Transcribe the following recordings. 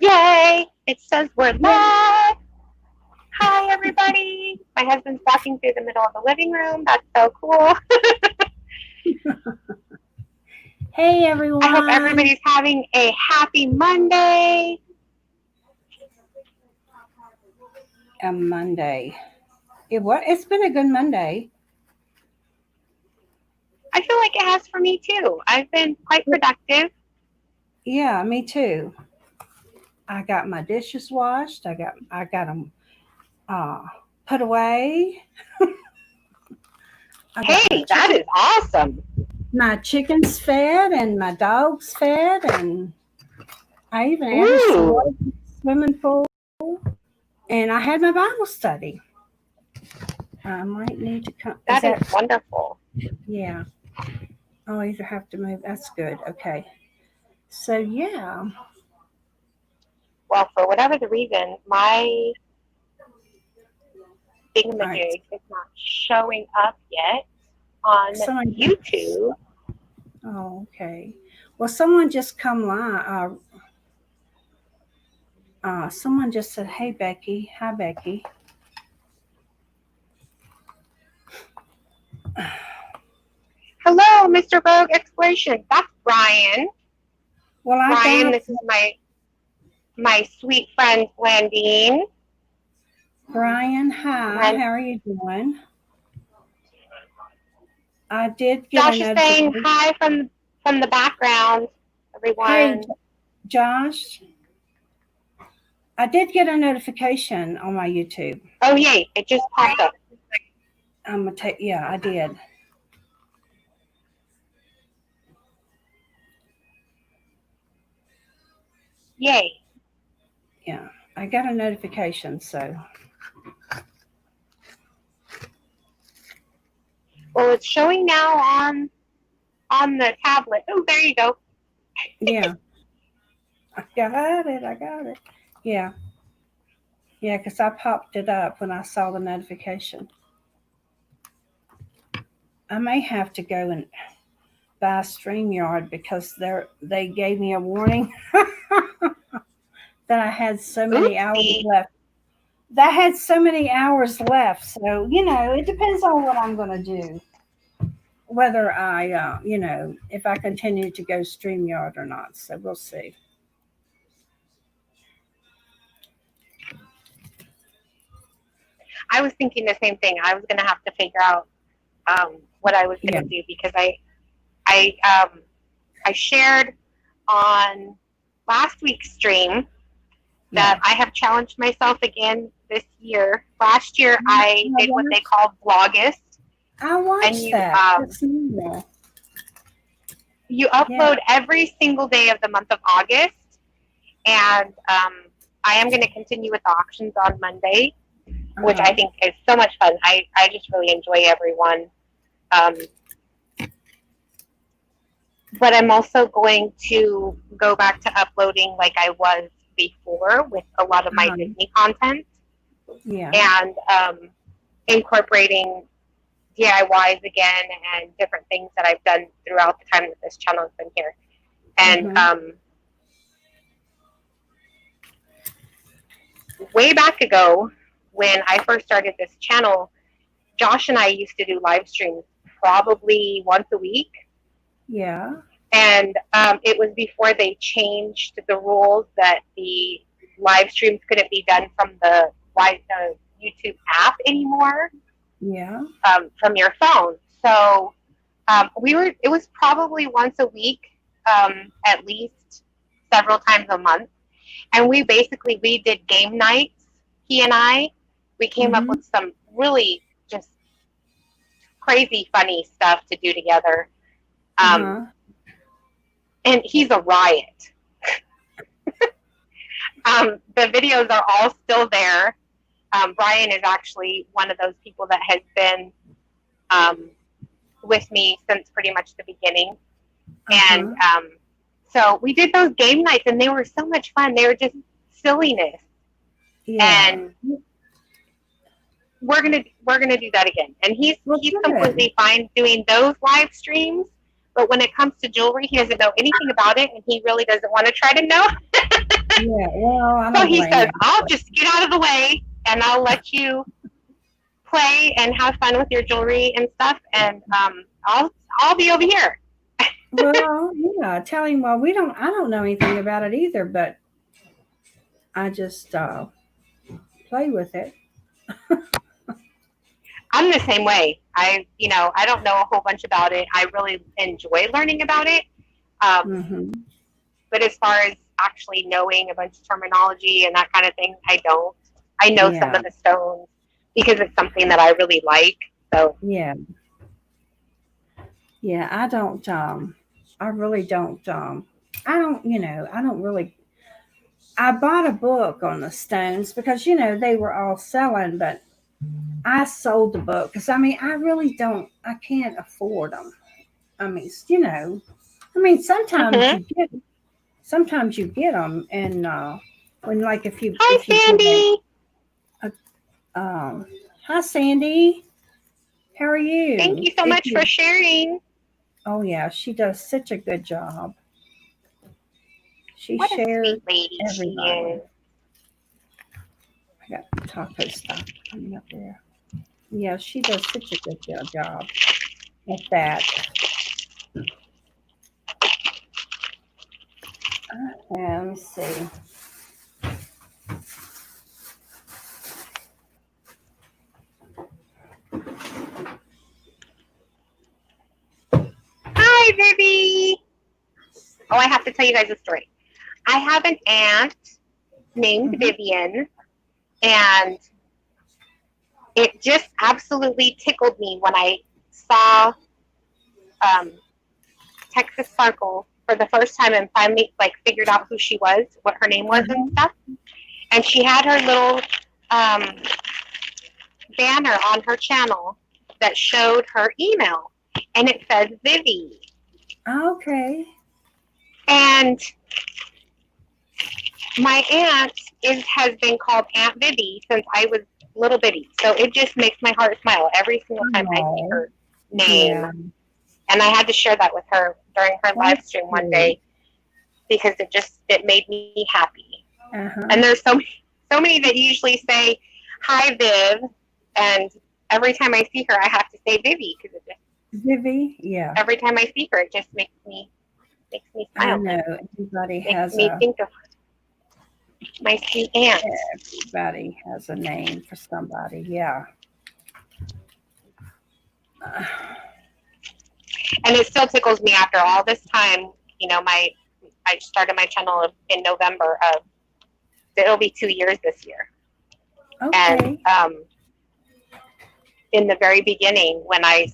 Yay! It says we're live. Hi, everybody. My husband's walking through the middle of the living room. That's so cool. Hey I hope everyone. everybody's having a happy Monday. A Monday. It's been a good Monday. I feel like it has for me too. I've been quite productive. Yeah, me too. I got my dishes washed. I got them uh, put away. I got Hey, that is awesome. my chickens fed, and my dogs fed, and I even added some water Ooh, to the swimming pool. And I had my Bible study. I might need to come. Is that is that? wonderful. Yeah. I'll either have to move. That's good. Okay. So yeah. Well, for whatever the reason, my All right. thingamajig is not showing up yet on Someone. YouTube. Oh, okay. Well, someone just come live. Someone just said, "Hey, Becky. Hi, Becky." Hello, Mr. Vogue Exploration. That's Brian. Well, I Brian, got this is my sweet friend Blandine. Brian. Hi. And How are you doing? I did get a Josh is saying notification. hi from the background, Hey, everyone. Josh. I did get a notification on my YouTube. Oh yay, it just popped up. I'm gonna take. Yeah, I did. Yay. Yeah, I got a notification. So Well, it's showing now on the tablet. Oh, there you go. yeah, I got it. I got it. Yeah, yeah, because I popped it up when I saw the notification. I may have to go and buy StreamYard because they gave me a warning that I had so many hours Oopsie. left. That had so many hours left. So, it depends on what I'm going to do. Whether if I continue to go StreamYard or not. So we'll see. I was thinking the same thing. I was gonna have to figure out what I was Yeah. gonna do because I I shared on last week's stream Yeah. that I have challenged myself again this year. Last year, I I did what they watched, call Vlogust, I and watched you that. That's normal. you Yeah. upload every single day of the month of August, and I am going to continue with the auctions on Monday, which I Uh-huh. think is so much fun. I just really enjoy everyone. Um, but I'm also going to go back to uploading like I was before with a lot of my Uh-huh. Disney content Yeah. and incorporating DIYs again and different things that I've done throughout the time that this channel has been here. And Mm-hmm. way back ago, when I first started this channel, Josh and I used to do live streams probably once a week. Yeah. And it was before they changed the rules that the live streams couldn't be done from the YouTube app anymore, Yeah. from your phone. So it was probably once a week, at least several times a month. And we did game nights, he and we came up Mm-hmm. with some really just crazy funny stuff to do together. Um, Uh-huh. and he's a riot. The videos are all still there. Brian is actually one of those people that has been um, with me since pretty much the beginning. And Uh-huh. so we did those game nights, and they were so much fun. They were just silliness, Yeah. and we're gonna do that again. And Well, he's good. completely fine doing those live streams. But when it comes to jewelry, he doesn't know anything about it, and he really doesn't want to try to know. Yeah, well, I So don't he blame says, you. I'll just get out of the way and I'll let you play and have fun with your jewelry and stuff, and I'll be over here. Well, yeah, tell him, well, I don't know anything about it either, but I just play with it. I'm the same way. I don't know a whole bunch about it. I really enjoy learning about it. Um, Hmm. but as far as actually knowing a bunch of terminology and that kind of thing, I don't. I know some Yeah, of the stones because it's something that I really like. So, yeah, yeah. I don't. I really don't. I don't. I don't really. I bought a book on the stones because they were all selling, but I sold the book because I mean I really don't. I can't afford them. I mean, I mean hmm. sometimes you get them, and when like Hi, if you get Sandy. a um, hi Sandy, how are Thank you? you so If much for you sharing. Oh yeah, she does such a good job. She What a shares sweet lady she everybody. is. I got taco stuff coming up there. Yeah, she does such a good job at that. Let me see. Hi, Vivi. Oh, I have to tell you guys a story. I have an aunt named Hmm. Vivian, and it just absolutely tickled me when I saw um, Texas Sparkle for the first time and finally like figured out who she was, what her name was, and Uh-huh. stuff. And she had her little um, banner on her channel that showed her email, and it said Vivi. Okay. And my aunt has been called Aunt Vivi since I was little bitty. So it just makes my heart smile every single time I see Oh, her name. yeah. And I had to share that with her during her live That's stream one sweet. day because it made me happy. And Uh-huh. there's so many that usually say hi Viv, and every time I see her I have to say Vivi because it just Vivi, yeah. every time I see her it just makes me I smile and know everybody makes has me a think of my sweet aunt. everybody has a name for somebody. Yeah. And it still tickles me after all this time. My I started my channel in November of it'll be 2 years this year, and Okay. in the very beginning when I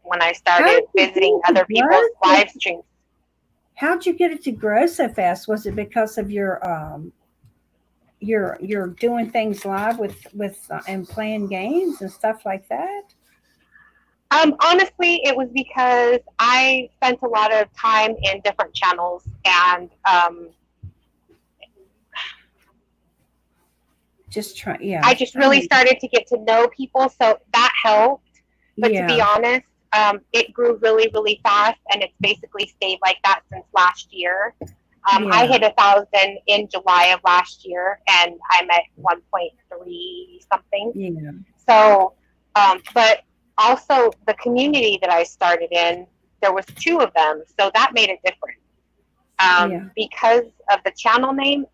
How started did you visiting get it other to grow people's so? live streams. How'd you get it to grow so fast? Was it because of you're doing things live with and playing games and stuff like that? Honestly, it was because I spent a lot of time in different channels, and Just try. Yeah. I just I really mean, started to get to know people, so that helped. But to be yeah. honest, it grew really, really fast, and it's basically stayed like that since last year. I Yeah. hit 1,000 in July of last year, and I'm at 1.3 something. Yeah. So, but also the community that I started in, there was two of them, so that made it different. Yeah. Because of the channel name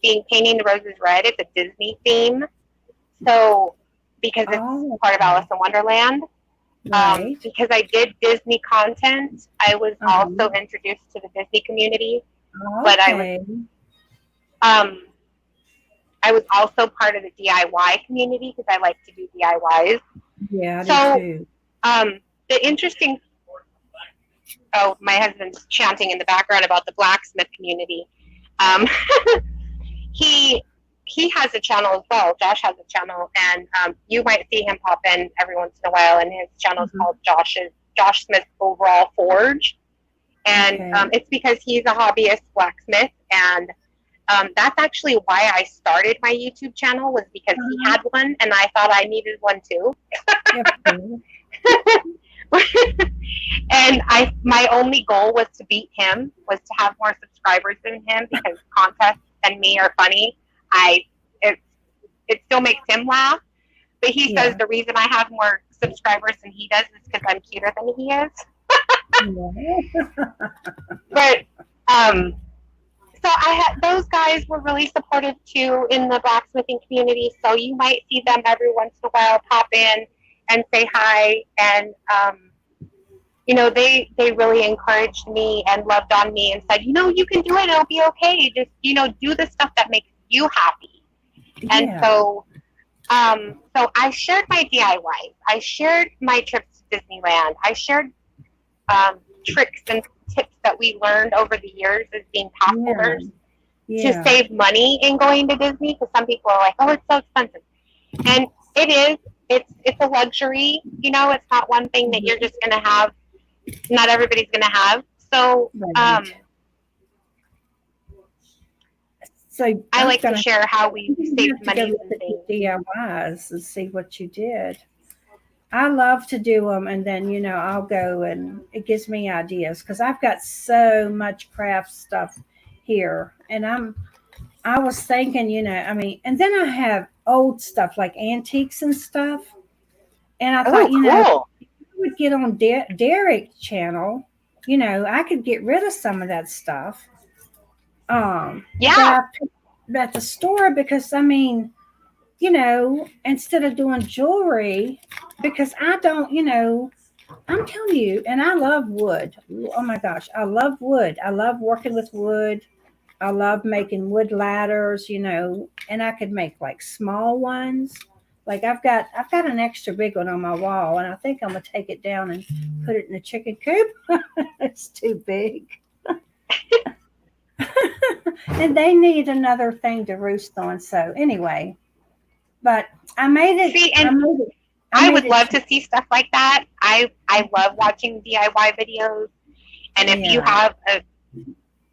being Painting the Roses Red, it's a Disney theme. So, because it's Oh, part of okay. Alice in Wonderland, Right. because I did Disney content, I was also Uh-huh. introduced to the Disney community. But Okay. um, I was also part of the DIY community because I like to do DIYs. Yeah, I do So too. the interesting, oh, my husband's chanting in the background about the blacksmith community. Um, he he has a channel as well. Josh has a channel, and you might see him pop in every once in a while. And his channel is Mhm. called Josh Smith Overall Forge, and Okay. it's because he's a hobbyist blacksmith, and that's actually why I started my YouTube channel was because he Uh-huh. had one, and I thought I needed one too. Of course. And my only goal was to beat him, was to have more subscribers than him because contests and me are funny, I it still makes him laugh. But he says the reason I have more subscribers than he does is because I'm cuter than he is. But so I had those guys were really supportive too in the blacksmithing community. So you might see them every once in a while pop in and say hi, and you know, they really encouraged me and loved on me and said, you know, you can do it. It'll be okay. Just, you know, do the stuff that makes you happy. And so I shared my DIYs. I shared my trips to Disneyland. I shared tricks and tips that we learned over the years as being pass holders to save money in going to Disney, because some people are like, oh, it's so expensive. And it is. It's a luxury. You know, it's not one thing that you're just going to have. Not everybody's going to have. So so I like to share how we saved money with the DIYs and see what you did. I love to do them, and then, you know, I'll go and it gives me ideas because I've got so much craft stuff here. And I was thinking, you know, I mean, and then I have old stuff like antiques and stuff. And I thought, you know, if I would get on Derek's channel, you know, I could get rid of some of that stuff. That I picked at the store, because I mean, you know, instead of doing jewelry, because I don't, you know, I'm telling you, and I love wood. Oh my gosh, I love wood. I love working with wood. I love making wood ladders, you know, and I could make like small ones. Like I've got an extra big one on my wall, and I think I'm gonna take it down and put it in a chicken coop. It's too big. And they need another thing to roost on. So anyway, but I made it. See, and I would love to see stuff like that. I love watching DIY videos, and if you have a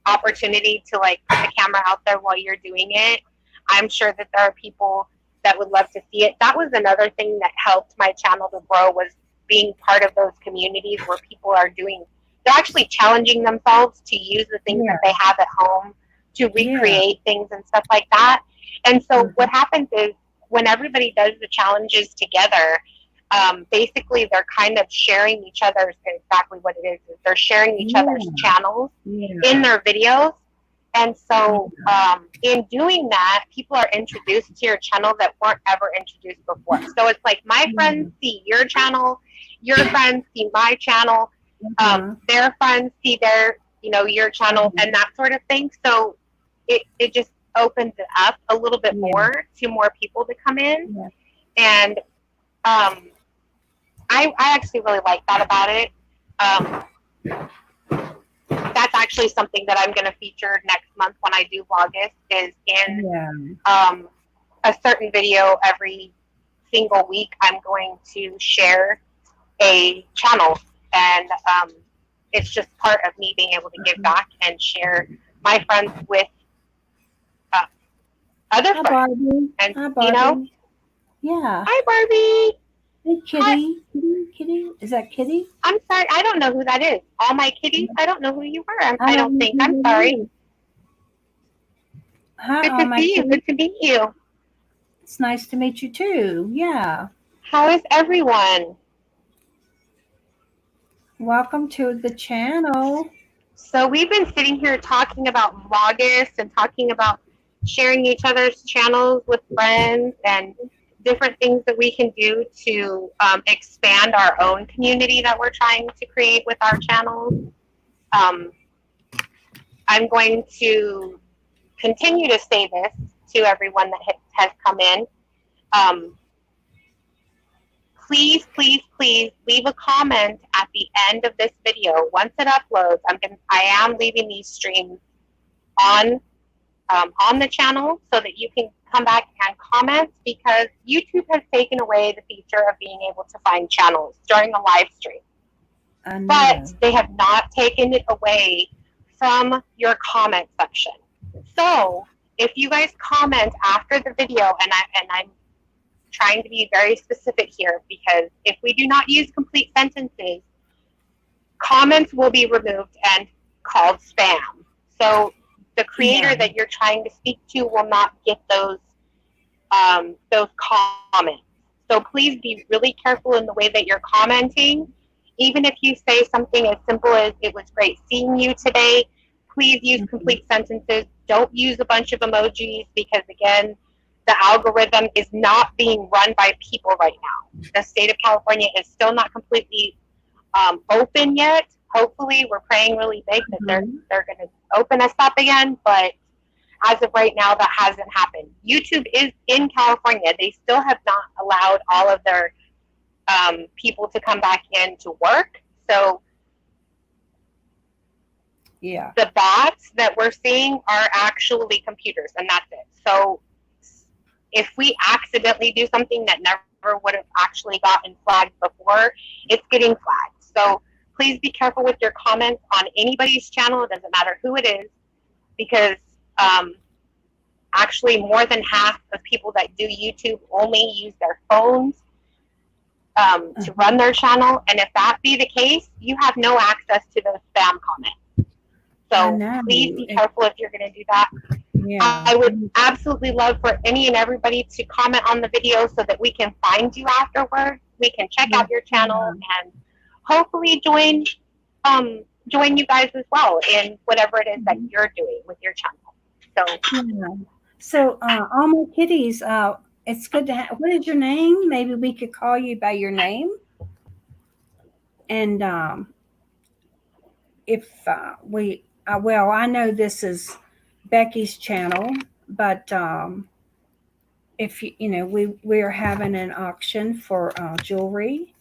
opportunity to like put the camera out there while you're doing it, I'm sure that there are people that would love to see it. That was another thing that helped my channel to grow, was being part of those communities where people are doing, they're actually challenging themselves to use the things that they have at home to recreate things and stuff like that. And so what happens is when everybody does the challenges together, basically they're kind of sharing each other's, exactly what it is they're sharing each other's channels in their videos. And so in doing that, people are introduced to your channel that weren't ever introduced before. So it's like my friends see your channel, your friends see my channel, their friends see their, you know, your channel, and that sort of thing. So it just opens it up a little bit more to more people to come in. And I actually really like that about it. That's actually something that I'm going to feature next month when I do Vlogmas, is in a certain video every single week. I'm going to share a channel, and it's just part of me being able to give back and share my friends with other friends. Barbie. And Hi, Barbie. you know, hi Barbie. Hey, Kitty. Kitty. Is that Kitty? I'm sorry, I don't know who that is. All my kitties, I don't know who you are. I don't think. I'm sorry. Hi, good to see you. Good to meet you. It's nice to meet you too. Yeah. How is everyone? Welcome to the channel. So we've been sitting here talking about Vlogmas and talking about sharing each other's channels with friends and different things that we can do to expand our own community that we're trying to create with our channels. I'm going to continue to say this to everyone that has come in. Please, please, please leave a comment at the end of this video. Once it uploads, I am leaving these streams on the channel so that you can come back and comment, because YouTube has taken away the feature of being able to find channels during a live stream. But they have not taken it away from your comment section. So if you guys comment after the video, and I'm trying to be very specific here, because if we do not use complete sentences, comments will be removed and called spam. So The creator Yeah. that you're trying to speak to will not get those comments. So please be really careful in the way that you're commenting. Even if you say something as simple as "It was great seeing you today," please use Mhm. complete sentences. Don't use a bunch of emojis because, again, the algorithm is not being run by people right now. The state of California is still not completely open yet. Hopefully, we're praying really big that Mhm. they're going to open us up again, but as of right now, that hasn't happened. YouTube is in California. They still have not allowed all of their people to come back in to work. So Yeah. the bots that we're seeing are actually computers, and that's it. So if we accidentally do something that never would have actually gotten flagged before, it's getting flagged. So please be careful with your comments on anybody's channel. It doesn't matter who it is, because um, actually more than half of people that do YouTube only use their phones to Uh-huh. run their channel. And if that be the case, you have no access to the spam comment. I So know. please be careful if you're going to do that. Yeah. I would absolutely love for any and everybody to comment on the video so that we can find you afterwards. We can check Yeah. out your channel and hopefully join you guys as well in whatever it is that Mhm. you're doing with your channel. So Yeah. So, all my kitties, it's good to have. What is your name? Maybe we could call you by your name. And if well, I know this is Becky's channel, but if we're having an auction for jewelry,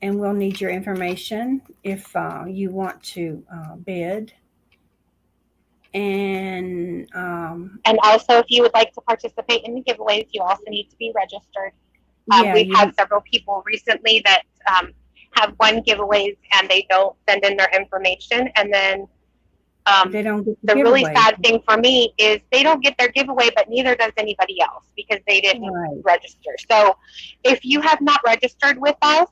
and we'll need your information if you want to bid. And and also, if you would like to participate in the giveaways, you also need to be registered. yeah, We've had you several people recently that have won giveaways and they don't send in their information. And then they don't get the the really giveaway. sad thing for me is they don't get their giveaway, but neither does anybody else because they didn't Right. register. So if you have not registered with us,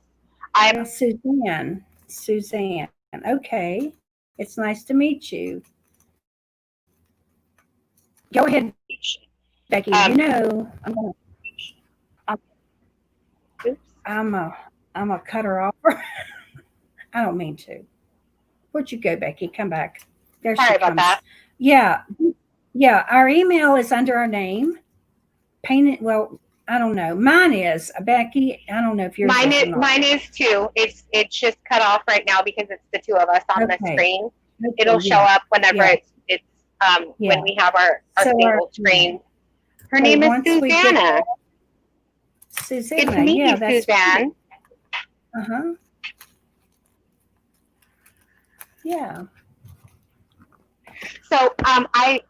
I'm Suzanne. Suzanne. Okay. It's nice to meet you. Go ahead, Becky. um, I'm, oops, I'm a cut her off. I don't mean to. Where'd you go, Becky? Come back. There she sorry about comes. that. Yeah. Yeah. Our email is under our name. Painted. Well, I don't know. Mine is Becky. I don't know if yours is or not. Mine is too. It's just cut off right now because it's the two of us on the Okay. screen. It'll Okay. show Yeah. up whenever Yeah. it's when Yeah. we have our So single screen. Her so name is once we get Susanna. Good to Susanna, meet yeah, you, that's cute. Suzanne. Uh-huh. Yeah. So I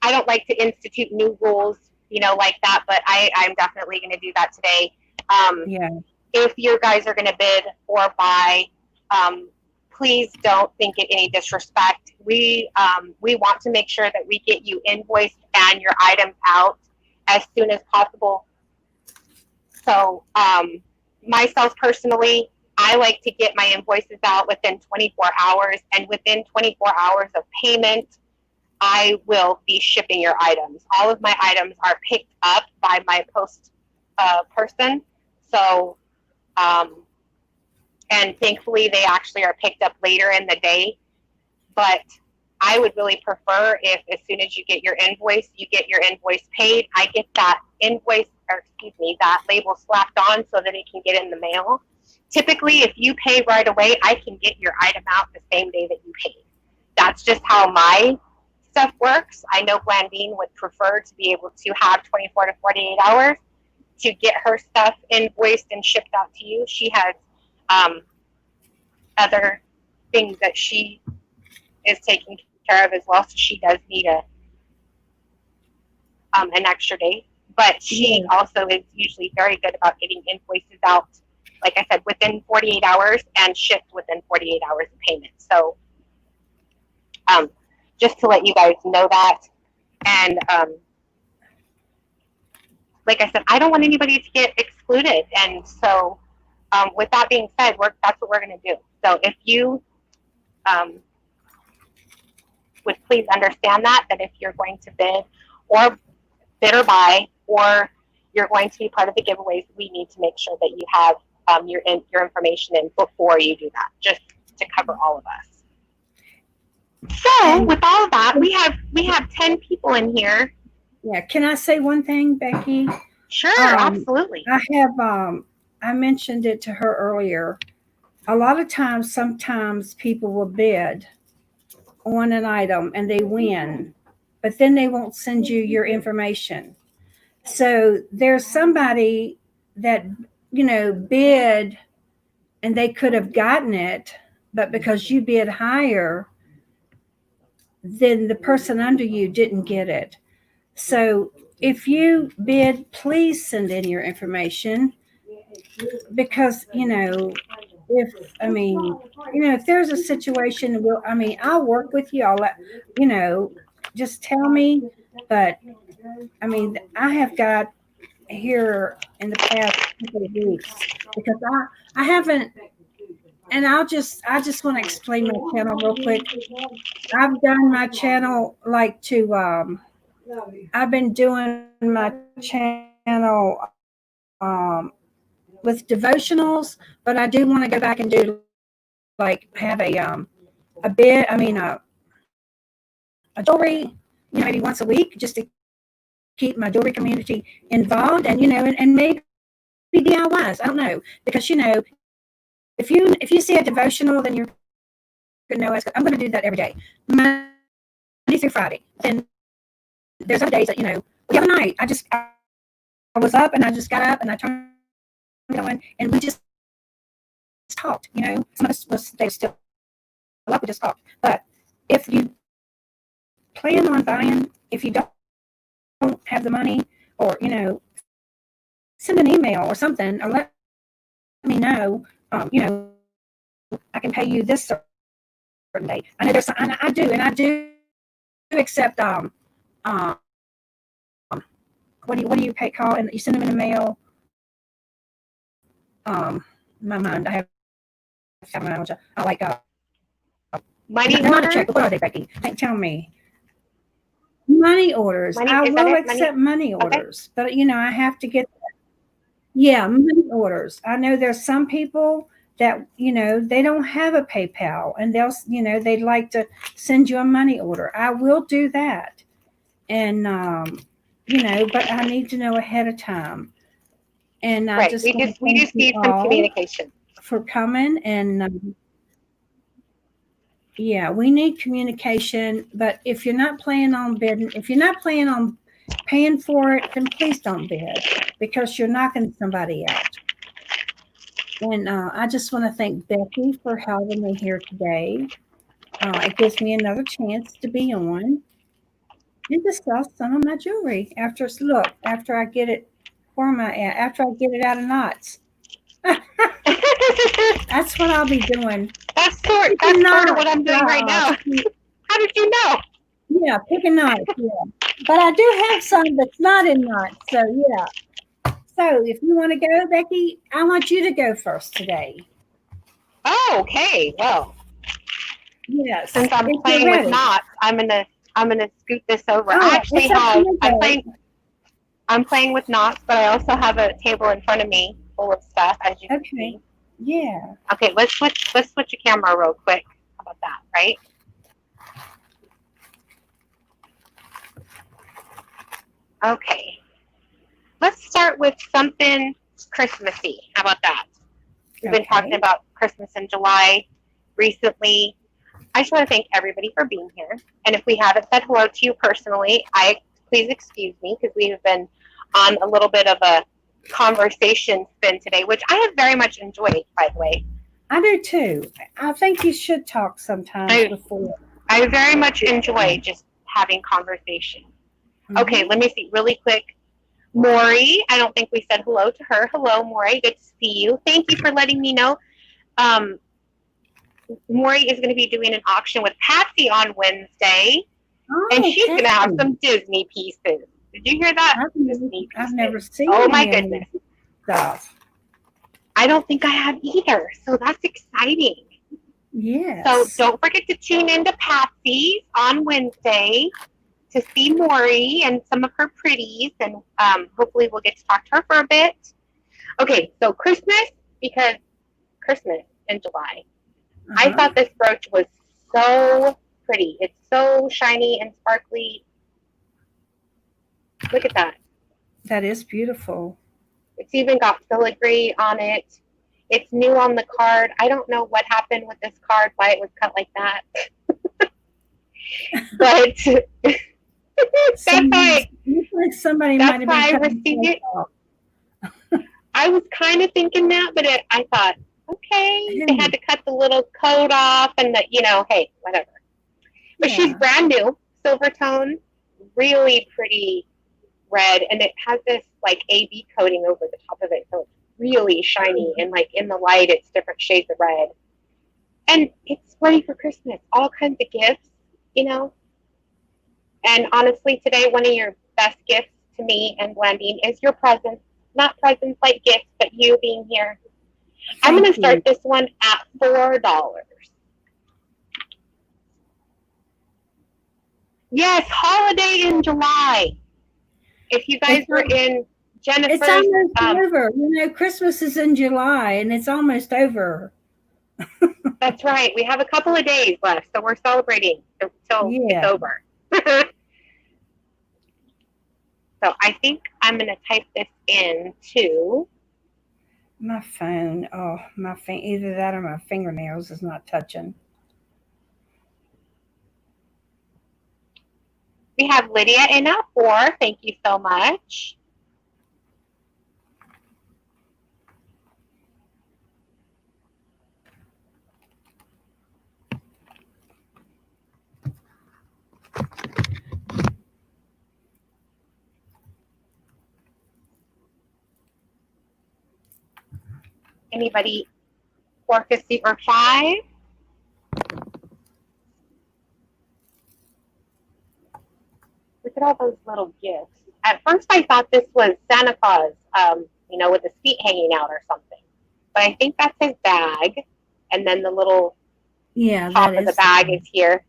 don't like to institute new rules, like that, but I'm definitely going to do that today. Um, Yeah. if you guys are going to bid or buy, um, please don't think it any disrespect. We want to make sure that we get you invoiced and your items out as soon as possible. So myself personally, I like to get my invoices out within 24 hours, and within 24 hours of payment, I will be shipping your items. All of my items are picked up by my post person. So, and thankfully, they actually are picked up later in the day. But I would really prefer if, as soon as you get your invoice, you get your invoice paid. I get that invoice, or excuse me, that label slapped on so that it can get in the mail. Typically, if you pay right away, I can get your item out the same day that you paid. That's just how my stuff works. I know Blandine would prefer to be able to have 24 to 48 hours to get her stuff invoiced and shipped out to you. She has other things that she is taking care of as well, so she does need an extra day. But she Yeah. also is usually very good about getting invoices out, like I said, within 48 hours and shipped within 48 hours of payment. So um, just to let you guys know that. And like I said, I don't want anybody to get excluded. And so with that being said, that's what we're going to do. So if you would please understand that if you're going to bid or buy, or you're going to be part of the giveaways, we need to make sure that you have your information in before you do that, just to cover all of us. So with all of that, we have 10 people in here. Yeah. Can I say one thing, Bekki? Sure, absolutely. I mentioned it to her earlier. A lot of times, sometimes people will bid on an item and they win, but then they won't send you your information. So there's somebody that, bid and they could have gotten it, but because you bid higher, then the person under you didn't get it. So if you bid, please send in your information, because, if there's a situation, I'll work with you. I'll let, just tell me. But I have got here in the past couple of weeks, because I haven't, and I just want to explain my channel real quick. I've done my channel I've been doing my channel with devotionals, but I do want to go back and do have a jewelry, maybe once a week, just to keep my jewelry community involved, and maybe DIYs. I don't know, because if you see a devotional, then you're going to know I'm going to do that every day, Monday through Friday. Then there's other days that the other night I was up and I just got up and I turned it on and we just talked. Some of us they still up, we just talked. But if you plan on buying, if you don't have the money, or send an email or something, or let me know. I can pay you this certain day. I know there's, and I do accept what do you call, and you send them in the mail. My mind, I have my mind. I like money not orders. A check. What are they, Bekki? Tell me. Money orders. I will accept money orders, but I have to get. Yeah, money orders. I know there's some people that they don't have a PayPal, and they'd like to send you a money order. I will do that, and but I need to know ahead of time. And I just we just need some communication for coming, and yeah, we need communication. But if you're not planning on bidding, if you're not planning on paying for it, then please don't bid, because you're knocking somebody out. And I just want to thank Bekki for having me here today. It gives me another chance to be on and discuss some of my jewelry after I get it after I get it out of knots. That's what I'll be doing. That's sort of what I'm doing right now. How did you know? Yeah, picking knots. Yeah, but I do have some that's not in knots. So yeah. So if you want to go, Bekki, I want you to go first today. Oh, okay. Well, yes. Since I'm playing with knots, I'm gonna scoot this over. I actually have. I'm playing with knots, but I also have a table in front of me full of stuff, as you can see. Yeah. Okay, let's switch a camera real quick. How about that, right? Okay. Let's start with something Christmassy. How about that? We've been talking about Christmas in July recently. I just want to thank everybody for being here. And if we haven't said hello to you personally, please excuse me, because we have been on a little bit of a conversation spin today, which I have very much enjoyed, by the way. I do too. I think you should talk sometimes before. I very much enjoy just having conversation. Mm-hmm. Okay, let me see really quick. Maury, I don't think we said hello to her. Hello, Maury. Good to see you. Thank you for letting me know. Maury is going to be doing an auction with Patsy on Wednesday, and she's going to have some Disney pieces. Did you hear that? I've never seen. Oh my goodness! Stuff. I don't think I have either, so that's exciting. So Yes. don't forget to tune into Patsy's on Wednesday to see Maury and some of her pretties, and hopefully we'll get to talk to her for a bit. Okay, so Christmas, because Christmas in July. I Uh-huh. thought this brooch was so pretty. It's so shiny and sparkly. Look at that. That is beautiful. It's even got filigree on it. It's new on the card. I don't know what happened with this card, why it was cut like that. But that's Somebody, why looks like somebody that's might have been why I cutting received the it. off. I was kind of thinking that, but I thought, okay, they had to cut the little coat off, and hey, whatever. But she's Yeah. brand new, silver tone, really pretty red, and it has this like AB coating over the top of it, so it's really shiny, and like in the light, it's different shades of red, and it's ready for Christmas. All kinds of gifts, you know. And honestly, today one of your best gifts to me and Blandine is your presence. Not presents like gifts, but you being here. I'm going to Thank start you. this one at $4. Yes, holiday in July. If you guys It's were al- in it's Jennifer's, almost over. Christmas is in July and it's almost over. that's right. We have a couple of days left, so we're celebrating until it's Yeah. over. So I think I'm going to type this in to My phone. Oh, either that or my fingernails is not touching. we have Lydia in at 4. Thank you so much. Anybody 450 or 5? Look at all those little gifts. At first, I thought this was Santa Claus, with his feet hanging out or something. But I think that's his bag, and then the little Yeah, that top of the is. bag is here.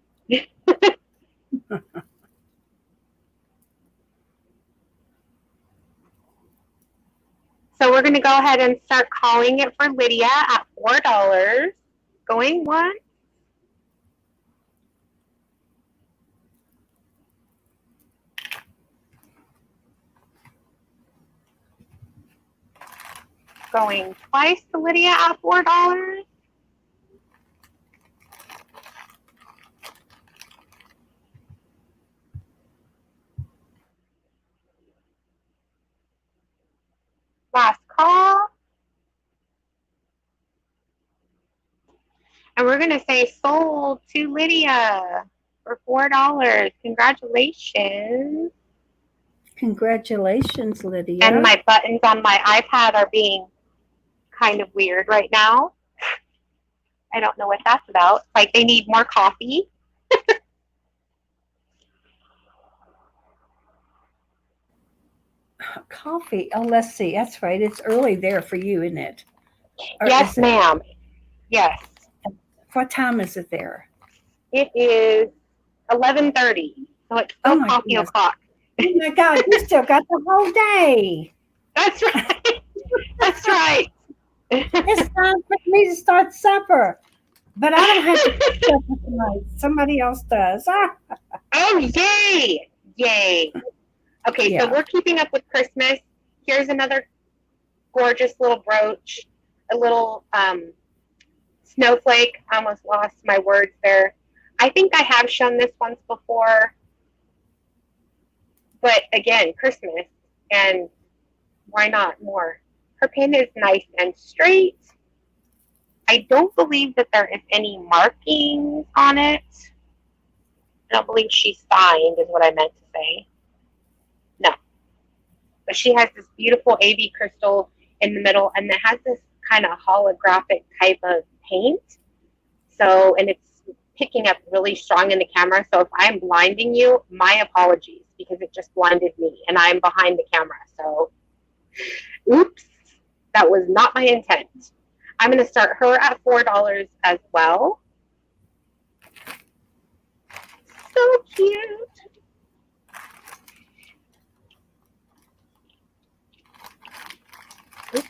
So we're going to go ahead and start calling it for Lydia at $4. Going once. Going twice to Lydia at $4. Last call. And we're going to say sold to Lydia for $4. Congratulations. Congratulations, And Lydia. my buttons on my iPad are being kind of weird right now. I don't know what that's about. Like they need more coffee. Coffee. Oh, let's see. That's right. It's early there for you, isn't it? Or Yes, is it? ma'am. Yes. What time is it there? It is 11:30. So it's Oh still my coffee goodness. o'clock. Oh my God, you still got the whole day. That's right. That's right. It's time for me to start supper. But I don't have to cook supper tonight. Somebody else does. Ah, Oh, yay. Yay. Okay, so yeah. we're keeping up with Christmas. Here's another gorgeous little brooch, a little snowflake. I almost lost my words there. I think I have shown this once before, but again, Christmas, and why not more? Her pin is nice and straight. I don't believe that there is any markings on it. I don't believe she's signed, is what I meant to say. No. But she has this beautiful AB crystal in the middle, and it has this kind of holographic type of paint. So, and it's picking up really strong in the camera. So if I'm blinding you, my apologies, because it just blinded me, and I'm behind the camera. So, oops, that was not my intent. I'm going to start her at $4 as well. so cute. Oops.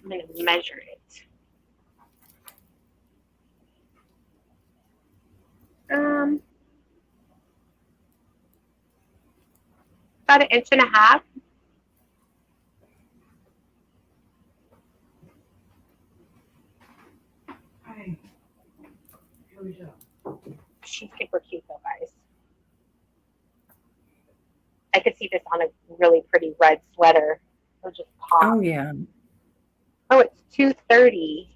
I'm going to measure it. About 1.5 inches. Hey, who's up? She's super cute though, guys. I could see this on a really pretty red sweater. It'll just pop. Oh yeah. Oh, it's 2:30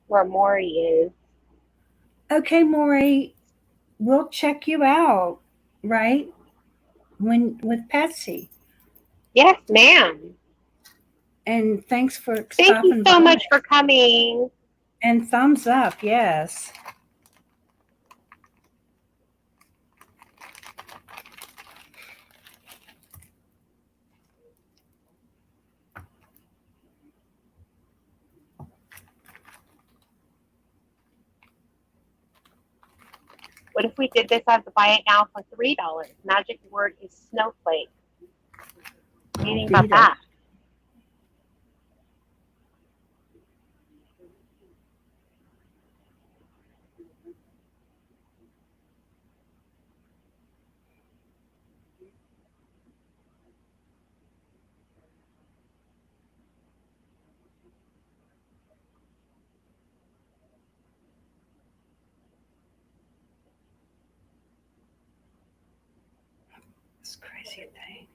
where Maury is. Okay, Maury, we'll check you out, right? When with Patsy. Yes, ma'am. And thanks for Thank you stopping so by. much for coming. And thumbs up, yes. What if we did this as a buy it now for $3? Magic word is snowflake. What do you think about that? This crazy thing.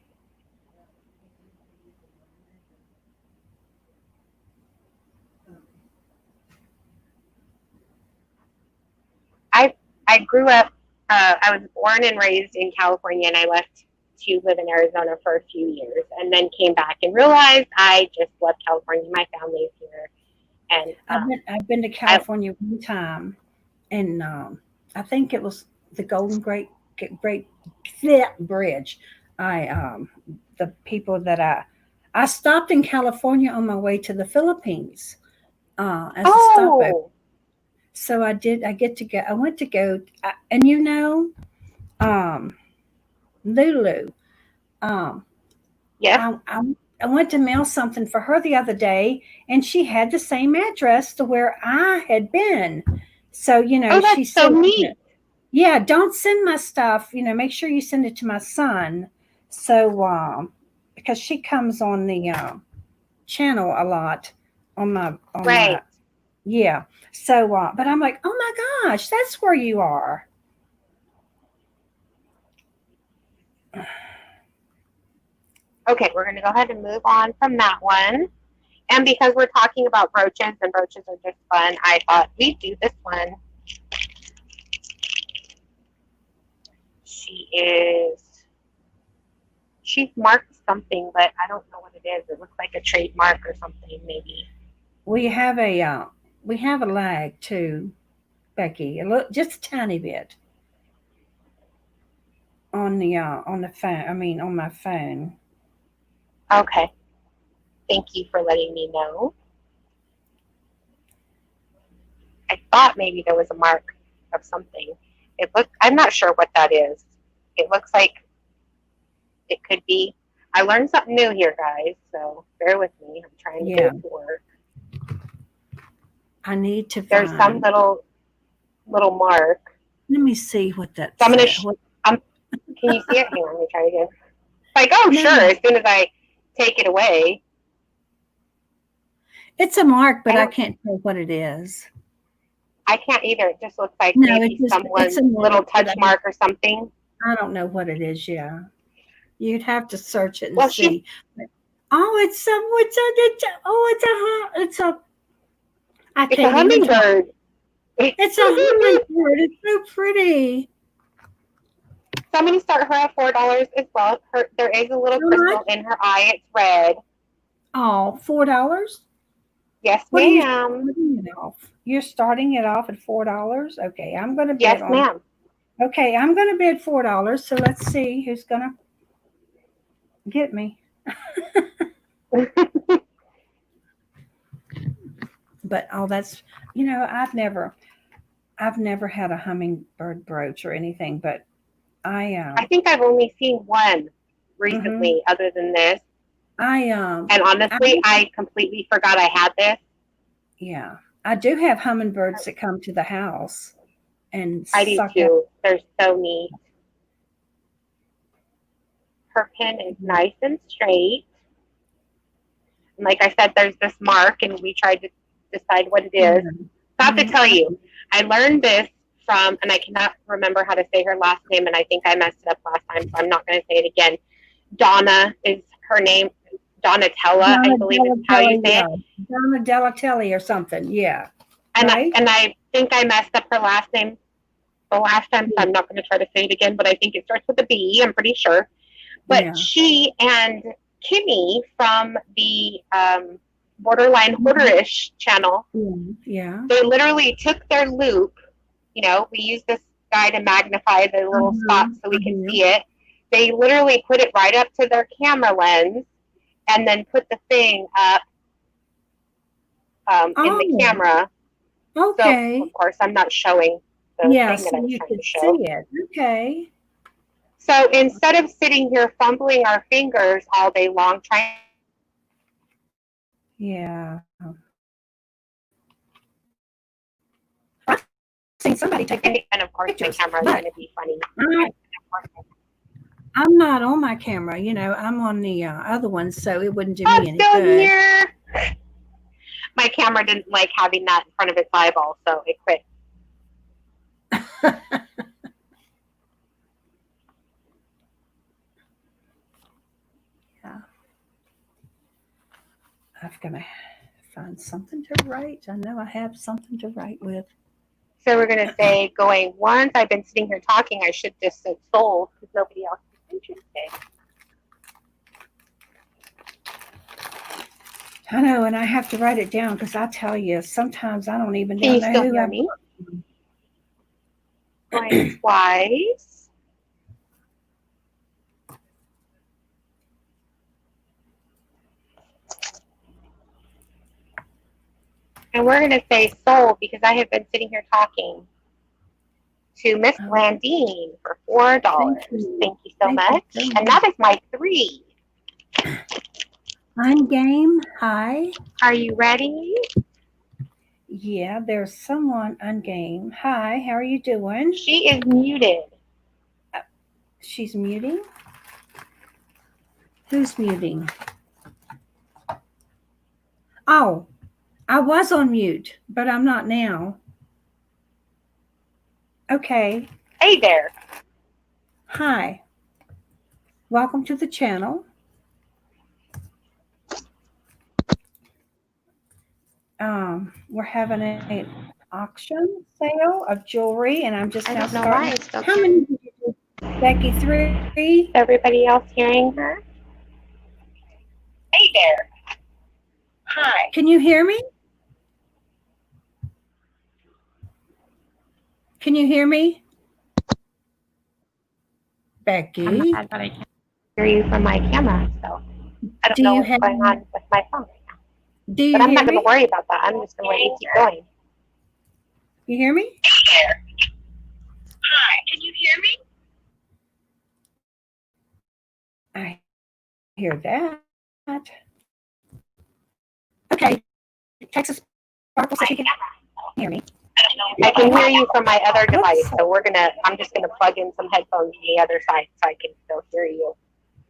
I grew up. I was born and raised in California, and I left to live in Arizona for a few years, and then came back and realized I just love California. My family's here, and I've been to California one time, and I think it was the Great Bridge. I the people that I stopped in California on my way to the Philippines as a stopover. So I did. I get to go. I went to go, and um, Lulu. Um, yes. I went to mail something for her the other day, and she had the same address to where I had been. So That's she so said, neat. "Yeah, don't send my stuff. Make sure you send it to my son." So because she comes on the channel a lot on Right. my yeah. So but I'm like, oh my gosh, that's where you are. Okay, we're going to go ahead and move on from that one. And because we're talking about brooches and brooches are just fun, I thought we'd do this one. She's marked something, but I don't know what it is. It looks like a trademark or something, maybe. We have a lag too, Becky. Just a tiny bit on the phone. I mean, on my phone. Okay. Thank you for letting me know. I thought maybe there was a mark of something. I'm not sure what that is. It looks like it could be. I learned something new here, guys, so bear with me. I'm trying to go to work. I need to There's some little mark. Let me see what that So can you see it? Hang on, let me try again. Like, oh, no. Sure, as soon as I take it away. It's a mark, but I can't tell what it is. I can't either. It just looks like maybe someone's little touch mark or something. I don't know what it is, yeah. You'd have to search it and see. It's a hummingbird. It's a hummingbird. It's so pretty. So I'm going to start her at $4 as well. There is a little crystal in her eye. It's red. Oh, $4? Yes, ma'am. You're starting it off at $4? Okay, I'm going to bid Yes, ma'am. Okay, I'm going to bid $4. So let's see who's going to get me. But that's I've never I've never had a hummingbird brooch or anything, but I I think I've only seen one mhm. recently other than this. I And I honestly, I completely forgot I had this. yeah. I do have hummingbirds that come to the house and I do suck out. too. They're so neat. Her pin is nice and straight. And like I said, there's this mark, and we tried to decide what it is. Mhm. I have to Mhm. tell you, I learned this from, and I cannot remember how to say her last name, and I think I messed it up last time, so I'm not going to say it again. Donna is her name. Donatella, I Donna believe is how you Delatelli, say it. Donna Delatelli or something. Yeah. And Right? I think I messed up her last name the last time, so Yeah. I'm not going to try to say it again. But I think it starts with a B. I'm pretty sure. But Yeah. she and Kimmy from the Borderline Hoarderish channel, Yeah. Yeah. they literally took their loop. You know, we use this guy to magnify the little spot so we can Uh-huh. see it. They literally put it right up to their camera lens and then put the thing up in the Oh, camera. So, of okay. course, I'm not showing the Yeah, thing that so I was you trying to could see show. it. Okay. So instead of sitting here fumbling our fingers all day long trying Yeah. Seen somebody take to, and of course, my pictures, camera is but going to be funny. I'm I'm not on my camera. I'm on the other one, so it wouldn't do Oh, me I'm any still good. here. My camera didn't like having that in front of its eyeball, so it quit. Yeah, I've got to find something to write. I know I have something to write with. So we're going to say going once. I've been sitting here talking. I should just say sold because nobody else is interested. I know, and I have to write it down because I tell you, sometimes I don't even Can you know still who hear I've me? worked Going twice. And we're going to say sold because I have been sitting here talking to Miss with. Blandine for $4. Thank you. Thank you so Thank you much. so And much. that is my three. I'm game. Hi. Are you ready? Yeah, there's someone on game. Hi, how are you doing? She is muted. Uh, She's muting. Who's muting? Oh, I was on mute, but I'm not now. Okay. Hey there. Hi. Welcome to the channel. We're having an auction sale of jewelry, and I'm just I now don't know why starting. I still How can't. many did you do? Becky, three? Is everybody else hearing her? Hey there. Hi. Can you hear me? Can you hear me? I'm Becky, mad, but I can't hear you from my camera, so I don't do know you what's have going on with my phone. do But you I'm hear not going to me? worry about that. I'm just going to let you keep going. You hear me? Hey there. Hi. Can you hear me? I hear that. Okay. Texas Sparkle says she can hear me. I can hear you from my other device, Looks so I'm just going to plug in some headphones on the other side so I can still hear you.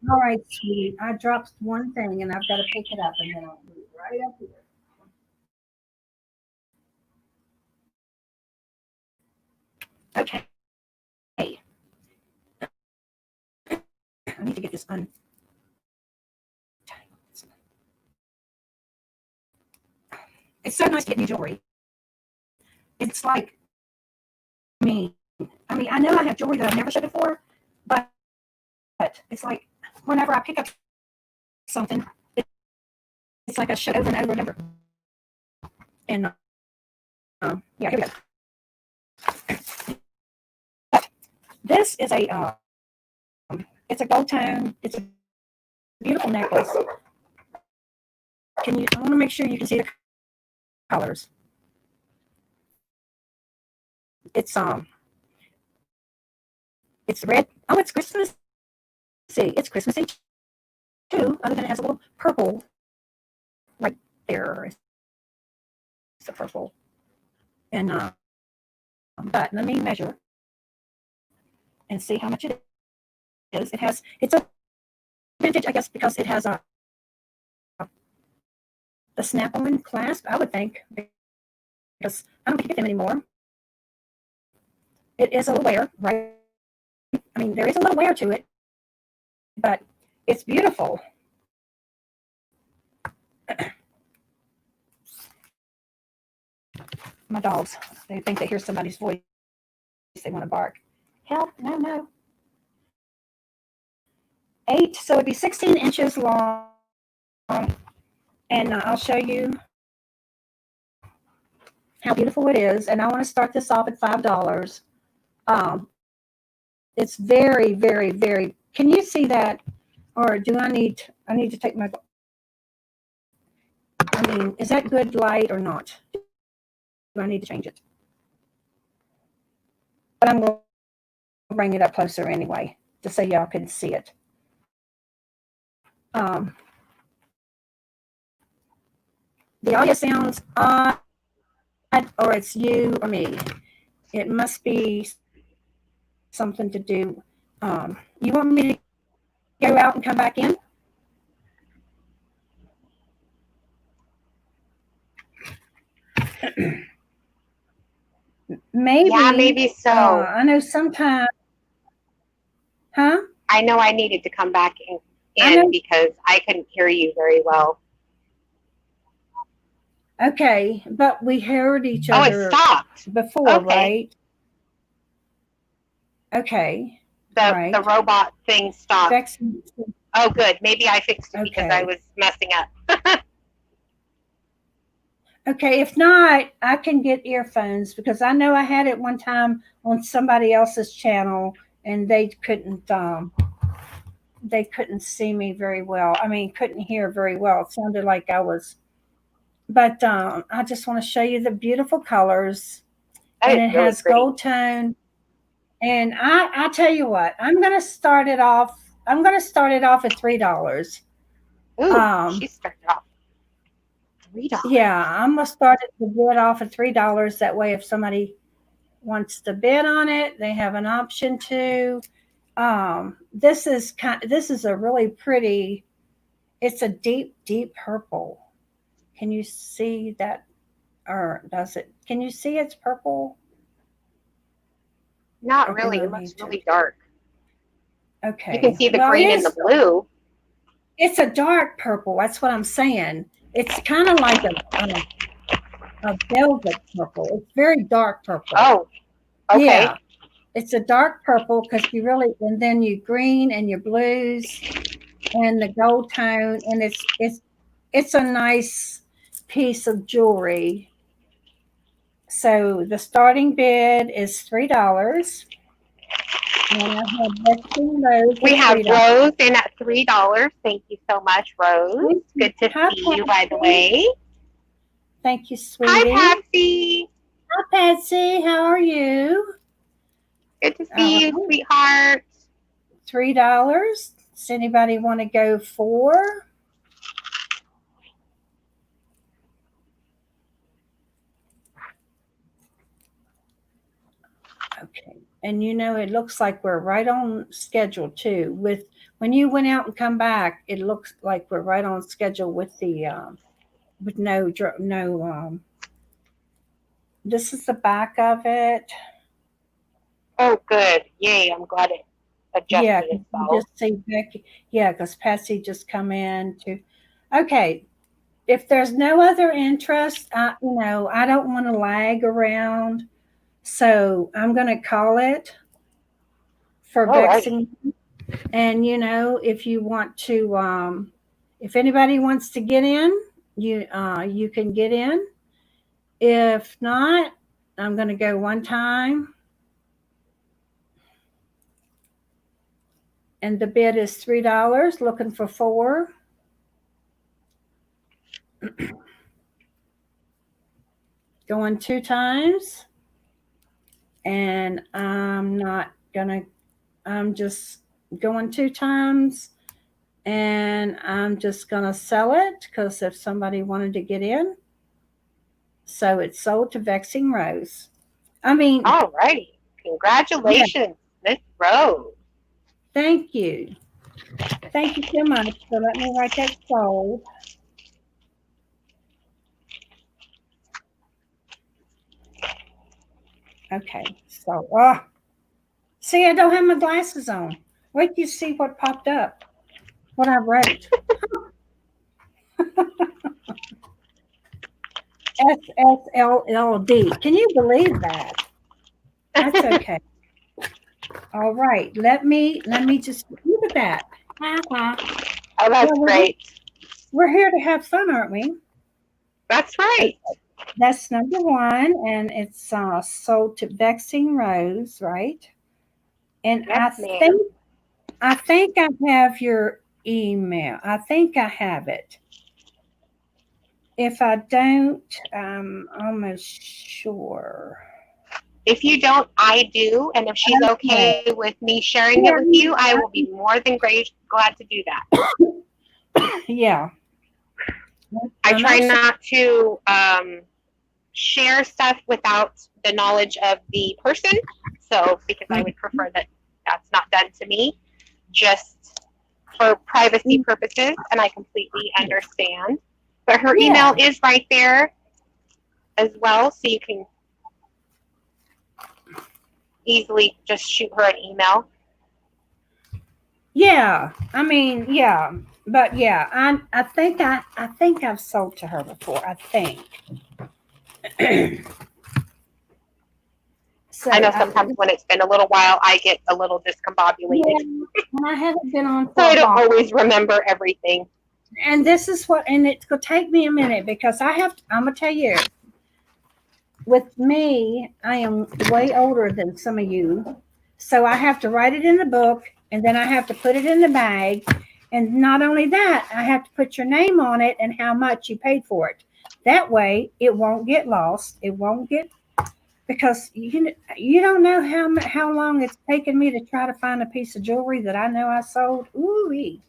all right, sweetie. I dropped one thing and I've got to pick it up and then I'll be right up here. Okay. I need to get this un. It's so nice to get new jewelry. It's like me. I mean, I know I have jewelry that I've never showed before, but it's like whenever I pick up something, it's like I show over and over and over. And yeah, here we go. This is it's a gold tone. It's a beautiful necklace. I want to make sure you can see the colors. it's it's red. Oh, it's Christmassy. It's Christmassy too. Other than it has a little purple right there. It's the purple. And but let me measure and see how much it is. It's a vintage, I guess, because it has the snap-on clasp. I would think because I don't think you get them anymore. It is a little wear, right? I mean, there is a little wear to it, but it's beautiful. My dogs, they think they hear somebody's voice. They want to bark. Help, no, no. 8, so it'd be 16 inches long. And I'll show you how beautiful it is. And I want to start this off at $5. It's very, very, very, can you see that? Or do I need to take my, I mean, is that good light or not? Do I need to change it? But I'm going to bring it up closer anyway, just so y'all can see it. The audio sounds odd, or it's you or me. It must be something to do. You want me to go out and come back in? Maybe. Yeah, maybe so. I know sometimes. Huh? I know I needed to come back in because I couldn't hear you very well. Okay, but we heard each other. Oh, it stopped before, okay. Right? Okay. The robot thing stopped. Oh, good. Maybe I fixed it because I was messing up. Okay, if not, I can get earphones because I know I had it one time on somebody else's channel and they couldn't see me very well. I mean, couldn't hear very well. It sounded like I was, but I just want to show you the beautiful colors. And it really has pretty. Gold tone. And I tell you what, I'm going to start it off at $3. Ooh, she started off $3. Yeah, I'm gonna start it to bid off at $3. That way, if somebody wants to bid on it, they have an option to. This is a really pretty. It's a deep, deep purple. Can you see that, or does it? Can you see it's purple? Not really. It looks really dark. Okay. You can see the green and the blue. It's a dark purple. That's what I'm saying. It's kind of like a velvet purple. It's very dark purple. Oh, okay. Yeah, it's a dark purple because and then you green and your blues and the gold tone, and it's a nice piece of jewelry. So the starting bid is $3. And I have Bekki and Rose. We have Rose in at $3. Thank you so much, Rose. Good to see you, by the way. Thank you, sweetie. Hi, Patsy. Hi, Patsy. How are you? Good to see you, sweetheart. $3. Does anybody want to go $4? Okay. And it looks like we're right on schedule too. When you went out and come back, it looks like we're right on schedule with the with no. This is the back of it. Oh, good. Yay! I'm glad it adjusted itself. You just see Bekki. Yeah, because Patsy just come in to. Okay. If there's no other interest, I don't want to lag around. So I'm going to call it for Bekki. And, if you want to, if anybody wants to get in, you can get in. If not, I'm going to go one time. And the bid is $3, looking for $4. Going 2 times. and I'm just going 2 times, and I'm just gonna sell it because if somebody wanted to get in, so it's sold to Vexing Rose. I mean, All righty. yeah, Congratulations, Miss Rose. thank you. Thank you so much. So let me write that sold. Okay, so, see, I don't have my glasses on. Wait till you see what popped up, what I wrote. SSLLD. Can you believe that? That's okay. All right. Let me just look at that. Uh-huh. Oh, Well, that's great. we're here to have fun, aren't we? That's Okay, right. that's number one, and it's sold to Vexing Rose, right? And Yes, ma'am. I think I have your email. I think I have it. If I don't, I'm almost sure. If you don't, I do. And if she's Okay. okay with me sharing it with Yeah, you, I will be more than glad to do that. yeah. I I'm try actually, not to share stuff without the knowledge of the person. So, because I would prefer that that's not done to me, just for privacy purposes, and I completely understand. But her email yeah, is right there as well, so you can easily just shoot her an email. yeah. I mean, yeah. But yeah, I think I've sold to her before. I think. So I know I sometimes when it's been a little while, I get a little yeah, discombobulated, and I haven't been on so for I a don't while. always remember everything. And this is what, and it could take me a minute because I'm gonna tell you, with me, I am way older than some of you. So I have to write it in the book and then I have to put it in the bag. And not only that, I have to put your name on it and how much you paid for it. That way it won't get lost. It won't get, because you don't know how long it's taken me to try to find a piece of jewelry that I know I sold. Ooh.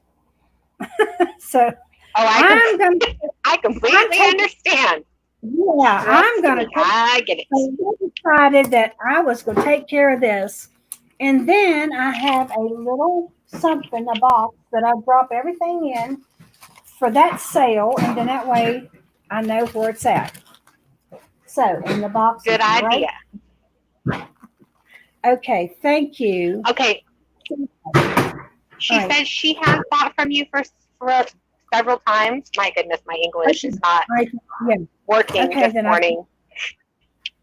So Oh, I'm gonna I I'm completely taking understand. yeah, I'm Trust gonna me, take I get it. so we decided that I was going to take care of this. And then I have a little something, a box that I drop everything in for that sale. And then that way I know where it's at. So, and the box Good is right. idea. Okay, thank you. Okay, All she right. says she has bought from you for several times. My goodness, my English Okay. is not All right. Yeah. working Okay, this then morning.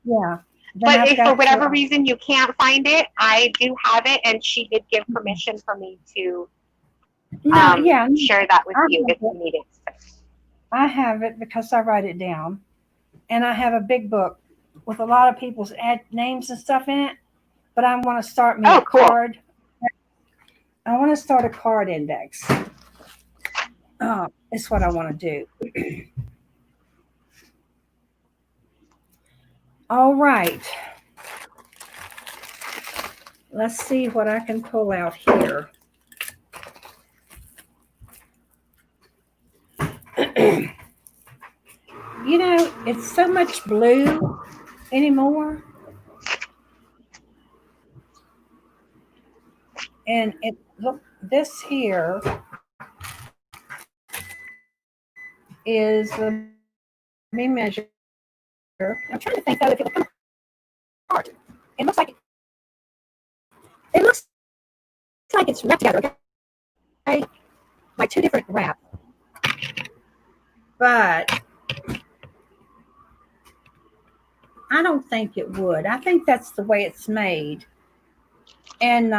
yeah. Then But I've if for got whatever your, reason you can't find it, I do have it, and she did give permission for me to no, yeah, share that with I you have if it. you need it. I have it because I write it down. And I have a big book with a lot of people's names and stuff in it. But I want to start me a Oh, cool. card. I want to start a card index. It's what I want to do. All right. Let's see what I can pull out here. It's so much blue anymore. And it look this here is, let me measure. I'm trying to think though if it will come apart. It looks like it's wrapped together, okay? Like two different wraps. But I don't think it would. I think that's the way it's made. And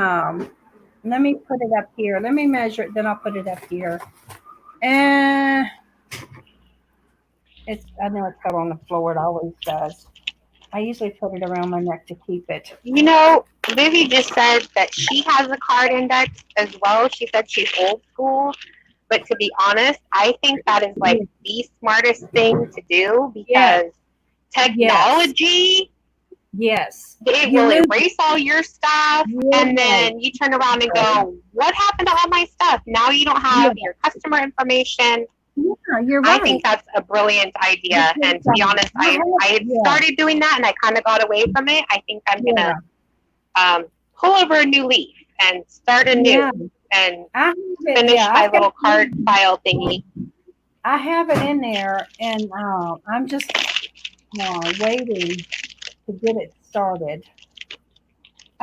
let me put it up here. Let me measure it, then I'll put it up here. And I know it's fell on the floor. It always does. I usually put it around my neck to keep it. You know, Vivi just said that she has a card index as well. She said she's old school. But to be honest, I think that is like the smartest thing to do Yes, because yes, technology, Yes. It You will lose. erase all your stuff, and Yes. then you turn around and go, what happened to all my stuff? Now you don't have Yeah. your customer information. Yeah, you're I right. think that's a brilliant idea. Because, And to be honest, I had yeah, started doing that and I kind of got away from it. I think I'm going yeah, to pull over a new leaf and start yeah. anew and I have it. finish Yeah, my little card file thingy. I have it in there, and I'm just waiting to get it started.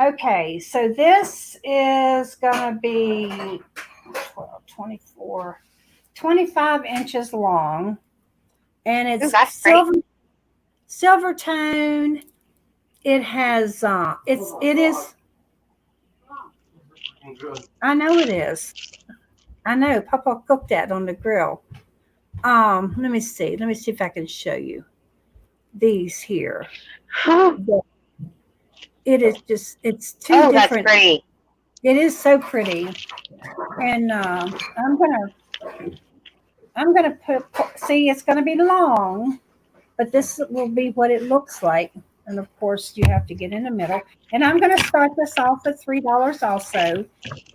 Okay, so this is going to be 12, 24, 25 inches long, and Ooh, it's that's pretty. silver tone. It has it is. I know it is. I know. Papa cooked that on the grill. Let me see. Let me see if I can show you these here. It is just. It's two Oh, that's different. pretty. It is so pretty, and I'm gonna put. See, it's gonna be long, but this will be what it looks like. And of course, you have to get in the middle. And I'm going to start this off at $3 also.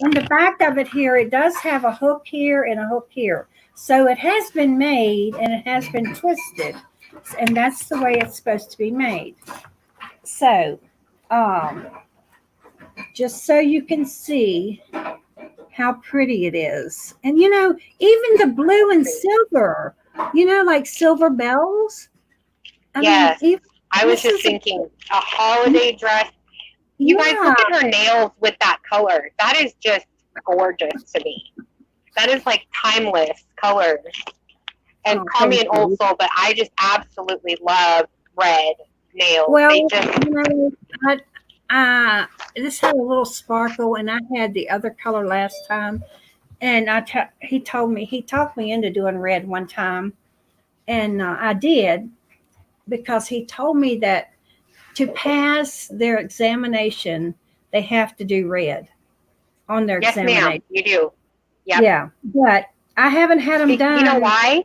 On the back of it here, it does have a hook here and a hook here. So it has been made and it has been twisted. And that's the way it's supposed to be made. So, um, just so you can see how pretty it is. And even the blue and silver, like silver bells. I mean, Yes. even I was this just is thinking a holiday dress. You guys yeah, look at her nails with that color. That is just gorgeous to me. That is like timeless colors. And oh, call me thank an old you. soul, but I just absolutely love red nails. Well, They just this had a little sparkle, and I had the other color last time, and he told me he talked me into doing red one time, and I did because he told me that to pass their examination, they have to do red on their yes, ma'am, examination. you do. Yep. Yeah, but I haven't had them You know done why?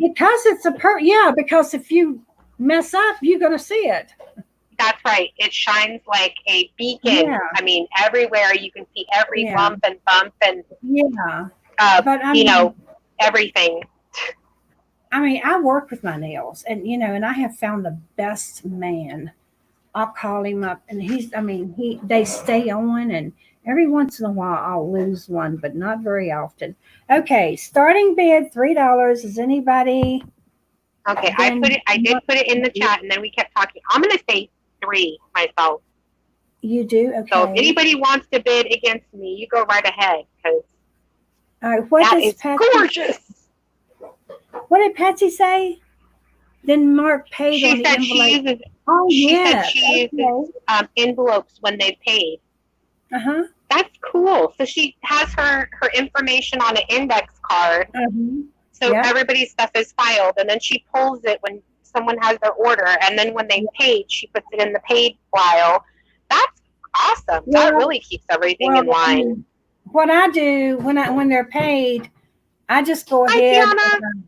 because it's yeah, because if you mess up, you're gonna see it. That's right. It shines like a beacon. Yeah, I mean, everywhere you can see every yeah, lump and bump and yeah. uh, But you know, everything. I work with my nails, and and I have found the best man. I'll call him up, and they stay on, and every once in a while I'll lose one, but not very often. Okay, starting bid $3. Is anybody Okay, then I did put it in the chat, and then we kept talking. I'm gonna say 3 myself. you do? So if Okay. anybody wants to bid against me, you go right ahead because All right. What that does is Patsy? gorgeous. What did Patsy say? Then Mark paid on She the said she envelope. uses. Oh She said yes. she uses Okay. envelopes when they paid. Uh-huh. That's cool. So she has her information on an index card, Uh-huh. so Yeah. everybody's stuff is filed, and then she pulls it when someone has their order, and then when they paid, she puts it in the paid file. That's awesome. That Well, really keeps everything in line. what I do when they're paid, I just go Hi, ahead Tiana. and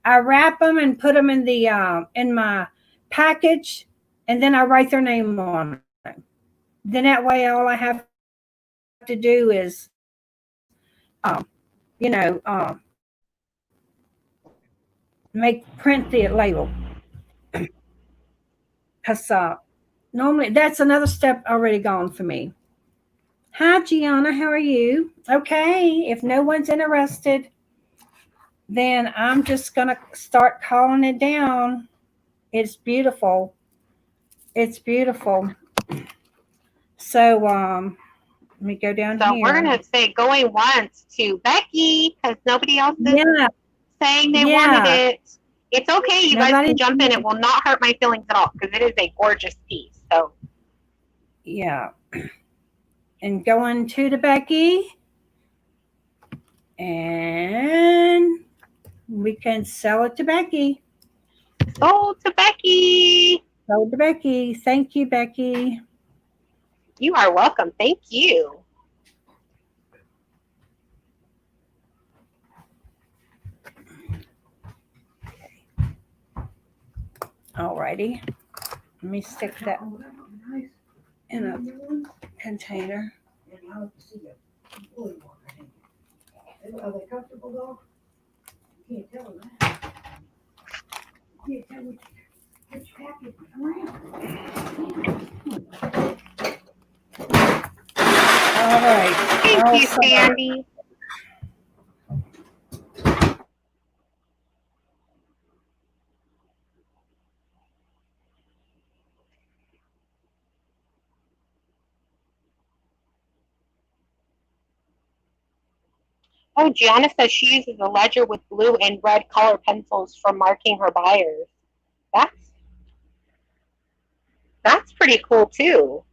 I wrap them and put them in my package, and then I write their name on it. Then that way, all I have to do is, you know, print the label. Cause normally that's another step already gone for me. Hi, Gianna. How are you? Okay. If no one's interested, then I'm just gonna start calling it down. It's beautiful. It's beautiful. So let me go down So we're here. gonna say going once to Bekki because nobody else is Yeah, saying they wanted yeah. it. It's okay. You guys Nobody. can jump in. It will not hurt my feelings at all because it is a gorgeous piece. So Yeah. And going to the Becky, and we can sell it to Becky. sold to Bekki. Sold to Becky. Thank you, Becky. You are welcome. Thank you. Alrighty. Let me stick that in a container. Are they comfortable though? You can't tell them that. You can't tell which package All right. Thank you, Sandy. Oh, Gianna says she uses a ledger with blue and red color pencils for marking her buyers. That's that's pretty cool too.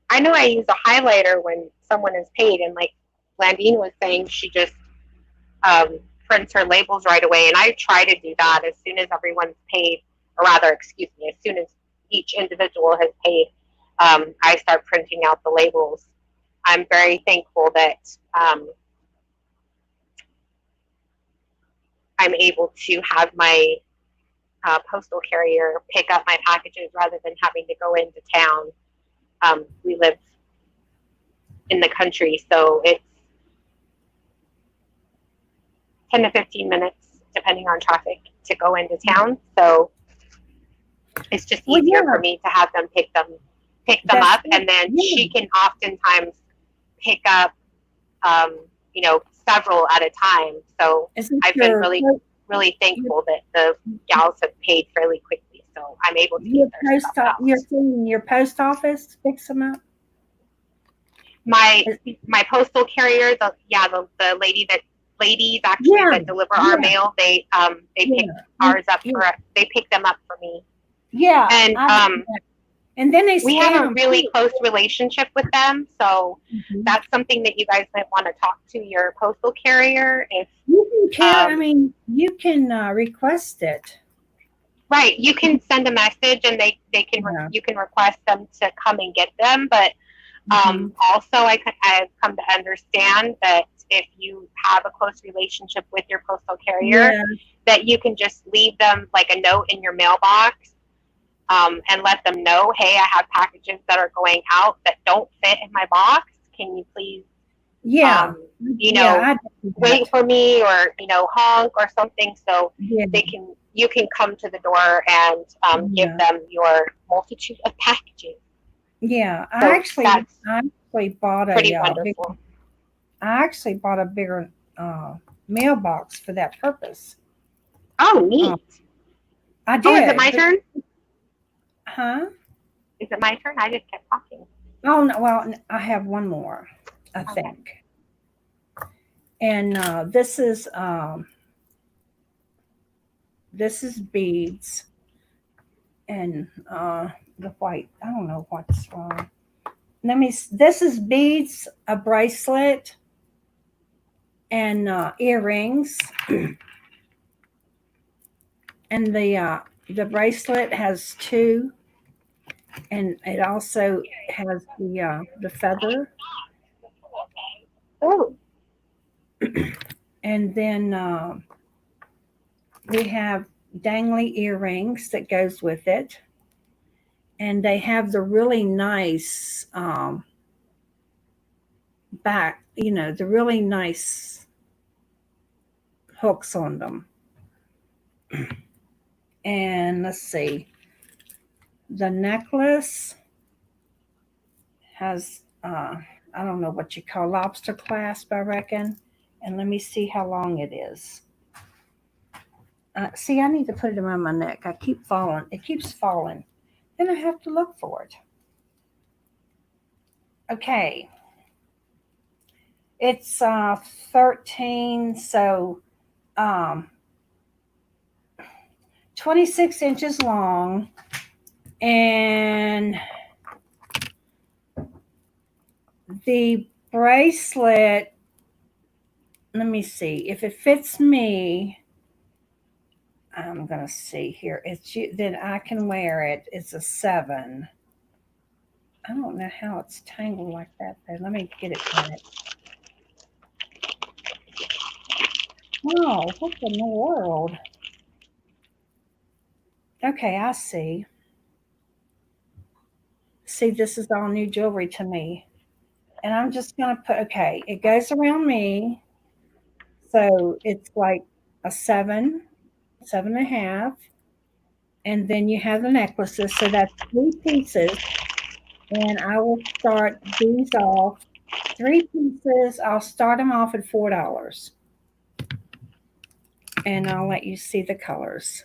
I know I use a highlighter when someone is paid, and like Landine was saying, she just prints her labels right away. And I try to do that as soon as everyone's paid, or rather, excuse me, as soon as each individual has paid, I start printing out the labels. I'm very thankful that I'm able to have my postal carrier pick up my packages rather than having to go into town. We live in the country, so it's 10 to 15 minutes, depending on traffic, to go into town. So it's just easier for me to have them pick them up, and then she can oftentimes pick up, several at a time. So I've been really thankful that the gals have paid fairly quickly, so I'm able to get their stuff out. Your post office picks them up? My postal carrier, ladies actually that deliver our mail, they pick ours up they pick them up for me. Yeah. And then we have a really close relationship with them, so that's something that you guys might want to talk to your postal carrier if you can. You can request it. Right, you can send a message, and they can you can request them to come and get them. But also, I've come to understand that if you have a close relationship with your postal carrier, that you can just leave them like a note in your mailbox. And let them know, hey, I have packages that are going out that don't fit in my box. Can you please, wait for me, or honk or something, so you can come to the door and give them your multitude of packages. Yeah, so I actually bought wonderful. I actually bought a bigger mailbox for that purpose. Oh, neat! I did. Oh, is it my turn? Huh? Is it my turn? I just kept talking. Oh, no, well, I have one more, I think. And this is beads, and the white. I don't know what's wrong. This is beads, a bracelet, and earrings. And the bracelet has two, and it also has the feather. Oh. And then we have dangly earrings that goes with it, and they have the really nice back, the really nice hooks on them. And let's see, the necklace has I don't know what you call lobster clasp, I reckon. And let me see how long it is. See, I need to put it around my neck. I keep falling. It keeps falling. Then I have to look for it. Okay. It's 13, so 26 inches long, and the bracelet, let me see if it fits me. I'm gonna see here. Then I can wear it. It's a 7. I don't know how it's tangled like that though. Let me get it on it. Oh, what in the world? Okay, I see. see, this is all new jewelry to me. And I'm just going to put, okay, it goes around me. So it's like a 7, 7.5. And then you have the necklaces. So that's 3 pieces. And I will start these off. 3 pieces, I'll start them off at $4. And I'll let you see the colors.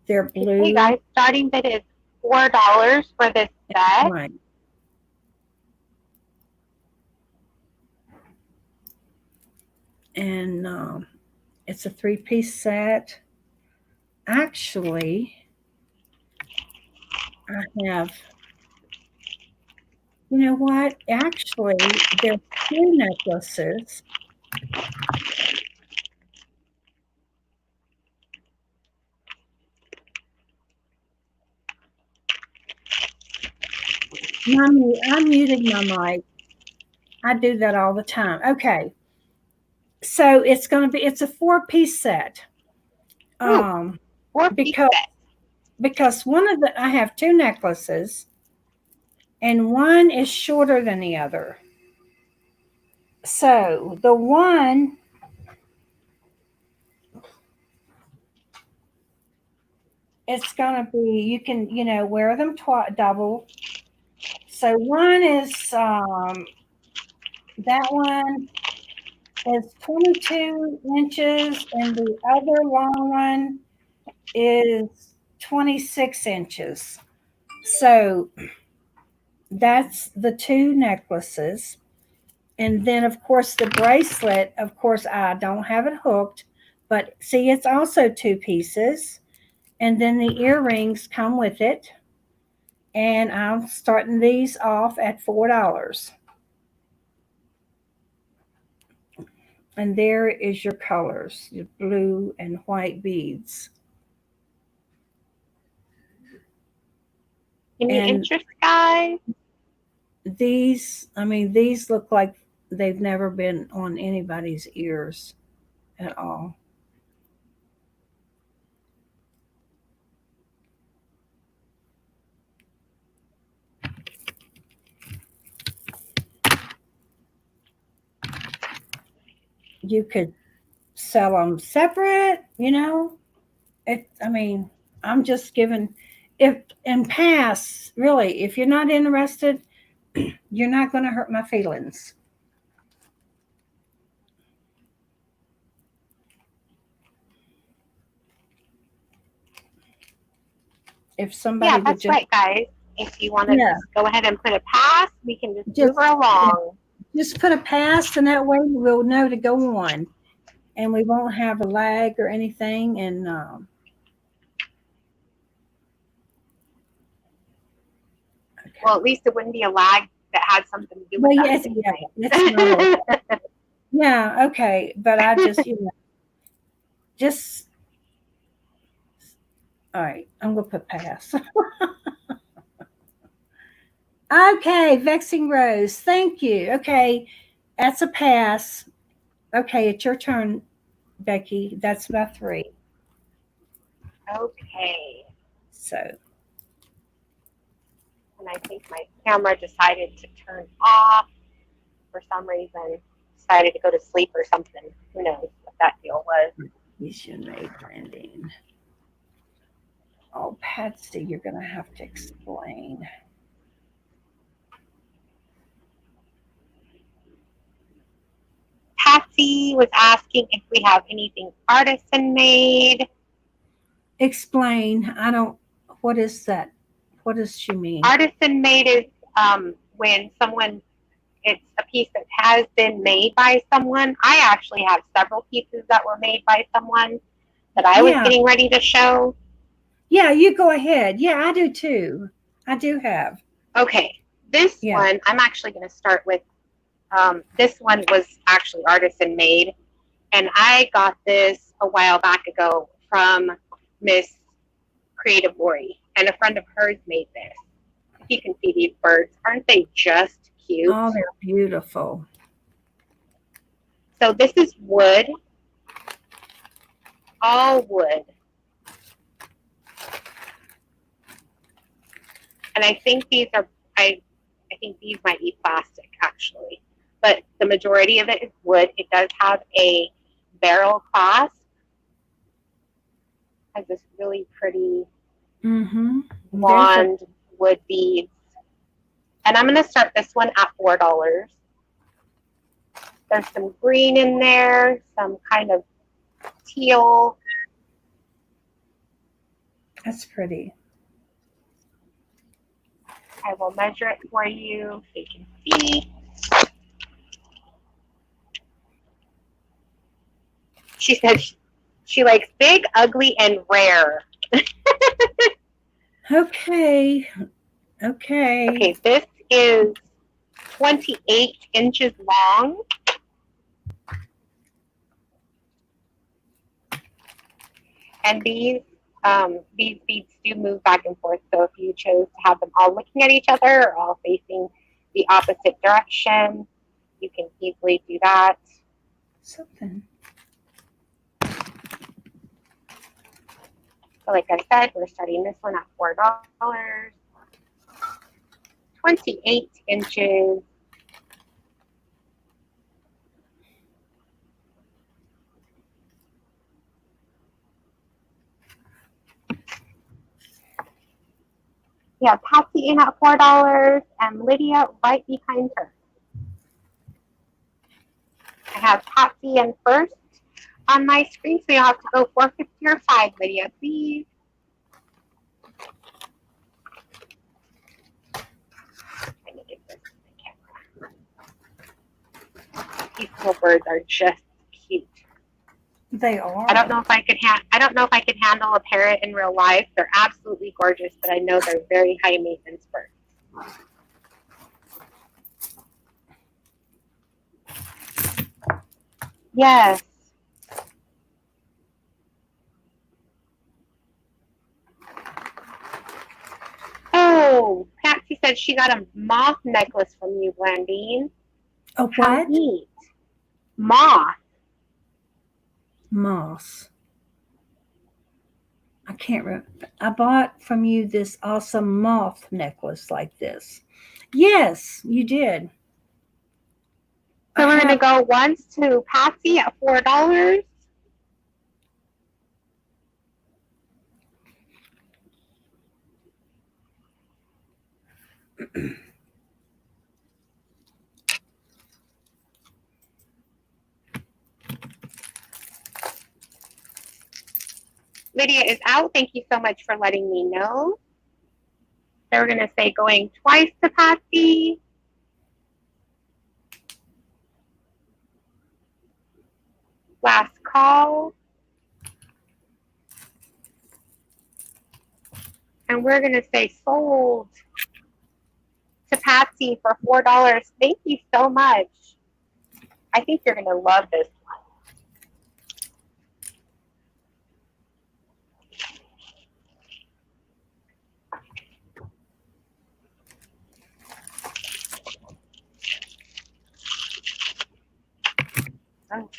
They're blue. Hey guys, starting bid is $4 for this set. Right. And it's a 3-piece set. Actually, I have, you know what? Actually, there's 2 necklaces. I'm muting my mic. I do that all the time. Okay. So it's a 4-piece set. Ooh, 4-piece set. Because I have 2 necklaces and one is shorter than the other. So the one, it's going to be, you can, wear them double. So one is, that one is 22 inches and the other long one is 26 inches. So that's the 2 necklaces. And then, of course, the bracelet, of course, I don't have it hooked, but see, it's also 2 pieces. And then the earrings come with it. And I'm starting these off at $4. And there is your colors, your blue and white beads. Any interest, guys? These look like they've never been on anybody's ears at all. You could sell them separate, I'm just giving, really, if you're not interested, you're not going to hurt my feelings. If somebody yeah, that's right, guys. If you want to just go ahead and put a pass, we can just move her along. Just put a pass, and that way we'll know to go on, and we won't have a lag or anything. And well, at least it wouldn't be a lag that had something to do with that. Yeah, okay, but I just just all right. I'm gonna put pass. Okay, Vexing Rose. Thank you. Okay, that's a pass. Okay, it's your turn, Becky. That's my 3. Okay. So. And I think my camera decided to turn off for some reason. Decided to go to sleep or something. Who knows what that deal was. Missionary branding. Oh, Patsy, you're going to have to explain. Patsy was asking if we have anything artisan made. Explain. What is that? What does she mean? Artisan made is when it's a piece that has been made by someone. I actually have several pieces that were made by someone that I was getting ready to show. Yeah, you go ahead. Yeah, I do too. I do have. Okay. This one, I'm actually going to start with, this one was actually artisan made. And I got this a while back ago from Miss Creative Lori. And a friend of hers made this. You can see these birds. Aren't they just cute? Oh, they're beautiful. So this is wood. All wood. And I think these are, I think these might be plastic actually, but the majority of it is wood. It does have a barrel clasp. Has this really pretty blonde wood beads. And I'm going to start this one at $4. There's some green in there, some kind of teal. That's pretty. I will measure it for you so you can see. She said she likes big, ugly, and rare. Okay. Okay, this is 28 inches long. And these beads do move back and forth. So if you chose to have them all looking at each other or all facing the opposite direction, you can easily do that. Something. So like I said, we're starting this one at $4. 28 inches. We have Patsy in at $4 and Lydia right behind her. I have Patsy in first on my screen, so you'll have to go 450 or 5, Lydia, please. Let me get this in the camera. These little birds are just cute. They are. I don't know if I could handle a parrot in real life. They're absolutely gorgeous, but I know they're very high maintenance birds. Yes. Oh, Patsy said she got a moth necklace from you, Blandine. A How what? neat. Moth. Moss. I can't remember. I bought from you this awesome moth necklace like this. Yes, you did. So we're going to go once to Patsy at $4. Lydia is out. Thank you so much for letting me know. So we're going to say going twice to Patsy. Last call. And we're going to say sold to Patsy for $4. Thank you so much. I think you're going to love this one. Okay.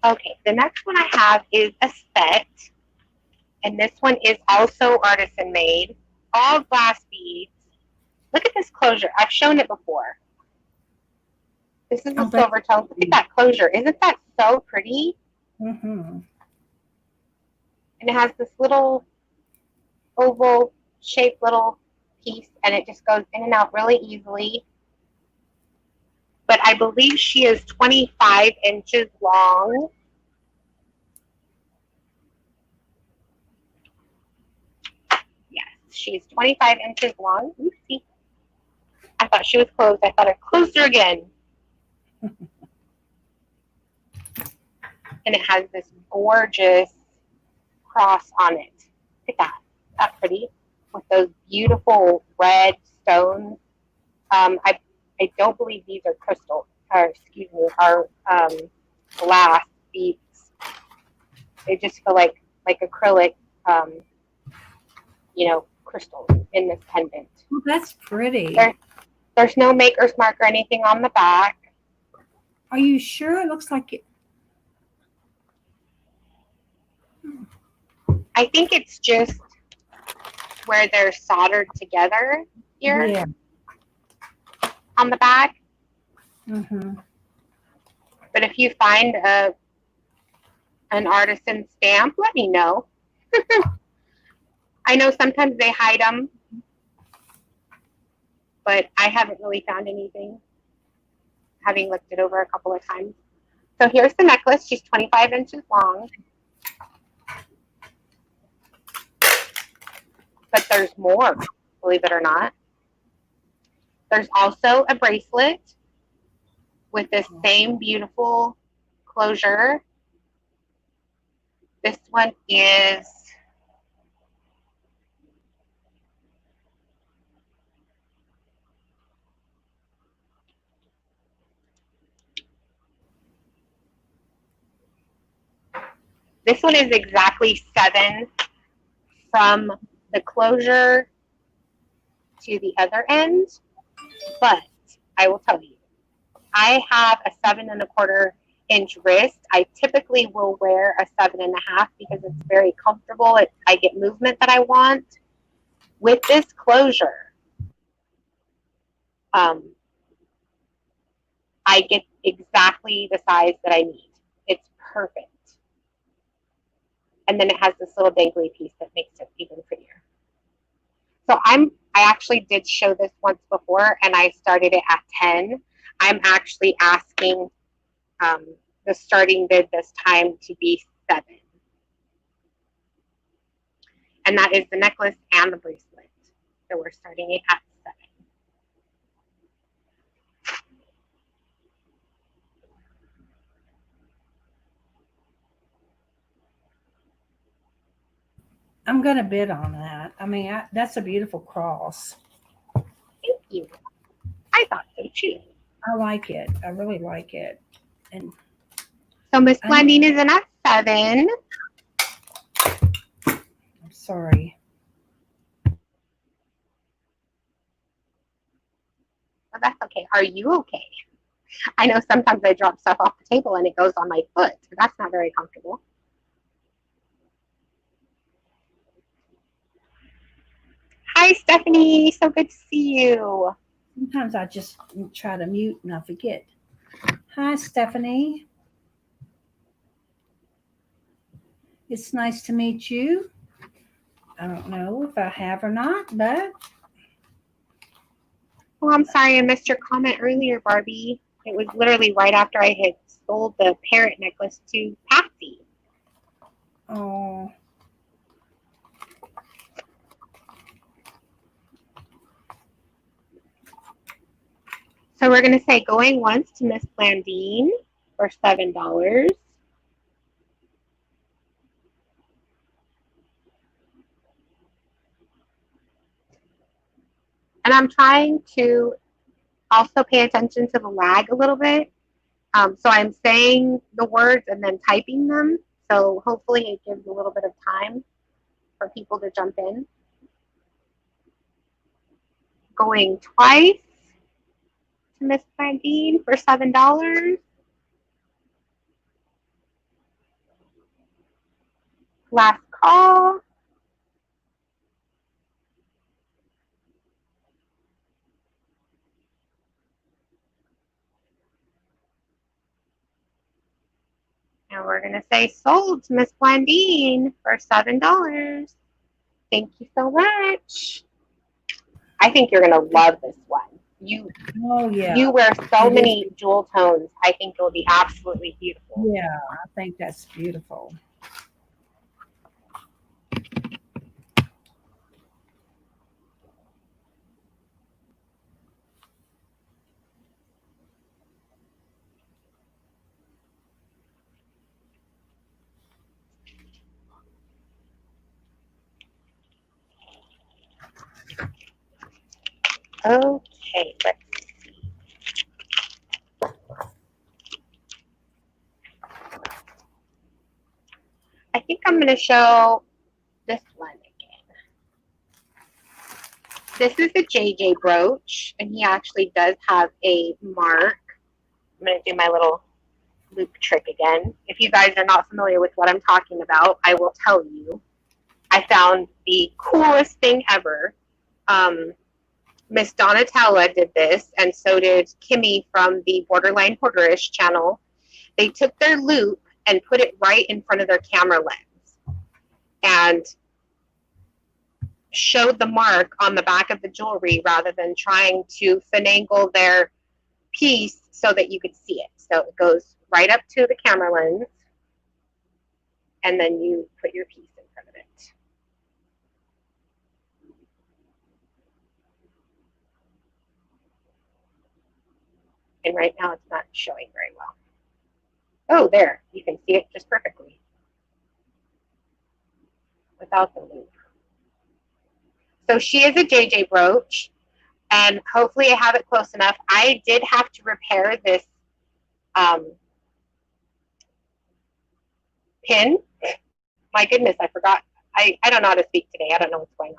Okay, the next one I have is a set, and this one is also artisan made, all glass beads. Look at this closure. I've shown it before. This is a silver tone. Look at that closure. Isn't that so pretty? Mm-hmm. And it has this little oval shaped little piece, and it just goes in and out really easily. But I believe she is 25 inches long. Yes, she's 25 inches long. Oopsie. I thought she was closed. I thought I closed her again. And it has this gorgeous cross on it. Look at that. That's pretty. With those beautiful red stones. I don't believe these are crystal, or excuse me, are glass beads. They just feel like acrylic, crystals in this pendant. Well, that's pretty. There's no maker's mark or anything on the back. Are you sure? It looks like it. I think it's just where they're soldered together here Yeah. on the back. Mm-hmm. But if you find an artisan stamp, let me know. I know sometimes they hide them, but I haven't really found anything, having looked it over a couple of times. So here's the necklace. She's 25 inches long. But there's more, believe it or not. There's also a bracelet with this same beautiful closure. This one is exactly 7 from the closure to the other end, but I will tell you, I have a 7¼ inch wrist. I typically will wear a 7½ because it's very comfortable. I get movement that I want. With this closure, I get exactly the size that I need. It's perfect. And then it has this little dangly piece that makes it even prettier. So I actually did show this once before, and I started it at 10. I'm actually asking the starting bid this time to be 7. And that is the necklace and the bracelet. So we're starting it at 7. I'm going to bid on that. I mean, that's a beautiful cross. Thank you. I thought so too. I like it. I really like it. And so Miss Blending is in at 7. I'm sorry. Oh, that's okay. Are you okay? I know sometimes I drop stuff off the table and it goes on my foot. That's not very comfortable. Hi, Stephanie. So good to see you. Sometimes I just try to mute and I forget. Hi, Stephanie. It's nice to meet you. I don't know if I have or not, but. Oh, I'm sorry I missed your comment earlier, Barbie. It was literally right after I had sold the parrot necklace to Patsy. Oh. So we're going to say going once to Miss Blandine for $7. And I'm trying to also pay attention to the lag a little bit. So I'm saying the words and then typing them. So hopefully it gives a little bit of time for people to jump in. Going twice to Miss Blandine for $7. Last call. And we're going to say sold to Miss Blandine for $7. Thank you so much. I think you're going to love this one. You wear so many jewel tones. I think it'll be absolutely beautiful. Yeah, I think that's beautiful. Okay, let's see. I think I'm going to show this one again. This is a JJ brooch, and he actually does have a mark. I'm going to do my little loop trick again. If you guys are not familiar with what I'm talking about, I will tell you. I found the coolest thing ever. Miss Donatella did this, and so did Kimmy from the Borderline Hoarderish channel. They took their loop and put it right in front of their camera lens and showed the mark on the back of the jewelry rather than trying to finagle their piece so that you could see it. So it goes right up to the camera lens, and then you put your piece in front of it. And right now it's not showing very well. Oh, there, you can see it just perfectly without the loop. So she is a JJ brooch, and hopefully I have it close enough. I did have to repair this pin. My goodness, I forgot. I don't know how to speak today. I don't know what's going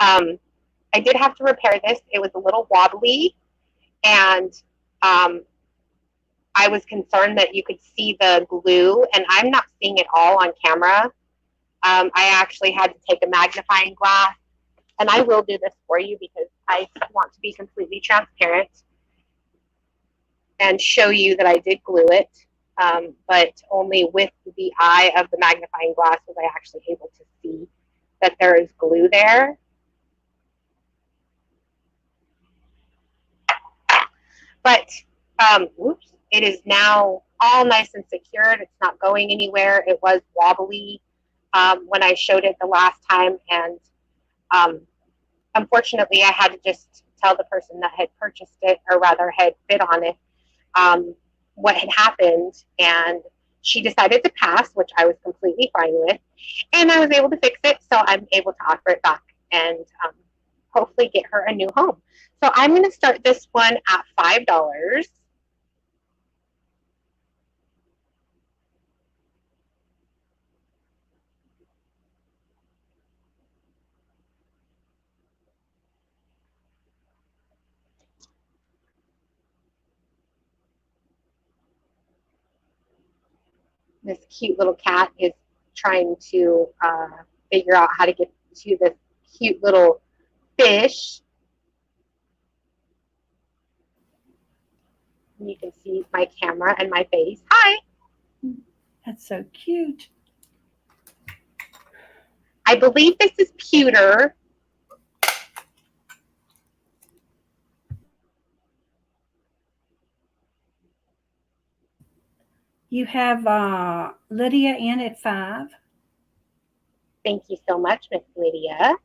on. I did have to repair this. It was a little wobbly, and I was concerned that you could see the glue, and I'm not seeing it all on camera. I actually had to take a magnifying glass, and I will do this for you because I want to be completely transparent and show you that I did glue it, but only with the eye of the magnifying glass was I actually able to see that there is glue there. But, whoops, it is now all nice and secured. It's not going anywhere. It was wobbly when I showed it the last time, and unfortunately, I had to just tell the person that had purchased it, or rather had bid on it, what had happened, and she decided to pass, which I was completely fine with, and I was able to fix it, so I'm able to offer it back and hopefully get her a new home. So I'm going to start this one at $5. This cute little cat is trying to figure out how to get to this cute little fish. You can see my camera and my face. Hi. That's so cute. I believe this is pewter. You have Lydia in at 5. Thank you so much, Miss Lydia.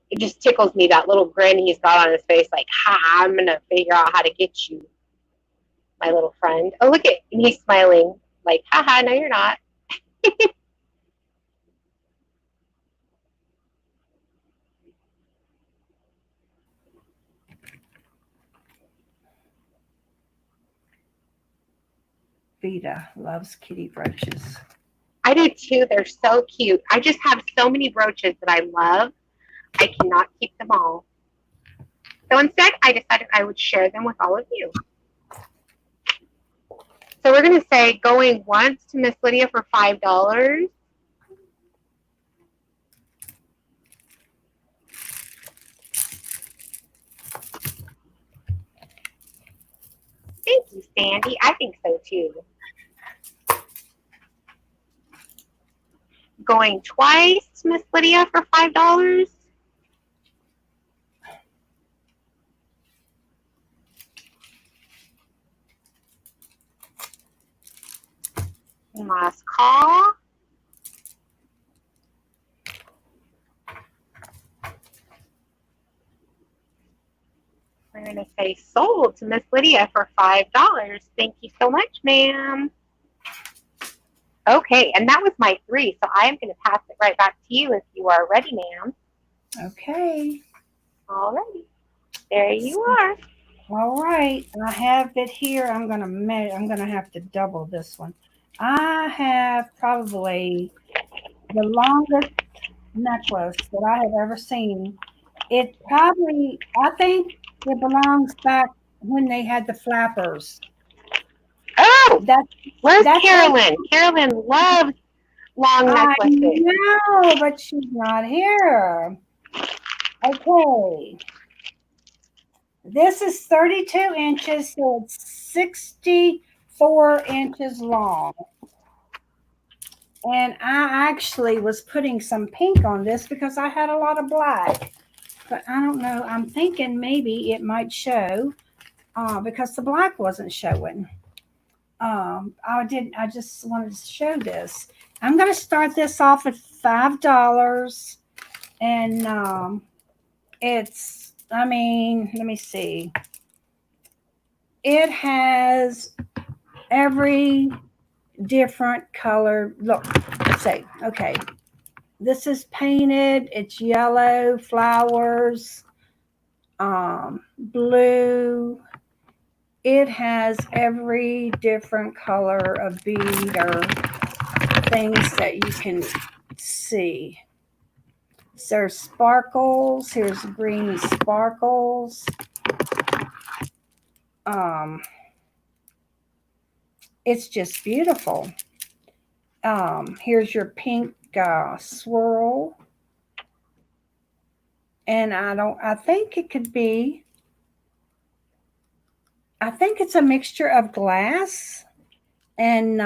It just tickles me, that little grin he's got on his face, like, ha, I'm going to figure out how to get you, my little friend. Oh, look at, and he's smiling, like, haha, no, you're not. Vita loves kitty brooches. I do too. They're so cute. I just have so many brooches that I love. I cannot keep them all. So instead, I decided I would share them with all of you. So we're going to say going once to Miss Lydia for $5. Thank you, Sandy. I think so too. Going twice to Miss Lydia for $5. Last call. We're going to say sold to Miss Lydia for $5. Thank you so much, ma'am. Okay, and that was my 3, so I am going to pass it right back to you if you are ready, ma'am. Okay. All righty. There you are. All right. I have it here. I'm gonna have to double this one. I have probably the longest necklace that I have ever seen. It probably, I think it belongs back when they had the flappers. Oh, That where's that's Carolyn? Carolyn loves long I necklaces. know, but she's not here. Okay. This is 32 inches, so it's 64 inches long. And I actually was putting some pink on this because I had a lot of black. But I don't know. I'm thinking maybe it might show because the black wasn't showing. I just wanted to show this. I'm going to start this off at $5. And it's, I mean, let me see. It has every different color. Look, say, okay, this is painted. It's yellow, flowers, blue. It has every different color of bead or things that you can see. So there's sparkles. Here's green sparkles. Um, it's just beautiful. Here's your pink swirl. And I think it could be, I think it's a mixture of glass and,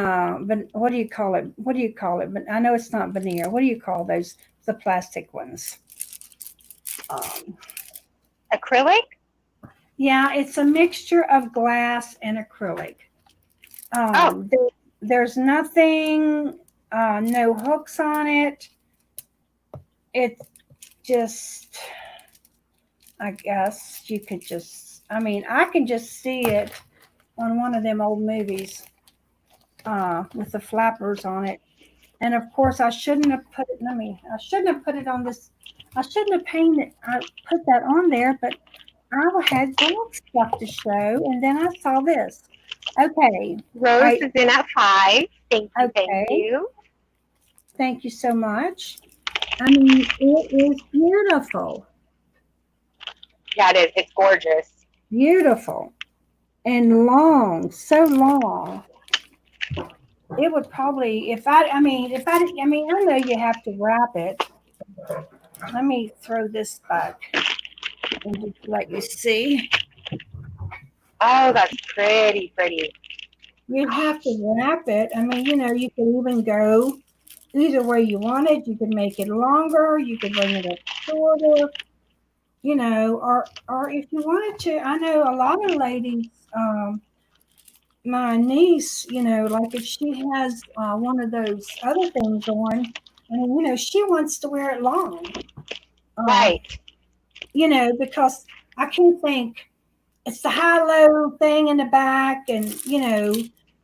but what do you call it? What do you call it? But I know it's not veneer. What do you call those? The plastic ones. Um, Acrylic? yeah, it's a mixture of glass and acrylic. Oh, There's nothing, no hooks on it. It's just, I guess you could just, I mean, I can just see it on one of them old movies with the flappers on it. And of course, I shouldn't have put it, I shouldn't have put it on this, I shouldn't have painted, I put that on there, but I had gold stuff to show. And then I saw this. Okay. Rose I, is in at 5. Thank you, thank okay. you. Thank you so much. I mean, it is beautiful, Yeah, it is. It's gorgeous. beautiful, and long, so long. It would probably, I mean, I know you have to wrap it. Let me throw this back and just let you see. Oh, that's pretty, pretty. You have to wrap it. I mean, you can even go either way you want it. You can make it longer. You can bring it up shorter. Or if you wanted to, I know a lot of ladies. My niece, like if she has one of those other things on, and she wants to wear it long. Uh, Right. because I can think it's the high-low thing in the back, and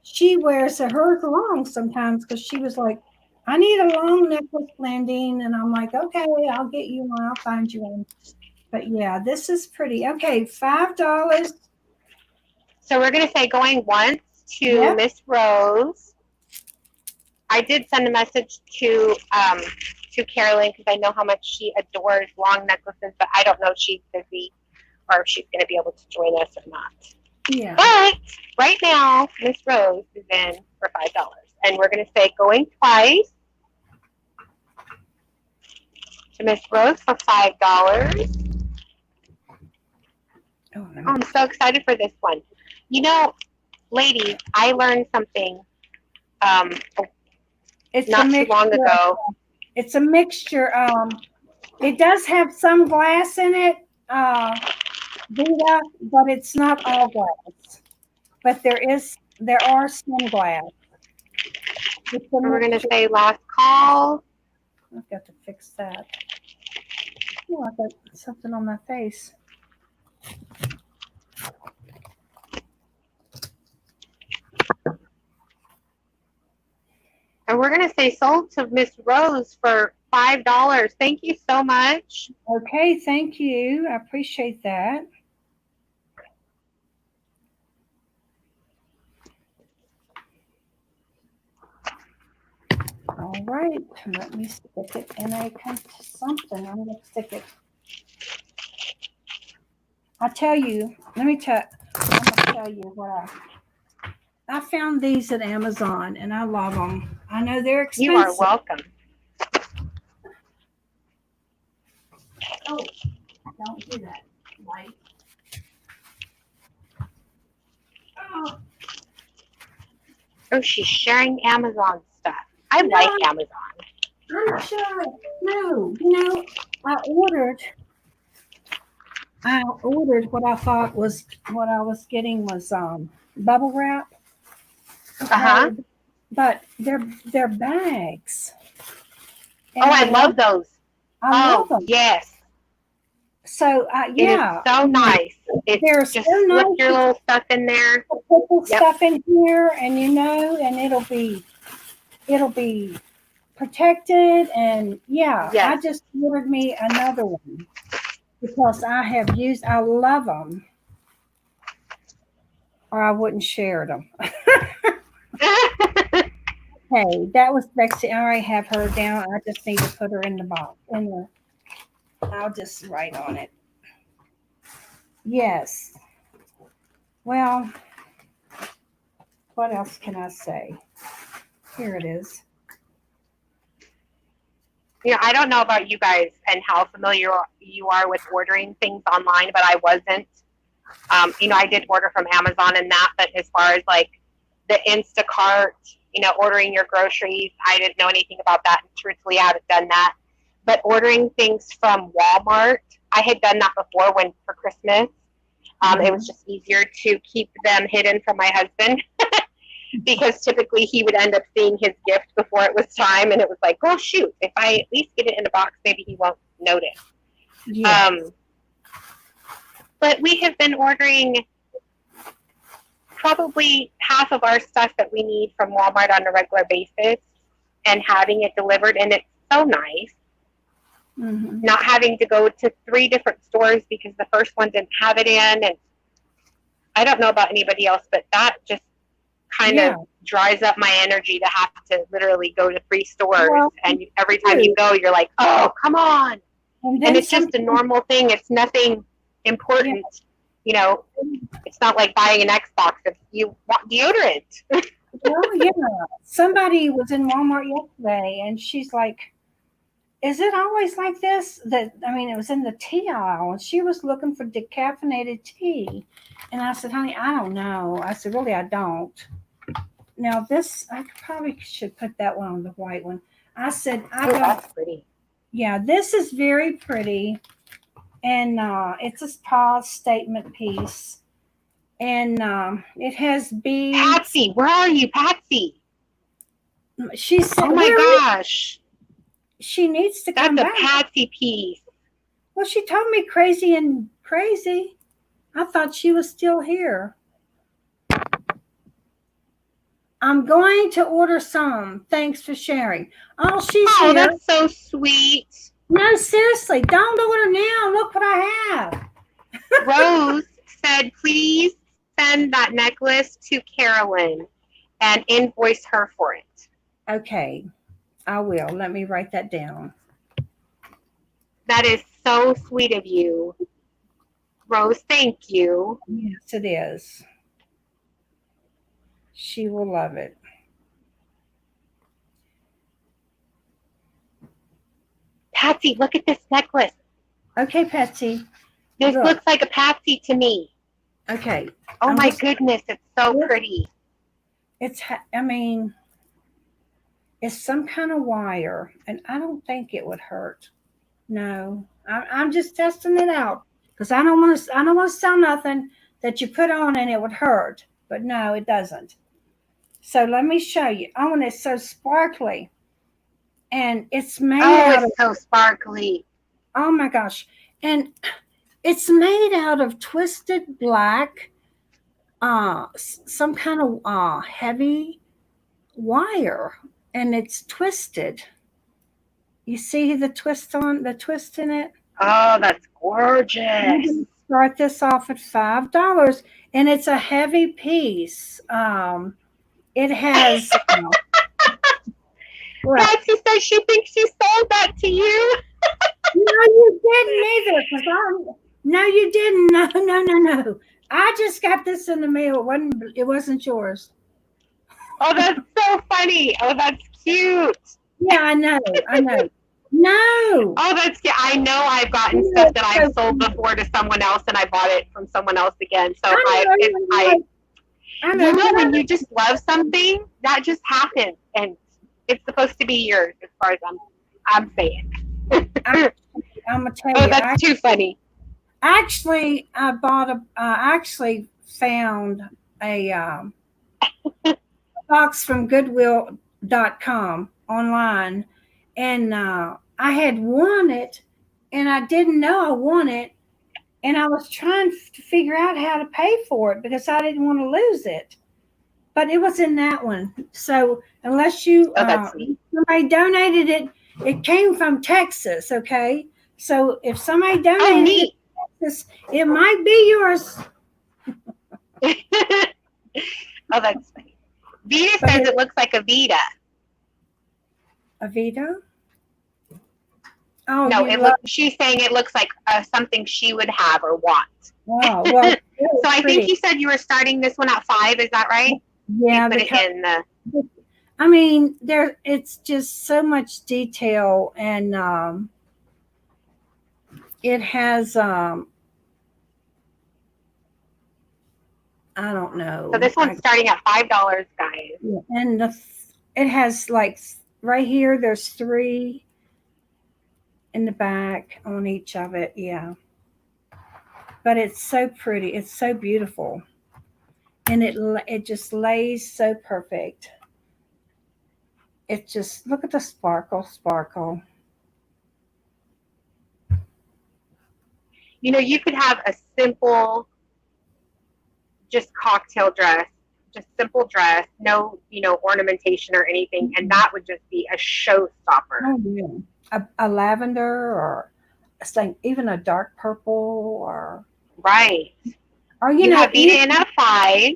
she wears hers long sometimes because she was like, "I need a long necklace blending," and I'm like, "Okay, I'll get you one. I'll find you one." But yeah, this is pretty. Okay, $5. So we're going to say going once to Yep. Miss Rose. I did send a message to Carolyn because I know how much she adores long necklaces, but I don't know if she's busy or if she's going to be able to join us or not. Yeah. But right now, Miss Rose is in for $5, and we're going to say going twice to Miss Rose for $5. Oh, Oh, I'm so excited for this one. Ladies, I learned something um, it's not too long ago. It's a mixture. It does have some glass in it, Vita, but it's not all glass. But there are some glass. It's a And we're going to mixture. say last call. I've got to fix that. Oh, I've got something on my face. And we're going to say sold to Miss Rose for $5. Thank you so much. Okay, thank you. I appreciate that. All right, let me stick it in a something. I'm gonna stick it. I tell you, I'm gonna tell you what I found these at Amazon and I love them. I know they're You are expensive. welcome. Oh, don't do that, light. Oh, Oh, she's sharing Amazon stuff. I like no, Amazon. I'm sure. No, I ordered what I thought was what I was getting was bubble wrap. Uh-huh. Okay, but they're bags, Oh, and I love those. I love Oh, them. yes. So It is yeah, so nice. It's they're so just slip nice your to little stuff in there. put Yep. stuff in here, and and it'll be protected, and yeah, I Yes. just ordered me another one because I love them, or I wouldn't share them. Hey, that was Bexy. I already have her down. I just need to put her in the box. I'll just write on it. Yes. Well, what else can I say? Here it is. I don't know about you guys and how familiar you are with ordering things online, but I wasn't. I did order from Amazon and that, but as far as like the Instacart, ordering your groceries, I didn't know anything about that. And truthfully, I haven't done that. But ordering things from Walmart, I had done that before for Christmas. It was just easier to keep them hidden from my husband because typically he would end up seeing his gift before it was time. And it was like, oh, shoot, if I at least get it in a box, maybe he won't notice. Yes. But we have been ordering probably half of our stuff that we need from Walmart on a regular basis and having it delivered. And it's so nice not having to go to 3 different stores because the first one didn't have it in. And I don't know about anybody else, but that just kind of dries up my energy to have to literally go to 3 stores. Well, and every time you go, you're like, oh, come on. And it's just a normal thing. It's nothing important. It's not like buying an Xbox if you want deodorant. Well, yeah. Somebody was in Walmart yesterday and she's like, is it always like this? It was in the tea aisle and she was looking for decaffeinated tea. And I said, honey, I don't know. I said, really, I don't. Now this, I probably should put that one on the white one. I said, That's pretty. Yeah, this is very pretty. And it's a pause statement piece. And it has beads. Patsy, where are you, Patsy? She said, oh my gosh. She needs to come back. That's a Patsy piece. Well, she told me crazy and crazy. I thought she was still here. I'm going to order some. Thanks for sharing. Oh, she's here. Oh, that's so sweet. No, seriously, don't order now. Look what I have. Rose said, please send that necklace to Carolyn and invoice her for it. Okay, I will. Let me write that down. That is so sweet of you. Rose, thank you. Yes, it is. She will love it. Patsy, look at this necklace. Okay, Patsy. This looks like a Patsy to me. Okay. Oh my goodness, it's so pretty. It's some kind of wire, and I don't think it would hurt. No, I'm just testing it out because I don't want to sell nothing that you put on and it would hurt. But no, it doesn't. So let me show you. Oh, and it's so sparkly, and it's made out of so sparkly. Oh my gosh, and it's made out of twisted black, some kind of heavy wire, and it's twisted. You see the twist in it? Oh, that's gorgeous. Start this off at $5, and it's a heavy piece. It has. What? Patsy says she thinks she sold that to you. No, you didn't either. 'Cause no, you didn't. No, no, no, no. I just got this in the mail. It wasn't yours. Oh, that's so funny. Oh, that's cute. Yeah, I know. I know. No. Oh, that's cute. I know I've gotten No, stuff that it's I've so sold cute. before to someone else, and I bought it from someone else again. So I know. I know. you know, But when you just love something, that just happens, and it's supposed to be yours, as far as I'm saying. I'm gonna tell Oh, you. that's too funny. Actually, I actually found a box from Goodwill.com online, and I had won it, and I didn't know I won it, and I was trying to figure out how to pay for it because I didn't want to lose it. But it was in that one. So unless you Oh, that's sweet. somebody donated it, it came from Texas. Okay, so if somebody Oh, donated it neat. to Texas, it might be yours. Oh, that's funny. Vita But says it looks like a Vita. Avita. Oh, No, you love. she's saying it looks like something she would have or want. Oh, well, So I think pretty. you said you were starting this one at 5. Is that right? Yeah, You put because it in the. I mean, it's just so much detail, and it has I don't So know. this one's starting at $5, guys. And it has like right here. There's 3 in the back on each of it. Yeah, but it's so pretty. It's so beautiful, and it just lays so perfect. It just look at the sparkle. You know, you could have a simple, just cocktail dress, just simple dress, no, ornamentation or anything, and that would just be a showstopper. Oh yeah, a lavender or even a dark purple Right. or You have Vita in a 5.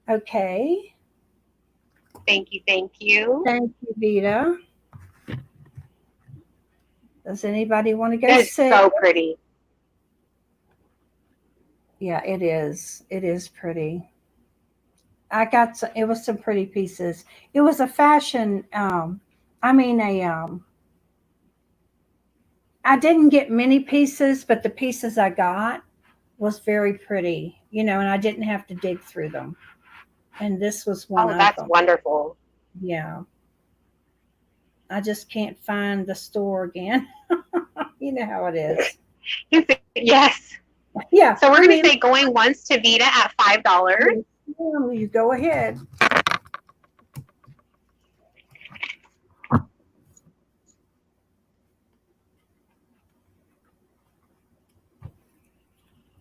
Okay. Thank you. Thank you. Thank you, Vita. Does anybody want to go That is sit? so pretty. Yeah, it is. It is pretty. I got some, it was some pretty pieces. It was a fashion. I mean a I didn't get many pieces, but the pieces I got was very pretty. And I didn't have to dig through them. And this was one Oh, of that's them. wonderful. Yeah. I just can't find the store again. You know how it is. Yes. Yeah. So we're going to say going once to Vita at $5. You go ahead.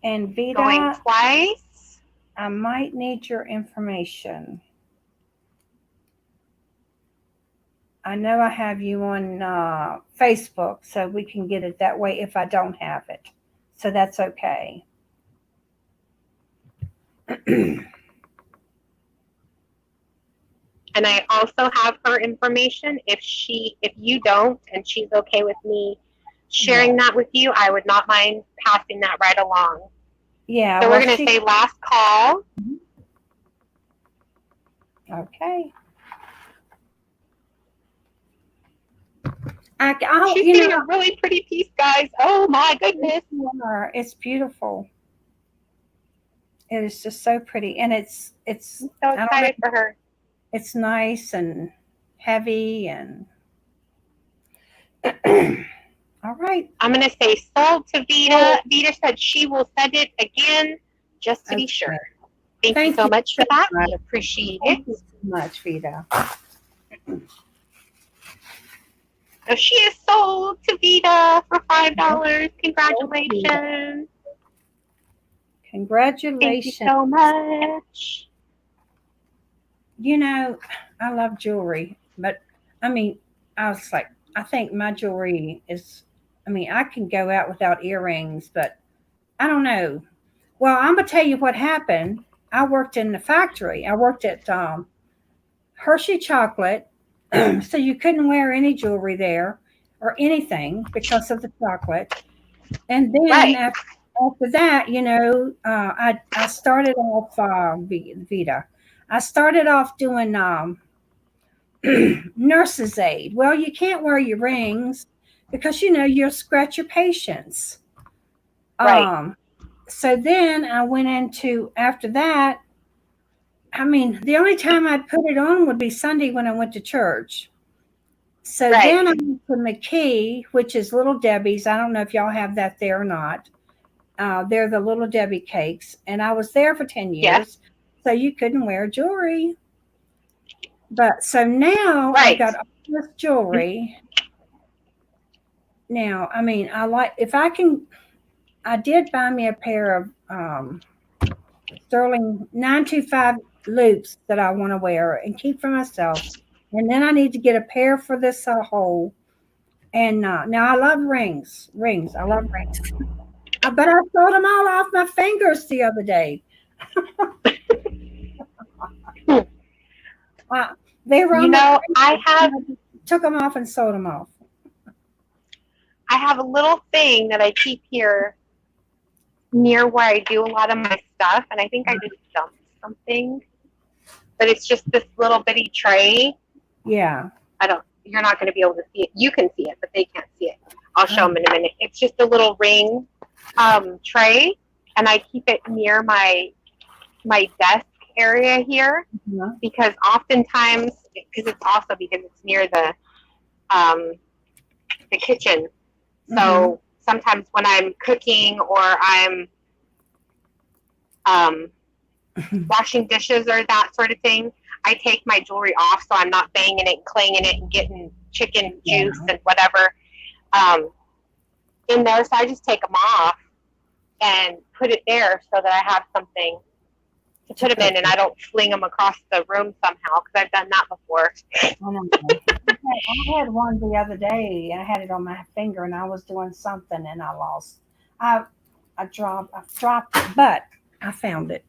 And Vita, going twice. I might need your information. I know I have you on Facebook, so we can get it that way if I don't have it. So that's okay. And I also have her information. If you don't, and she's okay with me sharing that with you, I would not mind passing that right along. Yeah. So we're going to say last call. Okay. She's getting a really pretty piece, guys. Oh my goodness. It's beautiful. It is just so pretty. And it's I'm so excited for her. It's nice and heavy and all right. I'm going to say sold to Vita. Vita said she will send it again just to be sure. Thank you so much for that. We appreciate it. Thank you so much, Vita. So she is sold to Vita for $5. Congratulations. Congratulations. Thank you so much. I love jewelry, but I mean, I was like, I think my jewelry is, I can go out without earrings, but I don't know. Well, I'm going to tell you what happened. I worked in the factory. I worked at Hershey Chocolate So you couldn't wear any jewelry there or anything because of the chocolate. And then Right. after that, I started off Vita. I started off doing nurse's aid. Well, you can't wear your rings because you'll scratch your patients. Right. So then I went into after that. I mean, the only time I'd put it on would be Sunday when I went to church. So Right. then I went to McKee, which is Little Debbie's. I don't know if y'all have that there or not. They're the Little Debbie cakes, and I was there for 10 Yes. years, so you couldn't wear jewelry. But so now I've Right. got all this jewelry. Now, I mean, if I can. I did buy me a pair of sterling 925 loops that I want to wear and keep for myself, and then I need to get a pair for this hole. And now I love rings. Rings. I love rings. But I sold them all off my fingers the other day. Uh, they were You on my know, took them off and sold them off. I have a little thing that I keep here near where I do a lot of my stuff, and I think I just dumped something. But it's just this little bitty tray. Yeah. You're not going to be able to see it. You can see it, but they can't see it. I'll show them in a minute. It's just a little ring tray, and I keep it near my desk area here because oftentimes, because it's near the kitchen. So sometimes when I'm cooking or I'm washing dishes or that sort of thing, I take my jewelry off so I'm not banging it and clanging it and getting chicken juice and whatever in there. So I just take them off and put it there so that I have something to put them in, and I don't fling them across the room somehow because I've done that before. I had one the other day. I had it on my finger, and I was doing something, and I lost. I dropped it, but I found it.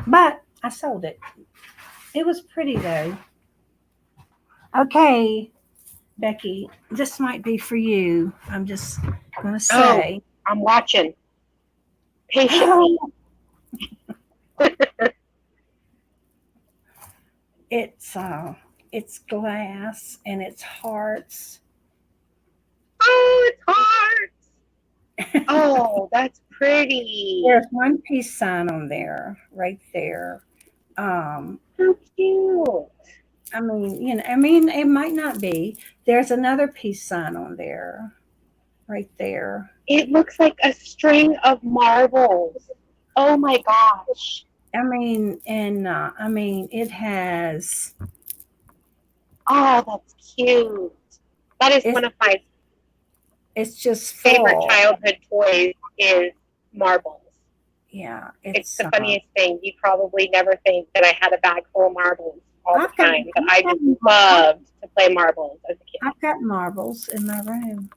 But I sold it. It was pretty though. Okay, Bekki, this might be for you. I'm just gonna say. I'm watching patiently. It's glass and it's hearts. Oh, it's hearts. Oh, that's pretty. There's one peace sign on there, right there. How cute. I mean, it might not be. There's another peace sign on there, right there. It looks like a string of marbles. Oh my gosh. I mean, it has. Oh, that's cute. That is one of my It's just favorite childhood toys is marbles. Yeah, it's the funniest thing. You probably never think that I had a bag full of marbles all the time, but I just loved to play marbles as a kid. I've got marbles in my room.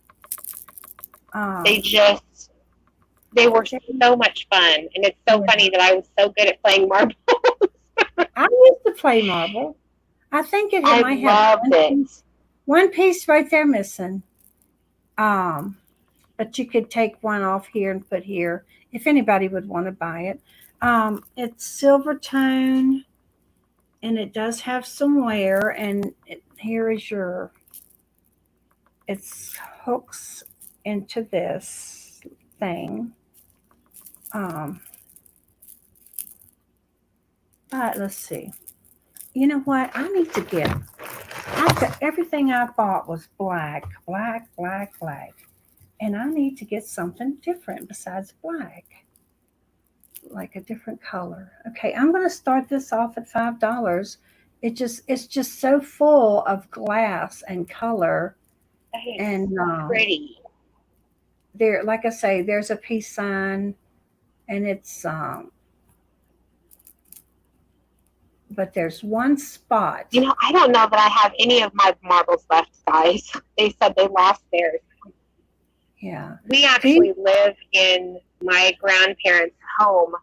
They were so much fun, and it's so funny that I was so good at playing marbles. I used to play marble. I think it might have one piece right there missing. But you could take one off here and put here if anybody would want to buy it. It's silver tone, and it does have some wear. And here is it's hooks into this thing. But let's see. You know what? I need to get. Everything I bought was black, and I need to get something different besides black, like a different color. Okay, I'm going to start this off at $5. It's just so full of glass and color, and pretty. There, like I say, there's a peace sign, and it's but there's one spot. You know, I don't know that I have any of my marbles left, guys. They said they lost theirs. Yeah. We actually live in my grandparents' home.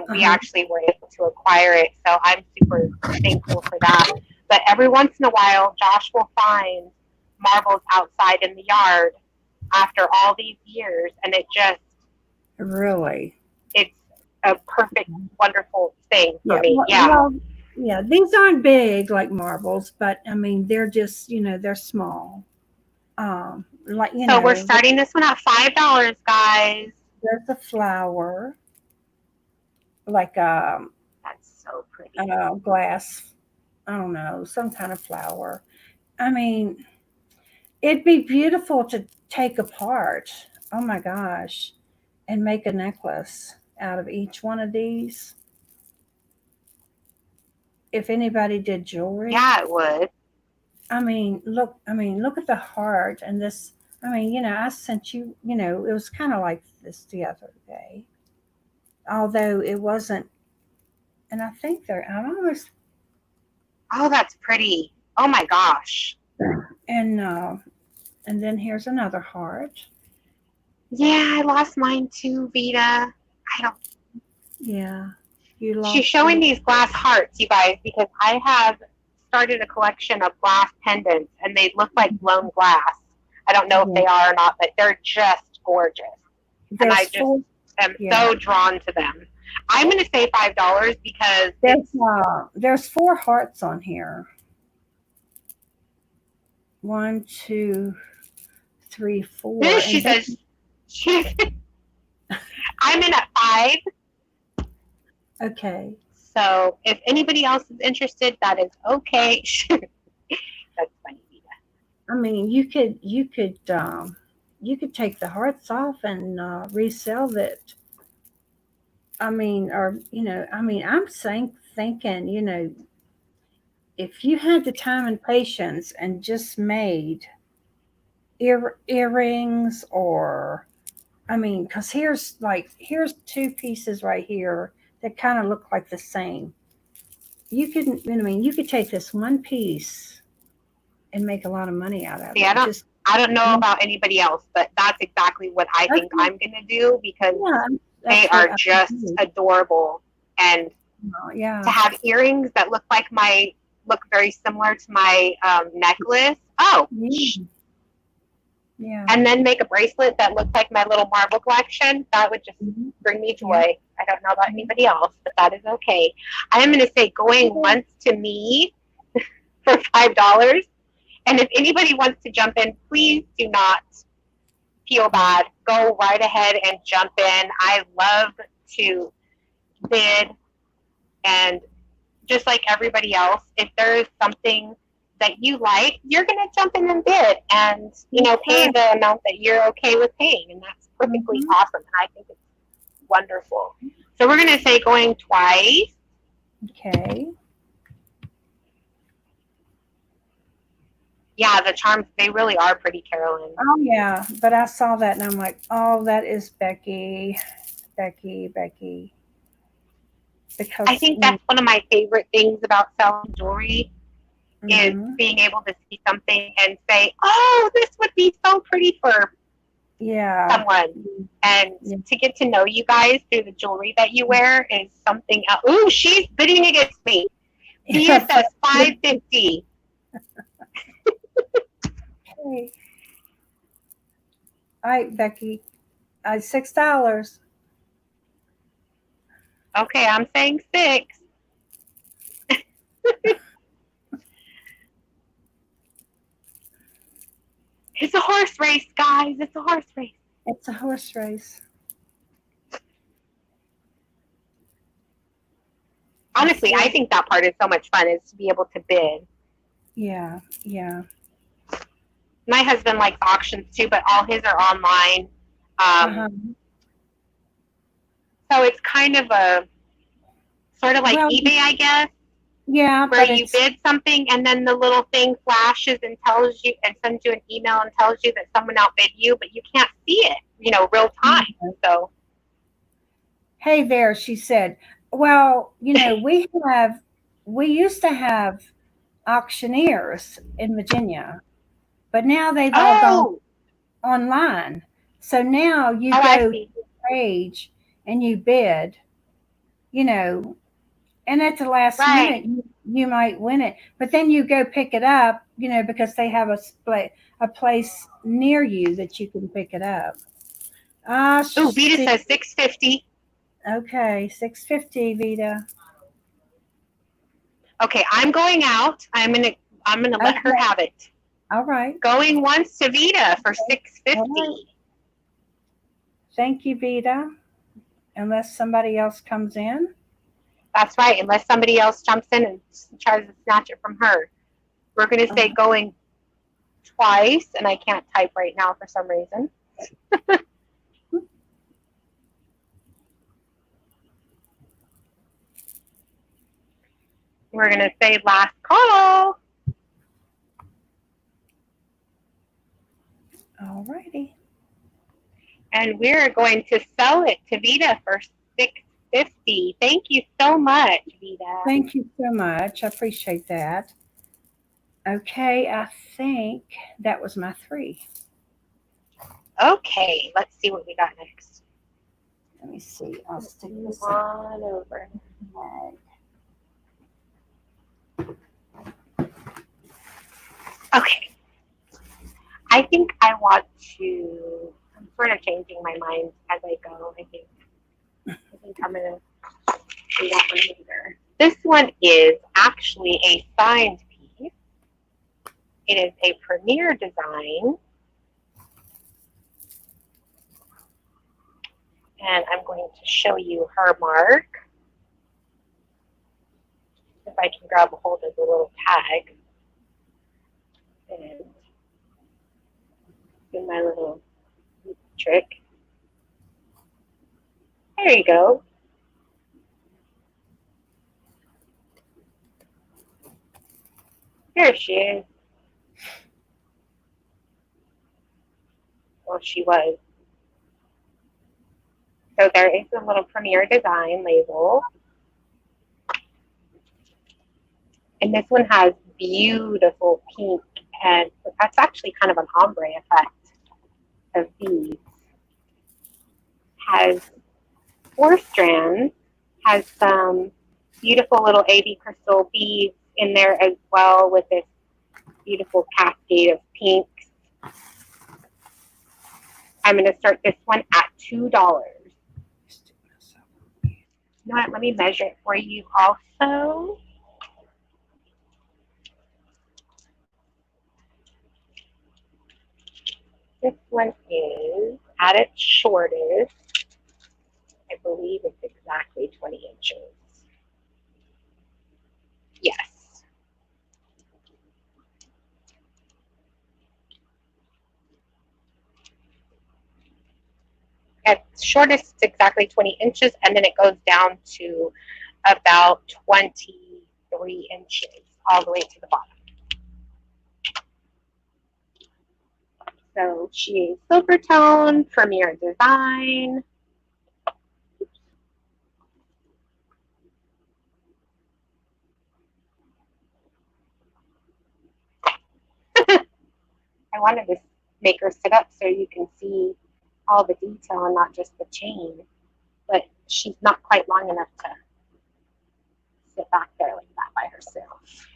We actually were able to acquire it, so I'm super thankful for that. But every once in a while, Josh will find marbles outside in the yard after all these years, and Really? it's a perfect, wonderful thing for Yeah. me. Well, Yeah. yeah. These aren't big like marbles, but I mean, they're just they're small. Like So we're starting this one at $5, guys. there's a flower, like That's so pretty. a glass. I don't know, some kind of flower. I mean, it'd be beautiful to take apart. Oh my gosh, and make a necklace out of each one of these. If anybody did jewelry, Yeah, it would. I mean, look at the heart and this. I mean, I sent you. It was kind of like this the other day, although it wasn't. And I think they're. I'm almost. Oh, that's pretty. Oh my gosh. And then here's another heart. Yeah, I lost mine too, Vita. I don't. Yeah, you She's lost showing your. these glass hearts, you guys, because I have started a collection of glass pendants, and they look like blown glass. I don't know if Yeah, they are or not, but they're just gorgeous, and I there's just four. am Yeah, so drawn to them. I'm going to say $5 because there's four hearts on here. One, two, three, four, she and says she's. I'm in at 5. okay. So if anybody else is interested, that is okay. That's funny, Vita. I mean, you could take the hearts off and resell it. I mean, or I mean, I'm saying thinking, if you had the time and patience and just made earrings, or I mean, because here's two pieces right here that kind of look like the same. You could, I mean, you could take this one piece and make a lot of money out of See, it. Just I don't know make, about anybody else, but that's exactly what I that's think I'm gonna do because yeah, they that's what are I would just do. adorable. And to Yeah. have earrings that look very similar to my necklace. Oh, Yeah. Yeah. and then make a bracelet that looks like my little marble collection. That would just Mhm. bring me Yeah. joy. I don't know about anybody else, but that is okay. I am going to say going once to me for $5. And if anybody wants to jump in, please do not feel bad. Go right ahead and jump in. I love to bid, and just like everybody else, if there is something that you like, you're going to jump in and bid and, pay Yeah. the amount that you're okay with paying. And that's perfectly Mhm. awesome. And I think it's wonderful. So we're going to say going twice. Okay. Yeah, the charms, they really are pretty, Carolyn. Oh yeah, but I saw that and I'm like, oh, that is Becky, Becky, I because think that's one of my favorite things about selling jewelry is mhm. being able to see something and say, oh, this would be so pretty for Yeah, someone. And yeah. to get to know you guys through the jewelry that you wear is something else. Ooh, she's bidding against me. Via says $5.50. Okay. All right, Becky, $6. Okay, I'm saying 6. It's a horse race, guys. It's a horse race. It's a horse race. Honestly, I think that part is so much fun is to be able to bid. Yeah, yeah. My husband likes auctions too, but all his are online. Uh-huh. So it's kind of a sort of like Well, eBay, I guess, yeah, where but you it's bid something and then the little thing flashes and tells you and sends you an email and tells you that someone outbid you, but you can't see it, real time. So hey there, she said. Well, we used to have auctioneers in Virginia, but now they've all gone oh, online. So now you I go to see. the page and you bid, you know, And at the last Right. minute, you might win it, but then you go pick it up, because they have a place near you that you can pick it up. Ah, Ooh, Vita see, says 650. okay, 650, Vita. Okay, I'm going out. I'm gonna let her Okay, have it. all right, Going once to Vita for all right. 650. Thank you, Vita. Unless somebody else comes in. That's right, unless somebody else jumps in and tries to snatch it from her. We're gonna say Uh, going twice, and I can't type right now for some reason. We're gonna say last call. all righty. And we're going to sell it to Vita for 650. Thank you so much, Vita. Thank you so much. I appreciate that. Okay, I think that was my three. Okay, let's see what we got next. Let me see. I'll stick Move this in on over. the Okay, I think I want to. I'm sort of changing my mind as I go. I think I'm gonna do that one later. This one is actually a signed piece. It is a Premier design, and I'm going to show you her mark. If I can grab a hold of the little tag and do my little trick. There you go. There she is. Well, she was. So there is a little Premier design label. And this one has beautiful pink, and that's actually kind of an ombre effect of beads. Has 4 strands, has some beautiful little AB crystal beads in there as well with this beautiful cascade of pinks. I'm going to start this one at $2. You know what? Let me measure it for you also. This one is at its shortest. I believe it's exactly 20 inches. Yes. At shortest, it's exactly 20 inches, and then it goes down to about 23 inches all the way to the bottom. So she is silver tone, Premier design. I wanted to make her sit up so you can see all the detail and not just the chain, but she's not quite long enough to sit back there like that by herself.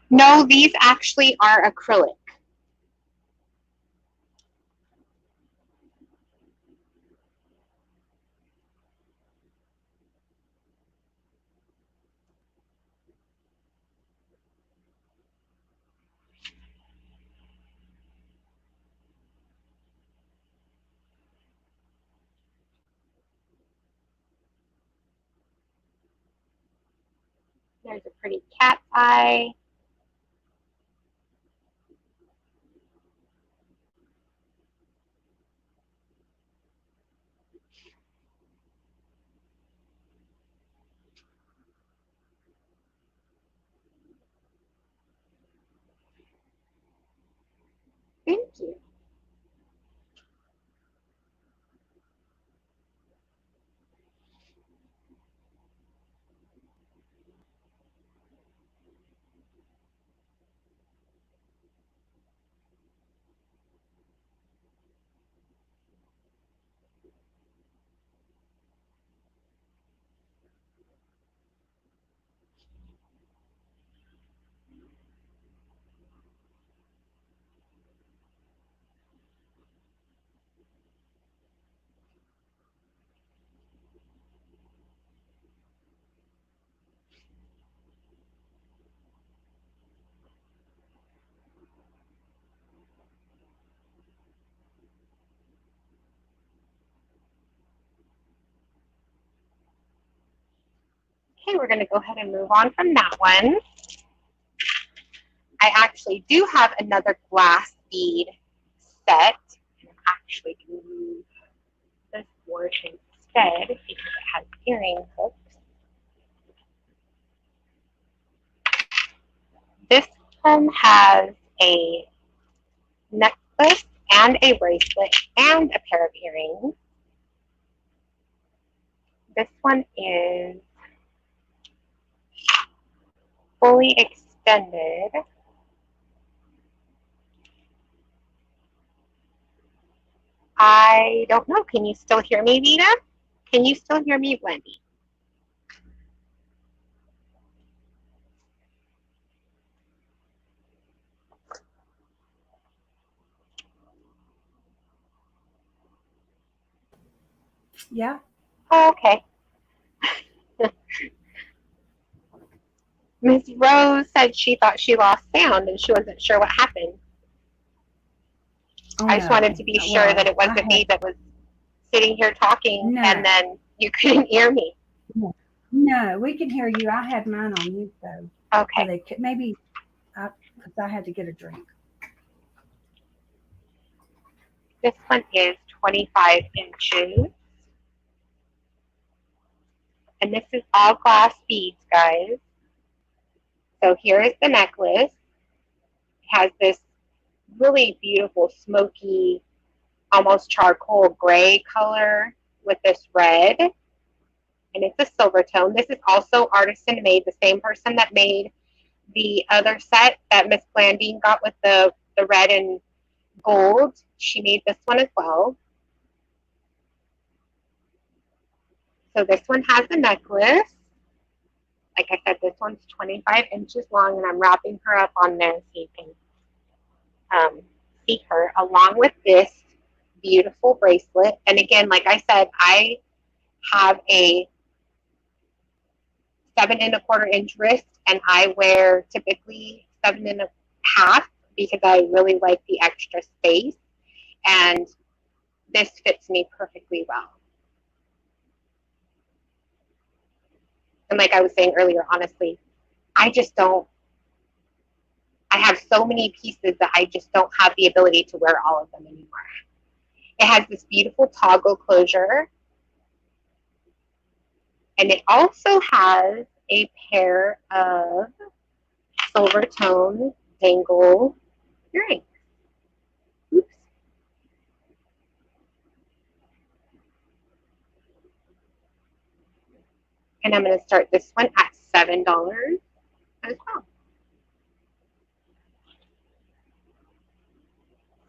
No, these actually are acrylic. There's a pretty cat's eye. Thank you. Okay, we're going to go ahead and move on from that one. I actually do have another glass bead set. I'm actually going to use this board instead because it has earring hooks. This one has a necklace and a bracelet and a pair of earrings. This one is fully extended. I don't know. Can you still hear me, Vita? Can you still hear me, Wendy? Yeah. Oh, okay. Miss Rose said she thought she lost sound and she wasn't sure what happened. Oh, I just wanted to be sure that it wasn't me that was sitting here talking and then you couldn't hear me. No, we can hear you. I had mine on mute though. Okay. So maybe because I had to get a drink. This one is 25 inches. And this is all glass beads, guys. So here is the necklace. It has this really beautiful smoky, almost charcoal gray color with this red. And it's a silver tone. This is also artisan made, the same person that made the other set that Miss Blandine got with the red and gold. She made this one as well. So this one has the necklace. Like I said, this one's 25 inches long, and I'm wrapping her up on there so you can see her, along with this beautiful bracelet. And again, like I said, I have a 7 1/4 inch wrist, and I wear typically 7 1/2 because I really like the extra space, and this fits me perfectly well. And like I was saying earlier, honestly, I have so many pieces that I just don't have the ability to wear all of them anymore. It has this beautiful toggle closure. And it also has a pair of silver tone dangle earrings. Oops. And I'm going to start this one at $7 as well.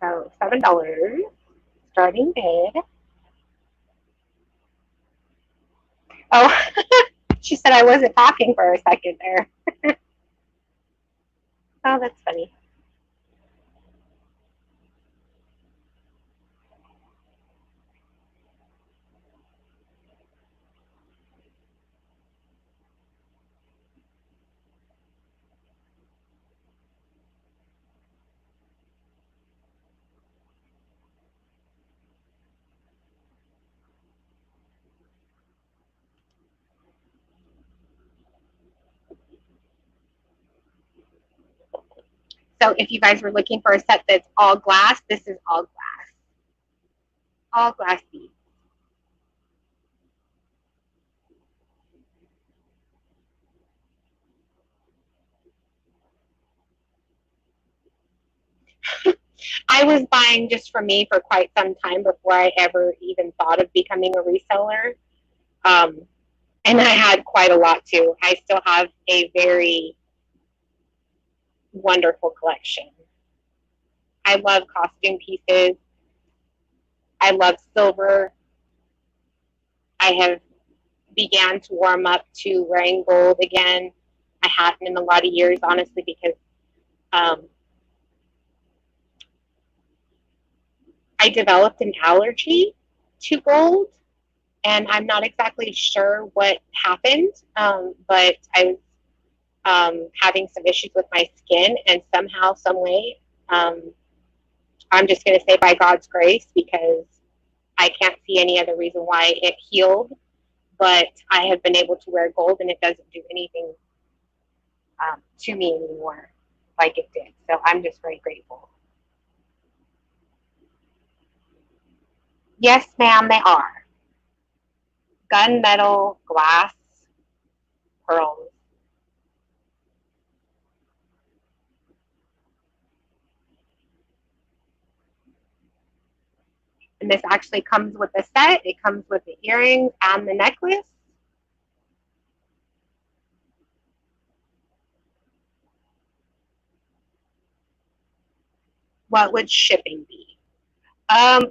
So $7 starting bid. Oh, she said I wasn't talking for a second there. Oh, that's funny. So if you guys were looking for a set that's all glass, this is all glass. All glass beads. I was buying just for me for quite some time before I ever even thought of becoming a reseller. And I had quite a lot too. I still have a very wonderful collection. I love costume pieces. I love silver. I have began to warm up to wearing gold again. I hadn't in a lot of years, honestly, because I developed an allergy to gold, and I'm not exactly sure what happened, but I was having some issues with my skin, and somehow, some way, I'm just going to say by God's grace, because I can't see any other reason why it healed, but I have been able to wear gold and it doesn't do anything to me anymore like it did. So I'm just very grateful. Yes, ma'am, they are. Gunmetal, glass, pearls. And this actually comes with the set. It comes with the earrings and the necklace. What would shipping be?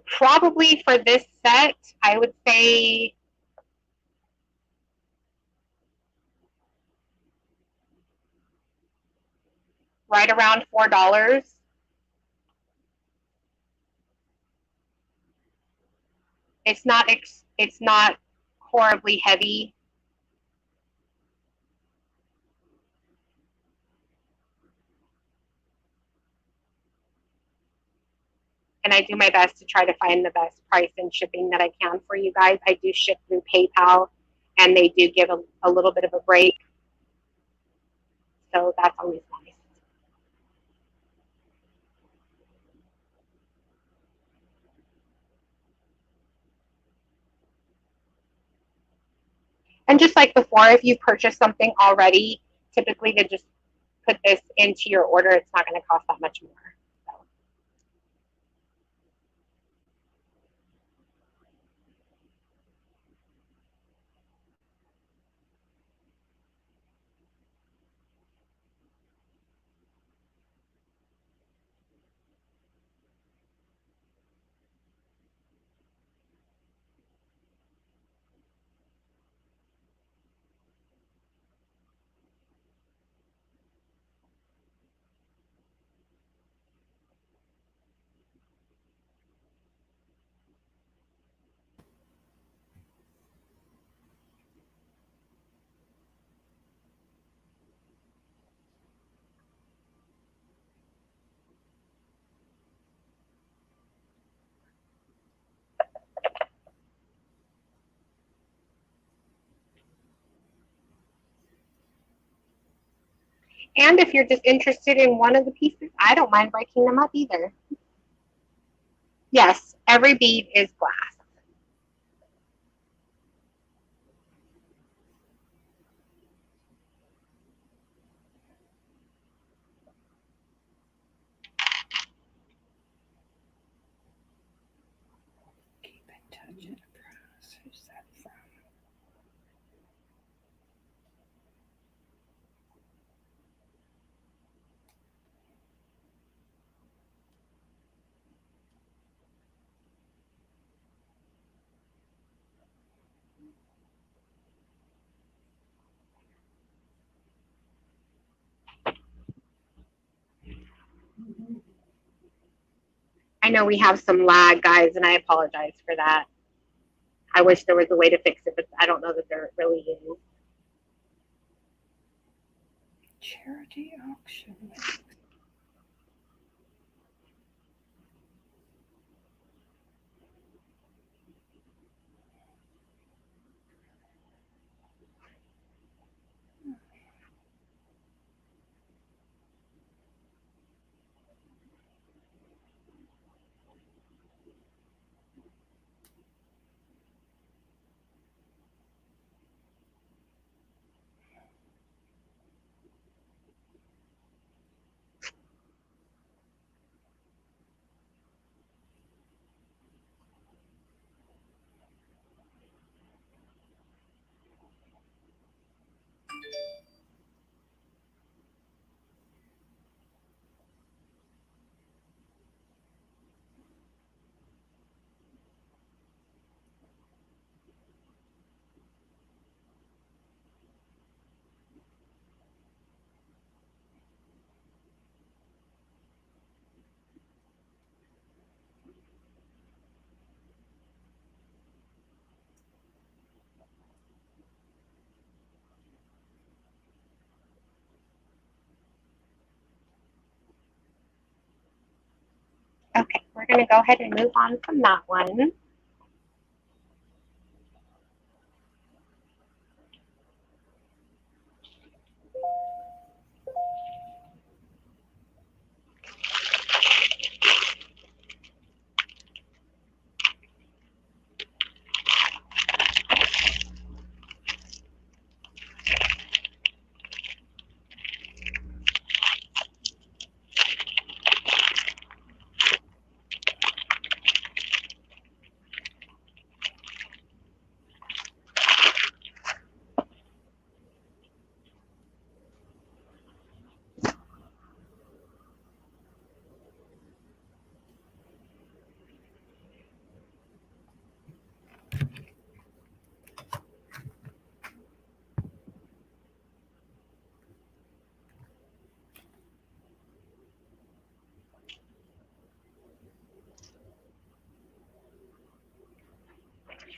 Probably for this set, I would say right around $4. It's not horribly heavy. And I do my best to try to find the best price and shipping that I can for you guys. I do ship through PayPal, and they do give a little bit of a break. So that's always nice. And just like before, if you purchase something already, typically to just put this into your order, it's not going to cost that much more. So. And if you're just interested in one of the pieces, I don't mind breaking them up either. Yes, every bead is glass. Keep in touch enterprise. Who's that from? I know we have some lag, guys, and I apologize for that. I wish there was a way to fix it, but I don't know that there really is. Charity auction. Okay, we're going to go ahead and move on from that one.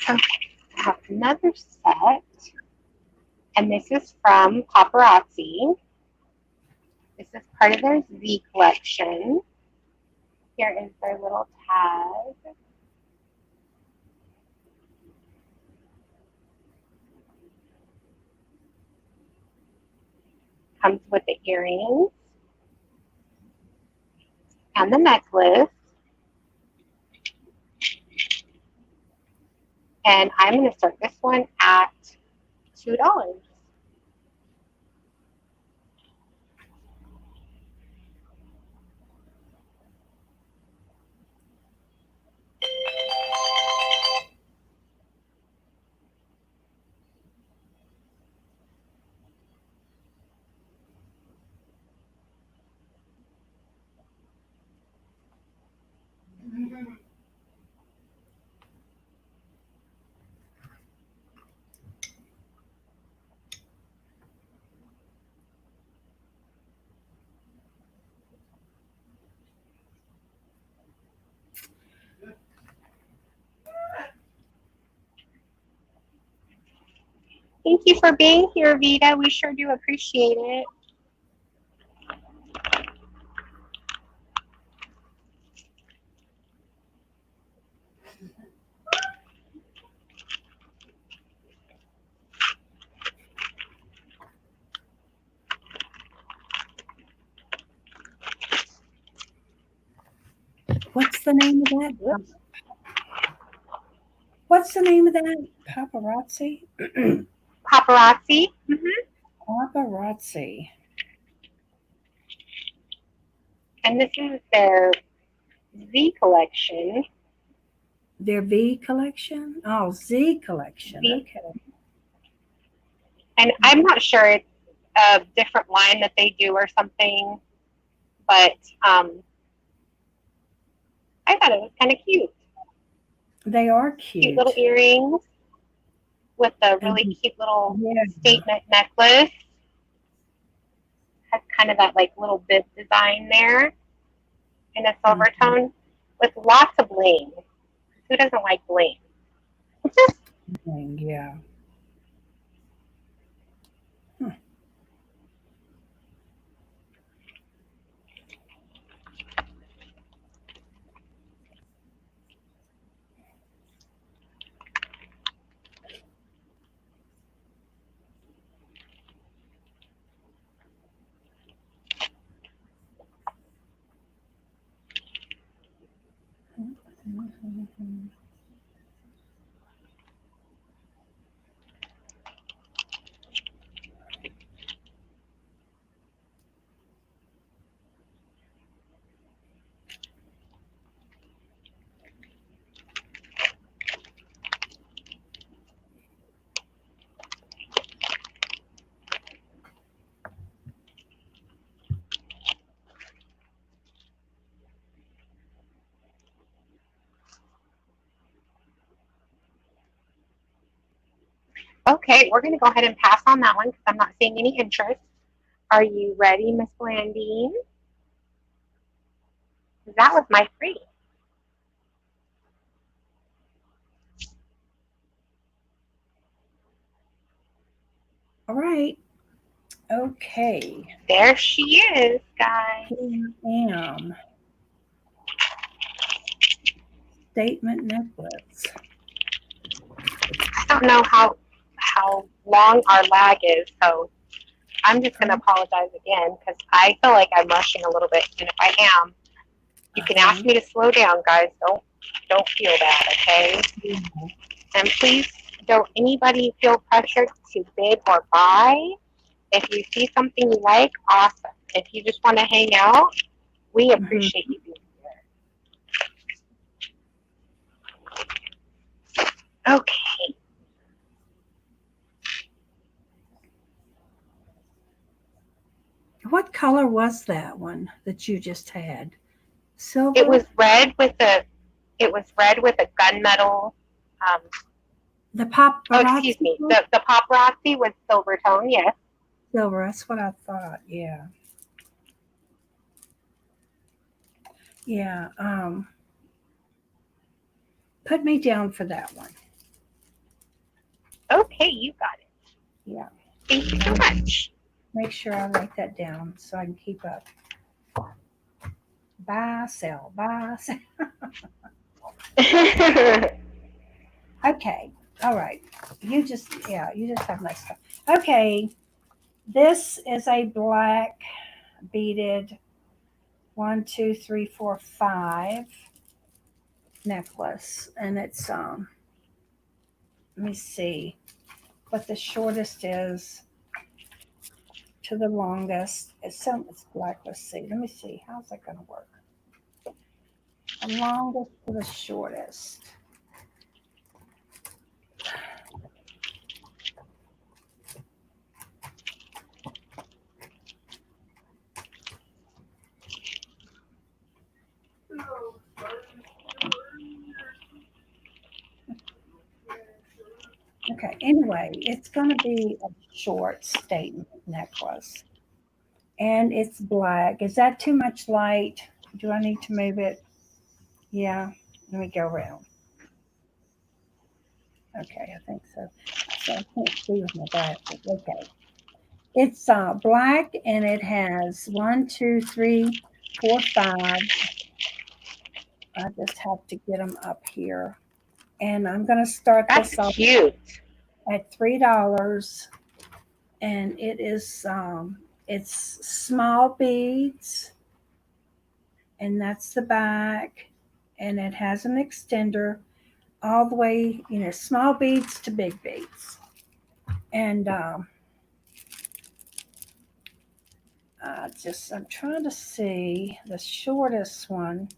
I have another set, and this is from Paparazzi. This is part of their Z collection. Here is their little tag. Comes with the earrings and the necklace. And I'm going to start this one at $2. Thank you for being here, Vita. We sure do appreciate it. What's the name of that? What's the name of that? Paparazzi? Paparazzi. Paparazzi. And this is their Z collection. Their V collection? Oh, Z collection. Z. Okay. And I'm not sure it's a different line that they do or something, but I thought it was kind of cute. They are cute. Cute little earrings with a really cute little statement necklace. Has kind of that like little bib design there in a silver tone with lots of bling. Who doesn't like bling? Yeah. Okay, we're going to go ahead and pass on that one because I'm not seeing any interest. Are you ready, Miss Blandine? That was my free. All right. Okay. There she is, guys. Here I am. Statement necklace. I don't know how long our lag is, so I'm just going to apologize again because I feel like I'm rushing a little bit, and if I am, you can ask me to slow down, guys. Don't feel bad, okay? And please don't anybody feel pressured to bid or buy. If you see something you like, awesome. If you just want to hang out, we appreciate you being here. Okay. What color was that one that you just had? Silver? It was red with a gunmetal. The paparazzi. Oh, excuse me. The paparazzi was silver tone, yes. Silver. That's what I thought. Yeah. Yeah. Put me down for that one. Okay, you got it. Yeah. Thank you so much. Make sure I write that down so I can keep up. Buy, sell, buy, sell. Okay. All right. You just have my stuff. Okay. This is a black beaded 1, 2, 3, 4, 5 necklace, and it's let me see what the shortest is to the longest. It's black. Let's see. Let me see. How's that going to work? The longest to the shortest. Okay, anyway, it's going to be a short statement necklace. And it's black. Is that too much light? Do I need to move it? Yeah, let me go around. Okay, I think so. So I can't see with my glasses. Okay. It's black and it has 1, 2, 3, 4, 5. I just have to get them up here. And I'm going to start That's this off cute. at $3. And it's small beads, and that's the back, and it has an extender all the way, small beads to big beads. And I'm trying to see the shortest one.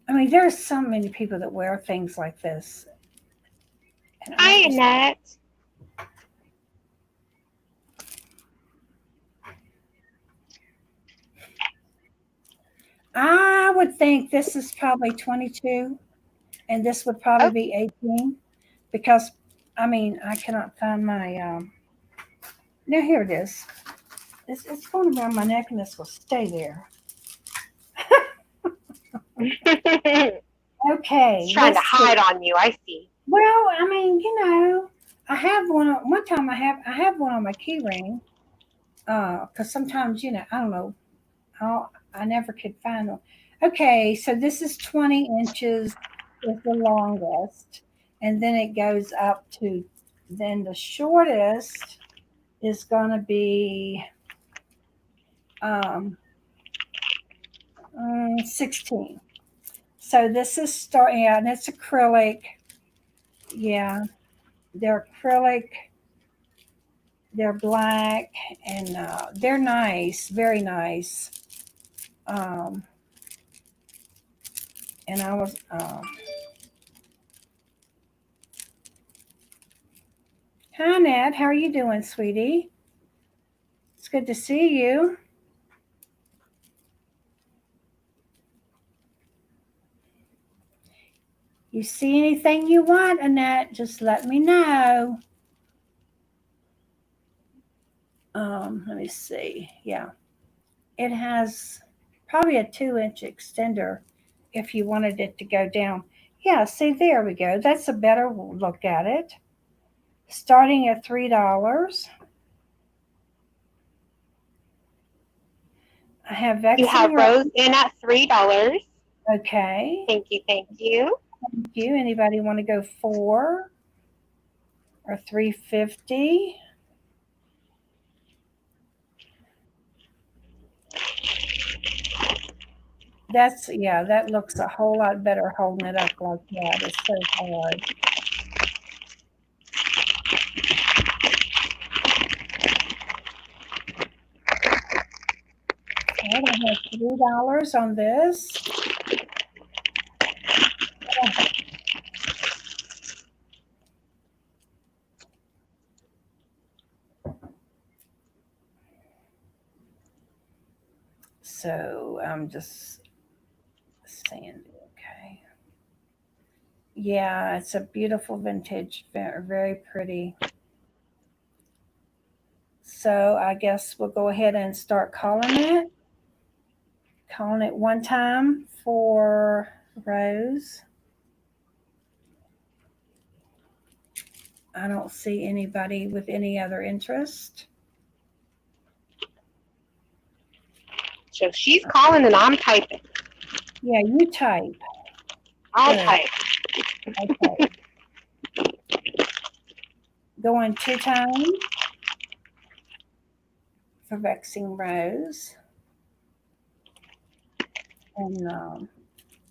I mean, there's so many people that wear things like this. And Hi, Annette. I would think this is probably 22, and this would probably Oh, be 18, because, I mean, I cannot find my. Now here it is. It's going around my neck, and this will stay there. it's Okay, trying to let's see. hide on you. I see. Well, I mean, I have one. One time, I have one on my key ring. Because sometimes, I don't know. I never could find one. Okay, so this is 20 inches is the longest, and then it goes up to. Then the shortest is going to be 16. So this is yeah, and it's acrylic. Yeah, they're acrylic. They're black, and they're nice, very nice. Um, and I was, hi Ned, how are you doing, sweetie? It's good to see you. You see anything you want, Annette? Just let me know. Let me see. Yeah, it has probably a 2-inch extender if you wanted it to go down. Yeah, see, there we go. That's a better look at it. Starting at $3. I have You have vexing Rose in at $3. Okay. Thank you. Thank you. Thank you. Anybody want to go 4 or 350? That looks a whole lot better holding it up like that. It's so hard. I have $3 on this. So I'm just saying, okay. Yeah, it's a beautiful vintage, very, very pretty. So I guess we'll go ahead and start calling it. Calling it one time for Rose. I don't see anybody with any other interest. So she's calling and I'm typing. Yeah, you type. I'll Good. type. Okay. Going 2 times for vexing Rose. And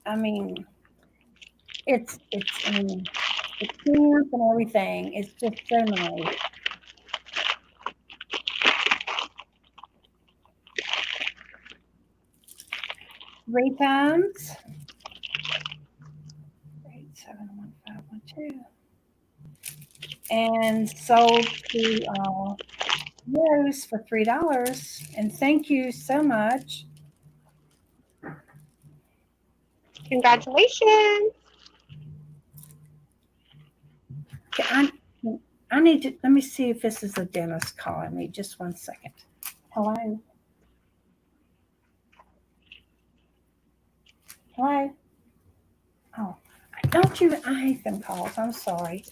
I mean, I mean, the camp and everything. It's just so nice. Three times. 871512. And sold to Rose for $3. And thank you so much. Congratulations. Okay, I need to let me see if this is a dentist calling me. Just 1 second. Hello. Hello. Oh, don't you? I hate them calls. I'm sorry.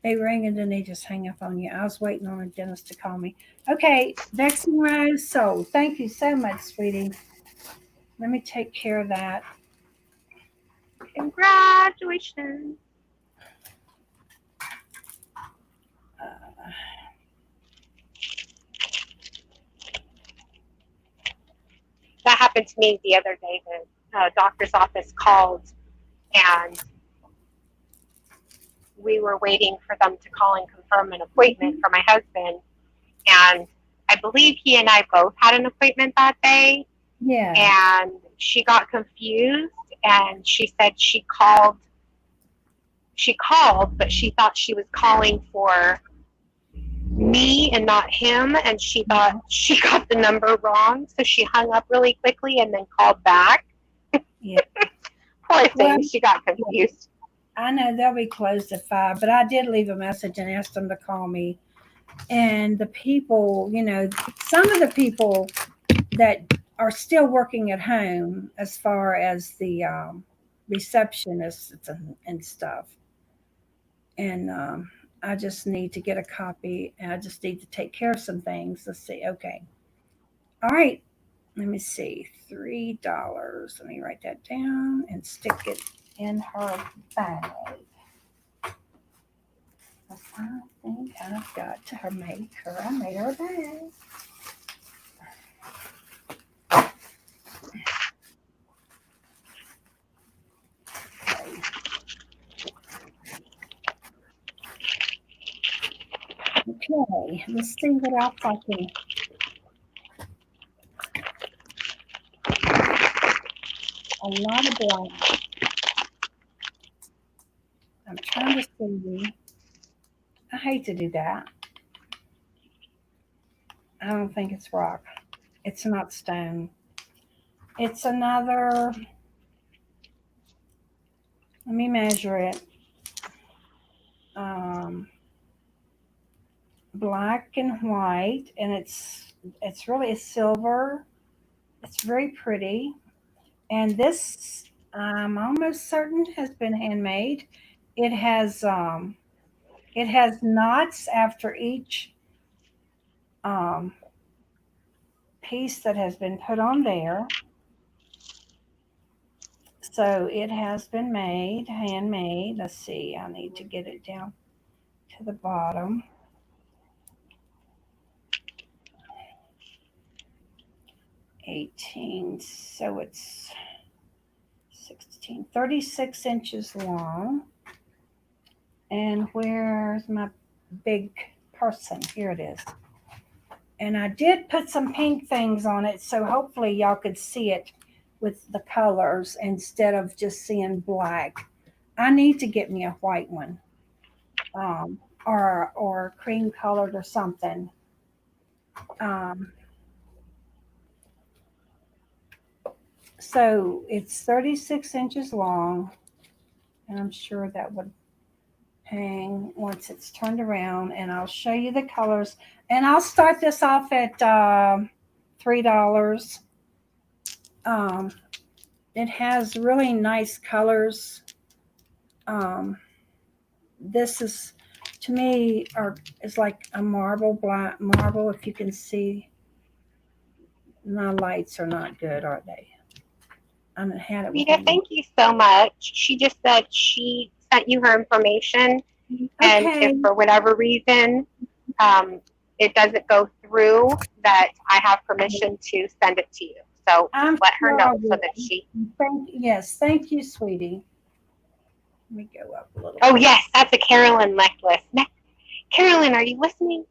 They ring and then they just hang up on you. I was waiting on a dentist to call me. Okay, Vexing Rose sold. Thank you so much, sweetie. Let me take care of that. Congratulations. Uh, That happened to me the other day. The doctor's office called and we were waiting for them to call and confirm an appointment for my husband. And I believe he and I both had an appointment that day. yeah. And she got confused and she said she called, but she thought she was calling for me and not him. And she thought she got the number wrong. So she hung up really quickly and then called back. Yeah. Poor thing, Well, she got confused. I know they'll be closed at 5, but I did leave a message and asked them to call me. And the people, some of the people that are still working at home, as far as the receptionists and stuff. And I just need to get a copy. And I just need to take care of some things. Let's see. Okay. All right. Let me see. $3. Let me write that down and stick it in her bag. I think I've got to make her. I made her a bag. Okay, let's see what else I can. A lot of blank. I'm trying to see. I hate to do that. I don't think it's rock. It's not stone. It's another. Let me measure it. Black and white, and it's really a silver. It's very pretty. And this, I'm almost certain, has been handmade. It has knots after each um, piece that has been put on there. So it has been made, handmade. Let's see, I need to get it down to the bottom. So it's 36 inches long. And where's my big person? Here it is. And I did put some pink things on it, so hopefully y'all could see it with the colors instead of just seeing black. I need to get me a white one, or cream colored or something. So it's 36 inches long, and I'm sure that would hang once it's turned around. And I'll show you the colors. And I'll start this off at $3. It has really nice colors. This is to me is like a black marble. If you can see, my lights are not good, are they? I haven't had it Rita, within thank you so much. She just said she sent you her information, the. and if Okay, for whatever reason um, it doesn't go through, that I have permission to send it to you. So just I'm let her sure know I so will. that she. Yes, thank you, sweetie. Let me go up a little Oh bit. yes, that's a Carolyn necklace. Carolyn, are you listening?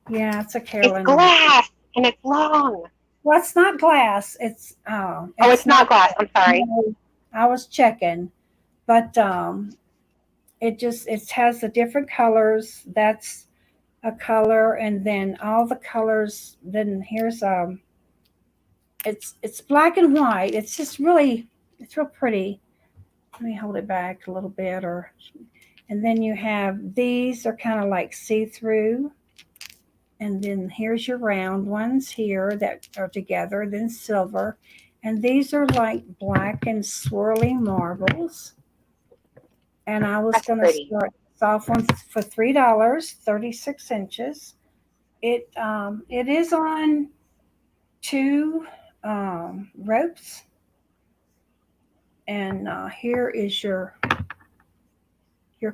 Yeah, it's a It's Carolyn neck. glass and it's long. Well, it's not glass. Oh, It's it's not not. glass. I'm sorry. No, I was checking, but it has the different colors. That's a color, and then all the colors. Then here's it's black and white. It's just really it's real pretty. Let me hold it back a little bit, and then you have these are kind of like see through. And then here's your round ones here that are together, then silver. And these are like black and swirling marbles. And I was That's going to pretty. start this off on for $3, 36 inches. It is on two ropes. And here is your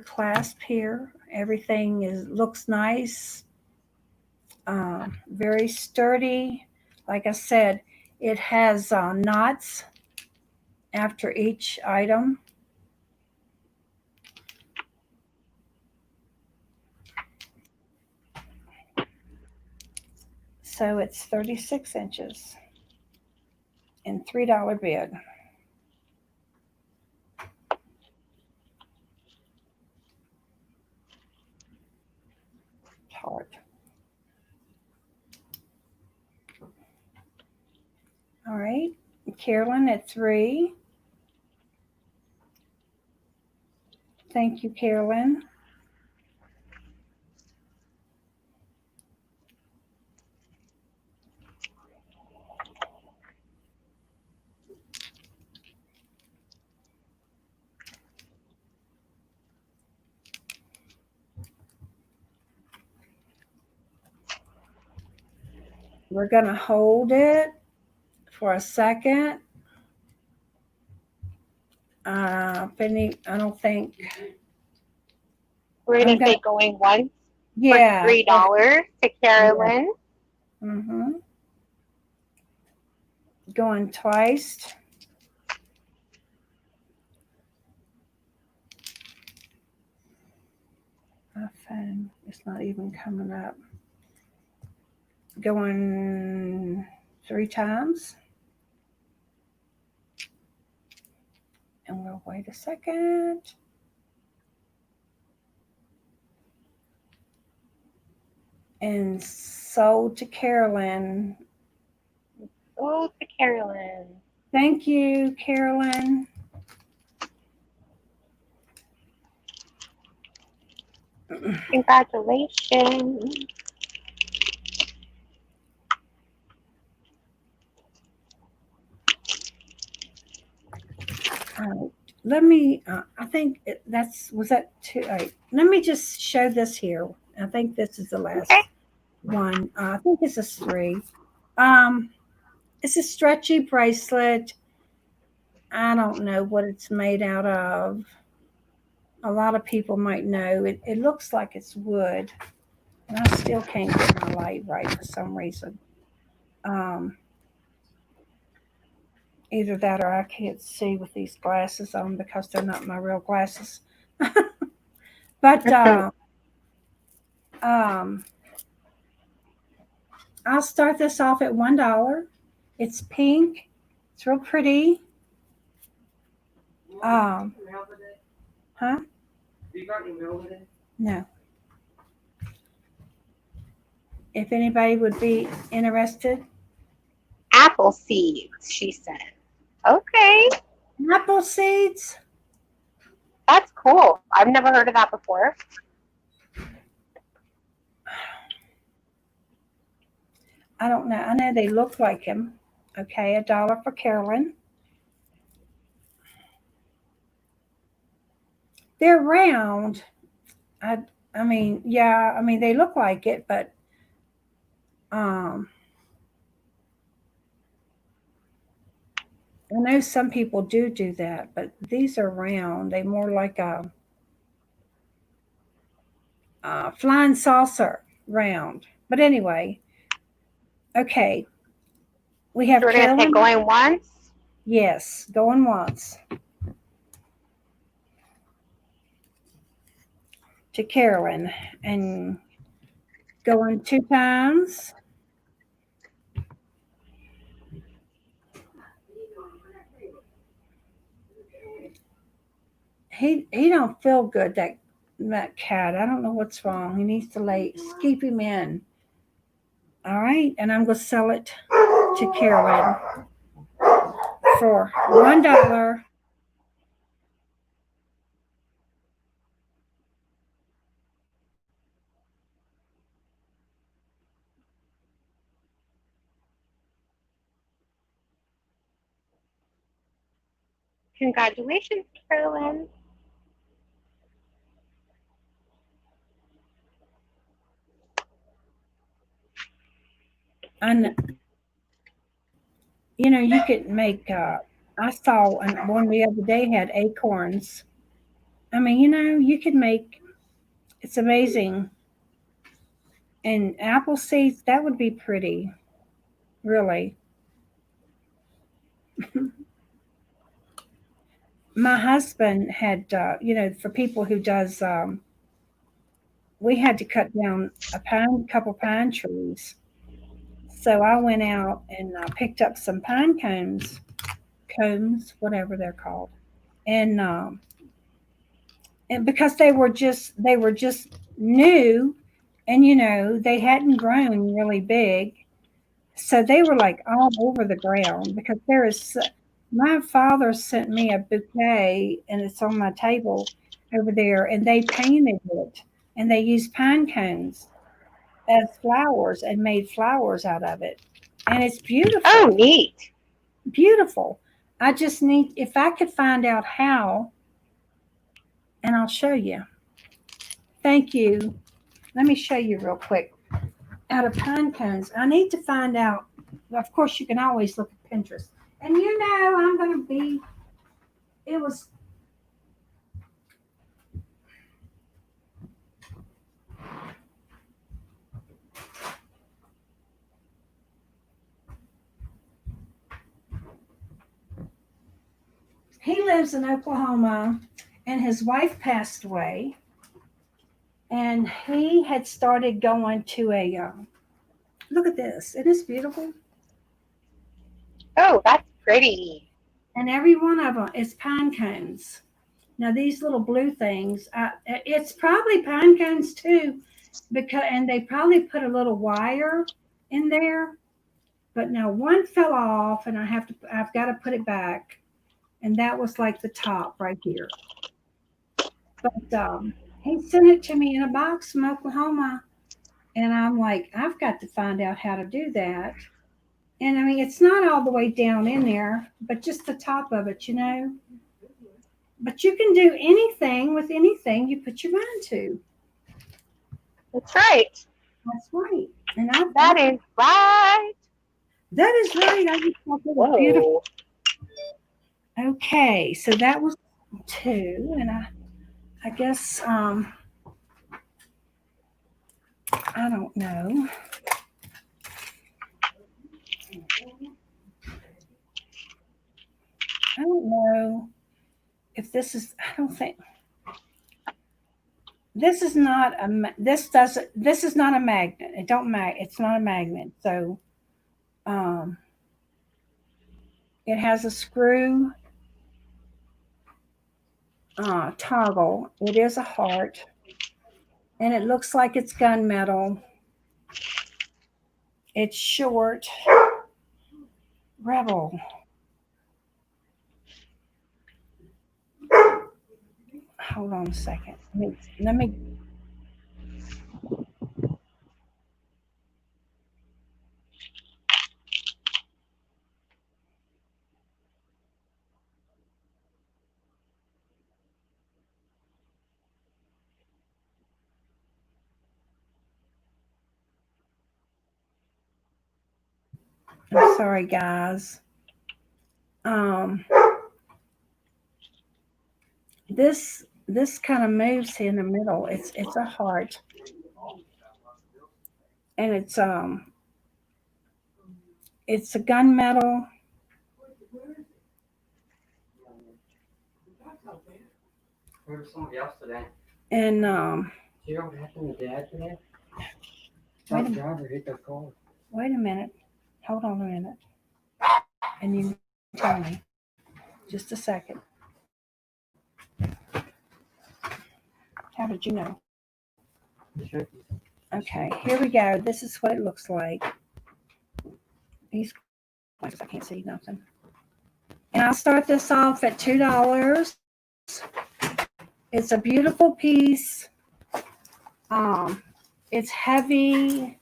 clasp here. Everything looks nice, very sturdy. Like I said, it has knots after each item. So it's 36 inches in $3 bid. Tart. All right. Carolyn at 3. Thank you, Carolyn. We're going to hold it for a second. I don't think We're I'm gonna going to, say going once for yeah. $3 to Yeah. Carolyn. Mm-hmm. Going twice. My phone is not even coming up. Going 3 times. And we'll wait a second. And sold to Carolyn. Oh, to Carolyn. Thank you, Carolyn. Congratulations. Let me. I think was that two. All right. Let me just show this here. I think this is the Okay. last one. I think this is 3. Um, it's a stretchy bracelet. I don't know what it's made out of. A lot of people might know. It looks like it's wood, and I still can't get my light right for some reason. Um, Either that or I can't see with these glasses on because they're not my real glasses. But um, I'll start this off at $1. It's pink. It's real pretty. Um, huh? You got any mail today? No. If anybody would be interested, Apple seeds, she said. Okay. apple seeds. That's cool. I've never heard of that before. I don't know. I know they look like him. Okay, $1 for Carolyn. They're round. I I mean, yeah, I mean they look like it, but um, I know some people do that, but these are round. They more like a flying saucer round. But anyway, okay, we So have we're going to take Carolyn. going once. Yes, going once to Carolyn and going two times. He don't feel good, that cat. I don't know what's wrong. He needs to keep him in. All right, and I'm gonna sell it to Carolyn for $1. Congratulations, Carolyn. And you know, you could make. I saw one the other day had acorns. I mean, you know, you could make. It's amazing. And apple seeds, that would be pretty, really. My husband had, for people who does, we had to cut down couple pine trees. So I went out and picked up some pine cones, whatever they're called, and because they were just new, and they hadn't grown really big, so they were like all over the ground because my father sent me a bouquet and it's on my table over there, and they painted it and they used pine cones as flowers and made flowers out of it. And it's Oh, beautiful, neat. beautiful. I just need, if I could find out how, and I'll show you. Thank you. Let me show you real quick. Out of pine cones, I need to find out. Of course, you can always look at Pinterest. And I'm going to be, it was, he lives in Oklahoma and his wife passed away. And he had started going to look at this. It is beautiful. Oh, that's pretty. And every one of them is pine cones. Now these little blue things, it's probably pine cones too, and they probably put a little wire in there. But now one fell off, and I've got to put it back, and that was like the top right here. But he sent it to me in a box from Oklahoma, and I'm like, I've got to find out how to do that. And I mean, it's not all the way down in there, but just the top of it. But you can do anything with anything you put your mind to. That's right. That's right. And That is right. that is right. I just thought that was beautiful. Whoa. Okay, so that was two, and I guess I don't know. I don't know if this is. I don't think this is not this is not a magnet. It's not a magnet. So um, it has a screw toggle. It is a heart, and it looks like it's gunmetal. It's short. Rebel. Hold on a second. Let me. I'm sorry, guys. Um, this kind of moves here in the middle. It's a heart, and it's a gunmetal, There was somebody else today. and Do you know what happened to Dad today? wait That a, driver hit their car. wait a minute. Hold on a minute, and you tell me. Just a second. How did you know? Sure. Okay, here we go. This is what it looks like. These I can't see nothing. And I'll start this off at $2. It's a beautiful piece. It's heavy.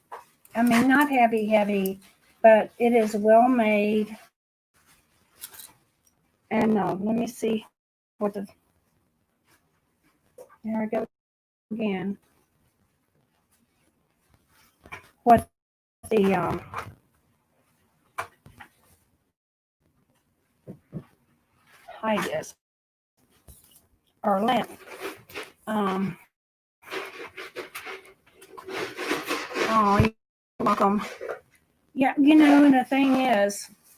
I mean, not heavy, heavy, but it is well made. And let me see what the. There I go again. What the height is or length. Um, oh, you're welcome. Yeah, and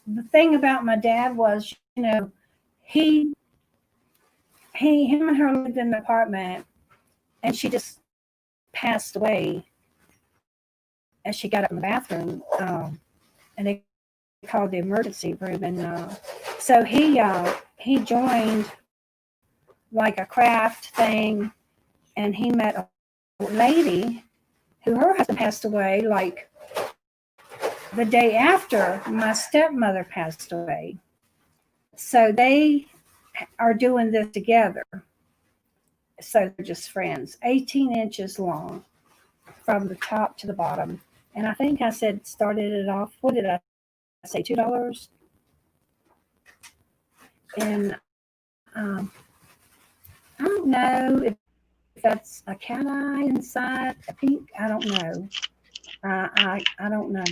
the thing about my dad was, he, him and her lived in an apartment, and she just passed away as she got up in the bathroom, and they called the emergency room, and so he joined like a craft thing, and he met a lady who her husband passed away like the day after my stepmother passed away. So they are doing this together. So they're just friends. 18 inches long from the top to the bottom. And I think I said started it off. What did I say? $2. And I don't know if that's a cat eye inside, a pink. I don't know. I don't know.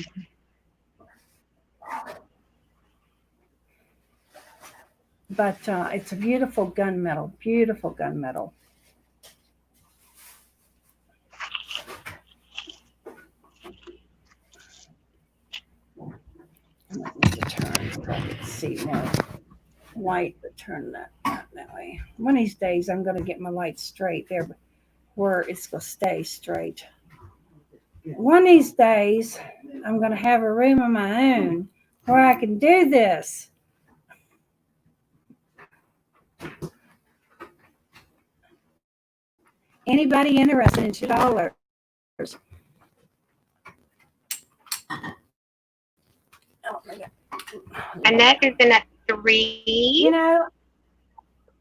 But it's a beautiful gunmetal. Beautiful gunmetal. I might need to turn so I can see more light, but turn that way. One of these days, I'm going to get my light straight there where it's going to stay straight. One of these days, I'm going to have a room of my own where I can do this. Anybody interested in $2? Oh my God. Annette is in at You 3. know,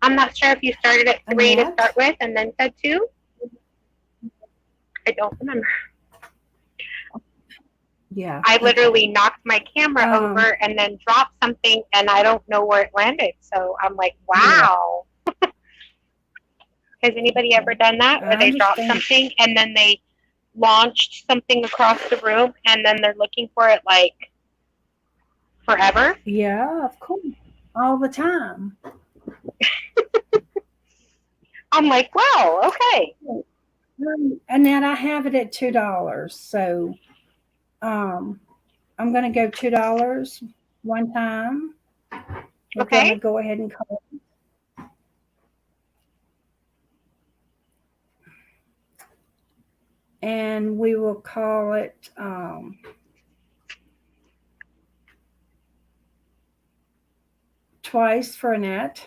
I'm not sure if you started at 3 to Annette, start with and then said 2. I don't remember. yeah. I Okay. literally knocked my camera Um, over and then dropped something, and I don't know where it landed. So I'm like, yeah. wow. Has anybody ever Okay. done that where I they drop understand. something and then they launched something across the room and then they're looking for it like forever? Yeah, of course. All the time. I'm like, wow, okay. And then I have it at $2. So um, I'm going to go $2 one time. We're going to Okay. go ahead and call it. And we will call it twice for Annette.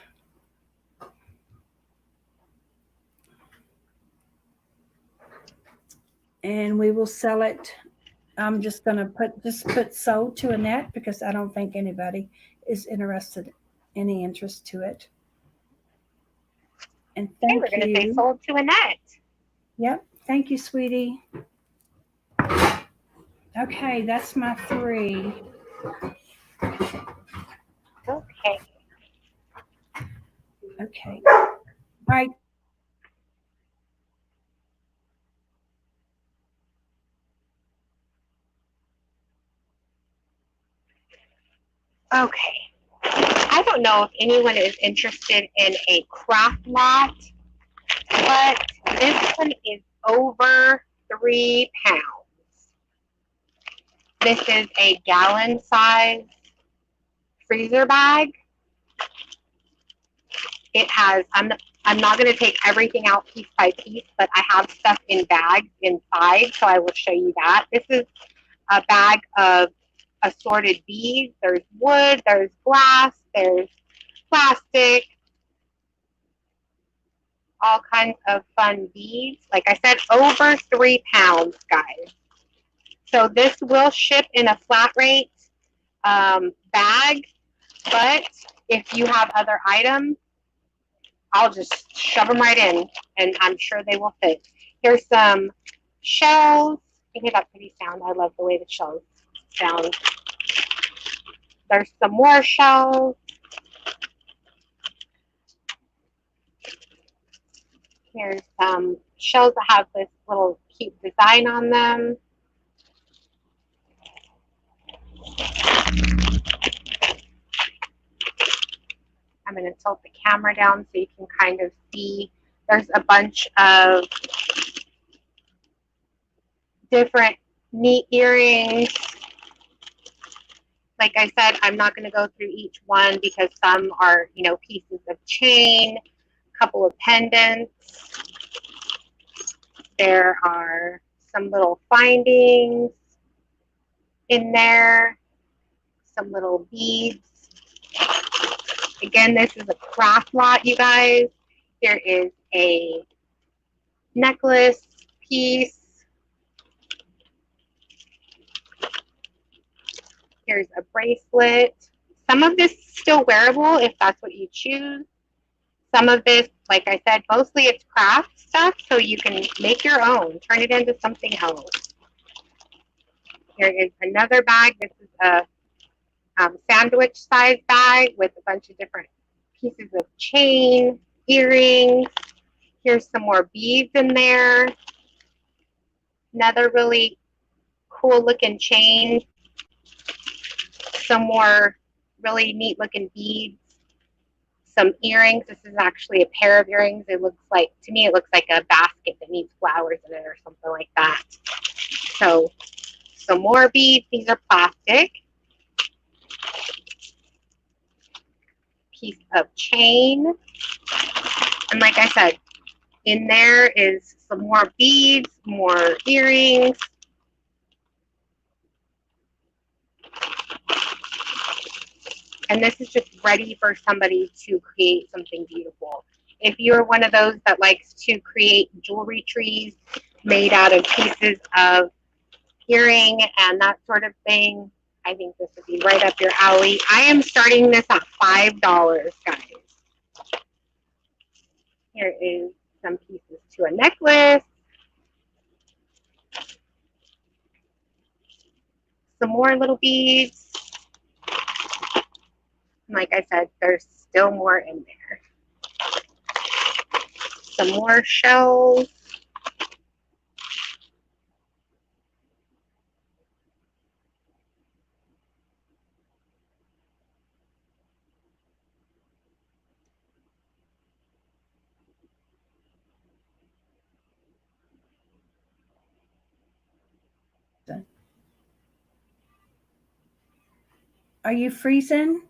And we will sell it. I'm just going to put sold to Annette because I don't think anybody is any interest to it. And Okay, we're thank going to say you. sold to Annette. Yep. Thank you, sweetie. Okay, that's my 3. Okay. Okay. All right. Okay. I don't know if anyone is interested in a craft lot, but this one is over 3 pounds. This is a gallon size freezer bag. It has, I'm not going to take everything out piece by piece, but I have stuff in bags inside, so I will show you that. This is a bag of assorted beads. There's wood, there's glass, there's plastic, all kinds of fun beads. Like I said, over 3 pounds, guys. So this will ship in a flat rate bag, but if you have other items, I'll just shove them right in, and I'm sure they will fit. Here's some shells. You hear that pretty sound? I love the way the shells sound. There's some more shells. Here's some shells that have this little cute design on them. I'm going to tilt the camera down so you can kind of see. There's a bunch of different neat earrings. Like I said, I'm not going to go through each one because some are, you know, pieces of chain, a couple of pendants. There are some little findings in there, some little beads. Again, this is a craft lot, you guys. Here is a necklace piece. Here's a bracelet. Some of this is still wearable if that's what you choose. Some of this, like I said, mostly it's craft stuff, so you can make your own, turn it into something else. Here is another bag. This is a sandwich size bag with a bunch of different pieces of chain, earrings. Here's some more beads in there. Another really cool looking chain. Some more really neat looking beads. Some earrings. This is actually a pair of earrings. It looks like, to me, it looks like a basket that needs flowers in it or something like that. So some more beads. These are plastic. Piece of chain. And like I said, in there is some more beads, more earrings. And this is just ready for somebody to create something beautiful. If you're one of those that likes to create jewelry trees made out of pieces of earring and that sort of thing, I think this would be right up your alley. I am starting this at $5, guys. Here is some pieces to a necklace. Some more little beads. Like I said, there's still more in there. Some more shells. Are you freezing?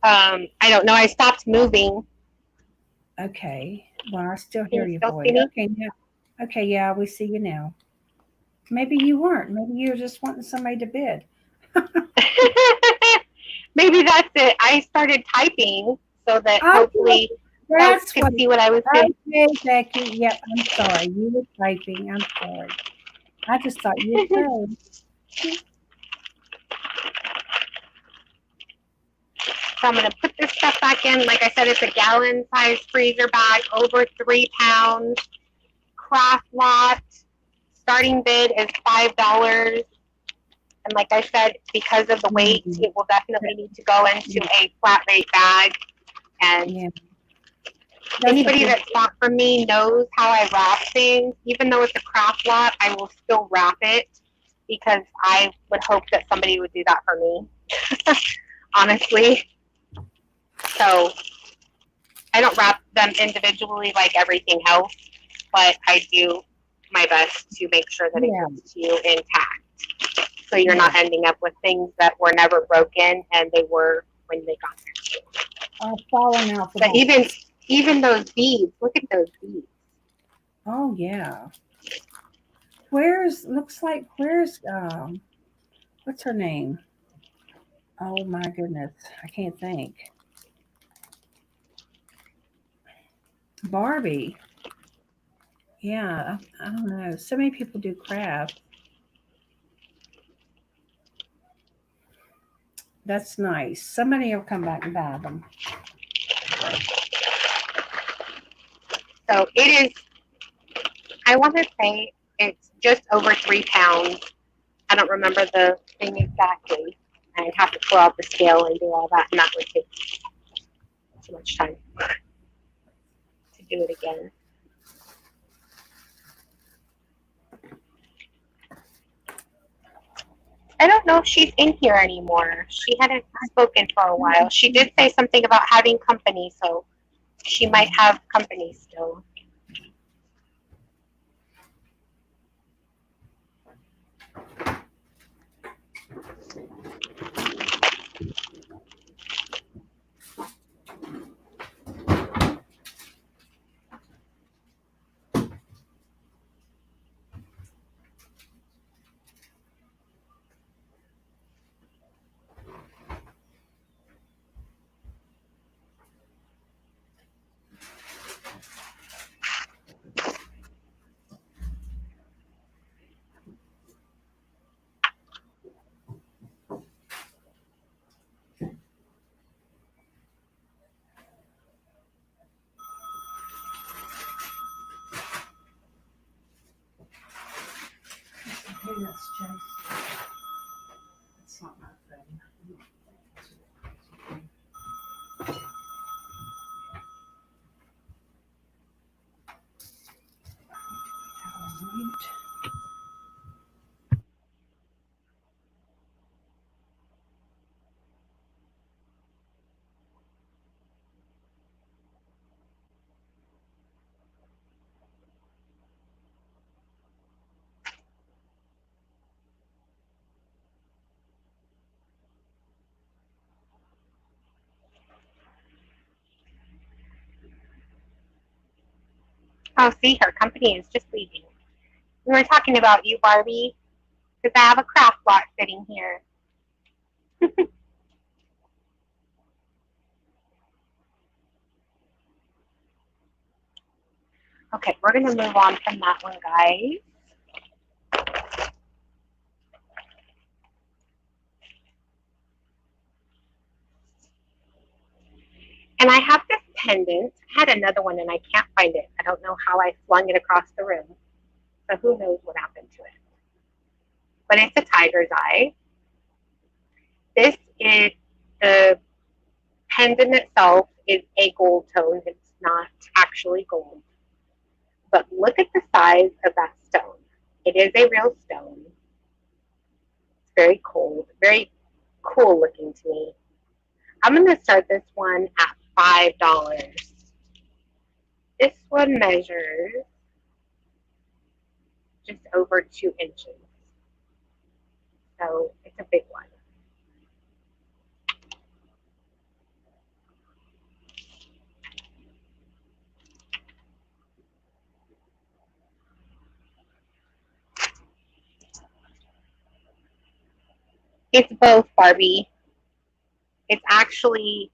I don't know. I stopped moving. Okay. Well, I still Can hear you your still voice. see me? Okay, yeah. Okay, yeah, we see you now. Maybe you weren't. Maybe you were just wanting somebody to bid. Maybe that's it. I started typing so that Oh, hopefully folks that's could what. see what I was doing. Okay, Becky. Yep, I'm sorry. You were typing. I'm sorry. I just thought you were praying. So I'm going to put this stuff back in. Like I said, it's a gallon size freezer bag, over 3 pounds. Craft lot. Starting bid is $5. And like I said, because of the weight, it will definitely need to go into a flat rate bag. And Yeah. anybody that's bought from me knows how I wrap things. Even though it's a craft lot, I will still wrap it because I would hope that somebody would do that for me, honestly. So I don't wrap them individually like everything else, but I do my best to make sure that it Yeah, gets to you intact. So you're yeah. not ending up with things that were never broken and they were when they got there. Falling out the But box. even those beads, look at those beads. Oh yeah. Where's what's her name? Oh my goodness, I can't think. Barbie. Yeah, I don't know. So many people do craft. That's nice. Somebody will come back and buy them. So it is, I want to say it's just over 3 pounds. I don't remember the thing exactly. I'd have to pull out the scale and do all that, and that would take too much time to do it again. I don't know if she's in here anymore. She hadn't spoken for a while. She did say something about having company, so she might have company still. Hey, that's Chase. That's not my thing. Oh, see, her company is just leaving. We were talking about you, Barbie, because I have a craft lot sitting here. Okay, we're going to move on from that one, guys. And I have this pendant. I had another one and I can't find it. I don't know how I flung it across the room. So who knows what happened to it. But it's a tiger's eye. This is the pendant itself is a gold tone. It's not actually gold. But look at the size of that stone. It is a real stone. It's very cold, very cool looking to me. I'm going to start this one at $5. This one measures just over 2 inches. So it's a big one. It's both, Barbie. It's actually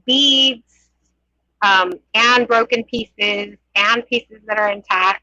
beads and broken pieces and pieces that are intact.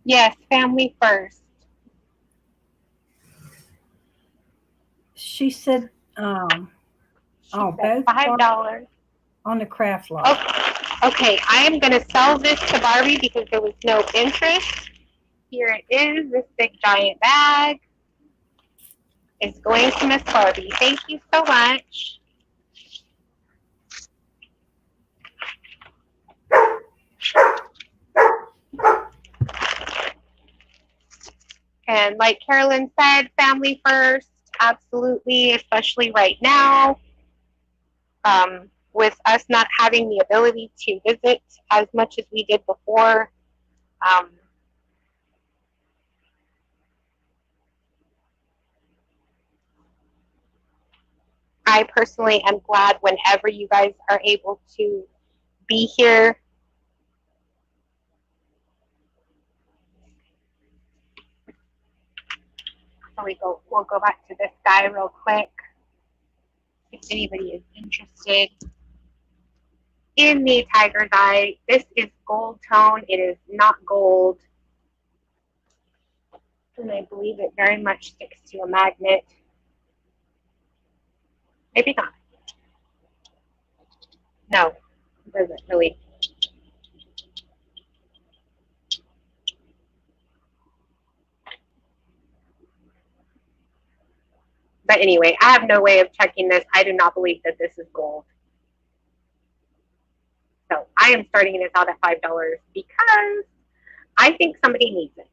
Yes, family first. She said, She said both $5. on the craft lot. Oh, okay, I am going to sell this to Barbie because there was no interest. Here it is. This big giant bag is going to Miss Barbie. Thank you so much. And like Carolyn said, family first, absolutely, especially right now. With us not having the ability to visit as much as we did before. I personally am glad whenever you guys are able to be here. So we'll go back to this guy real quick. If anybody is interested in the tiger's eye, this is gold tone. It is not gold. And I believe it very much sticks to a magnet. Maybe not. No, it doesn't really. But anyway, I have no way of checking this. I do not believe that this is gold. So I am starting this out at $5 because I think somebody needs it.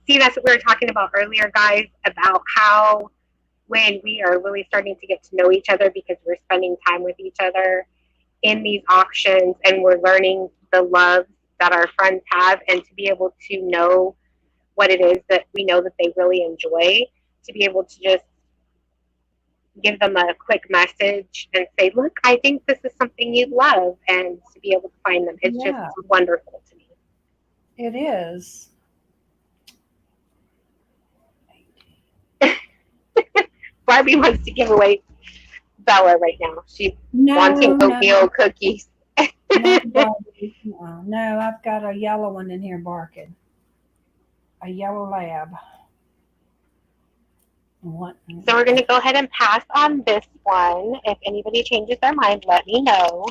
See, that's what we were talking about earlier, guys, about how when we are really starting to get to know each other because we're spending time with each other in these auctions and we're learning the love that our friends have and to be able to know what it is that we know that they really enjoy, to be able to just give them a quick message and say, look, I think this is something you'd love, and to be able to find them. It's just wonderful to me. It is. Barbie wants to give away Bella right now. She's wanting oatmeal cookies. No, I've got a yellow one in here barking. A yellow lab. What? So we're going to go ahead and pass on this one. If anybody changes their mind, let me know.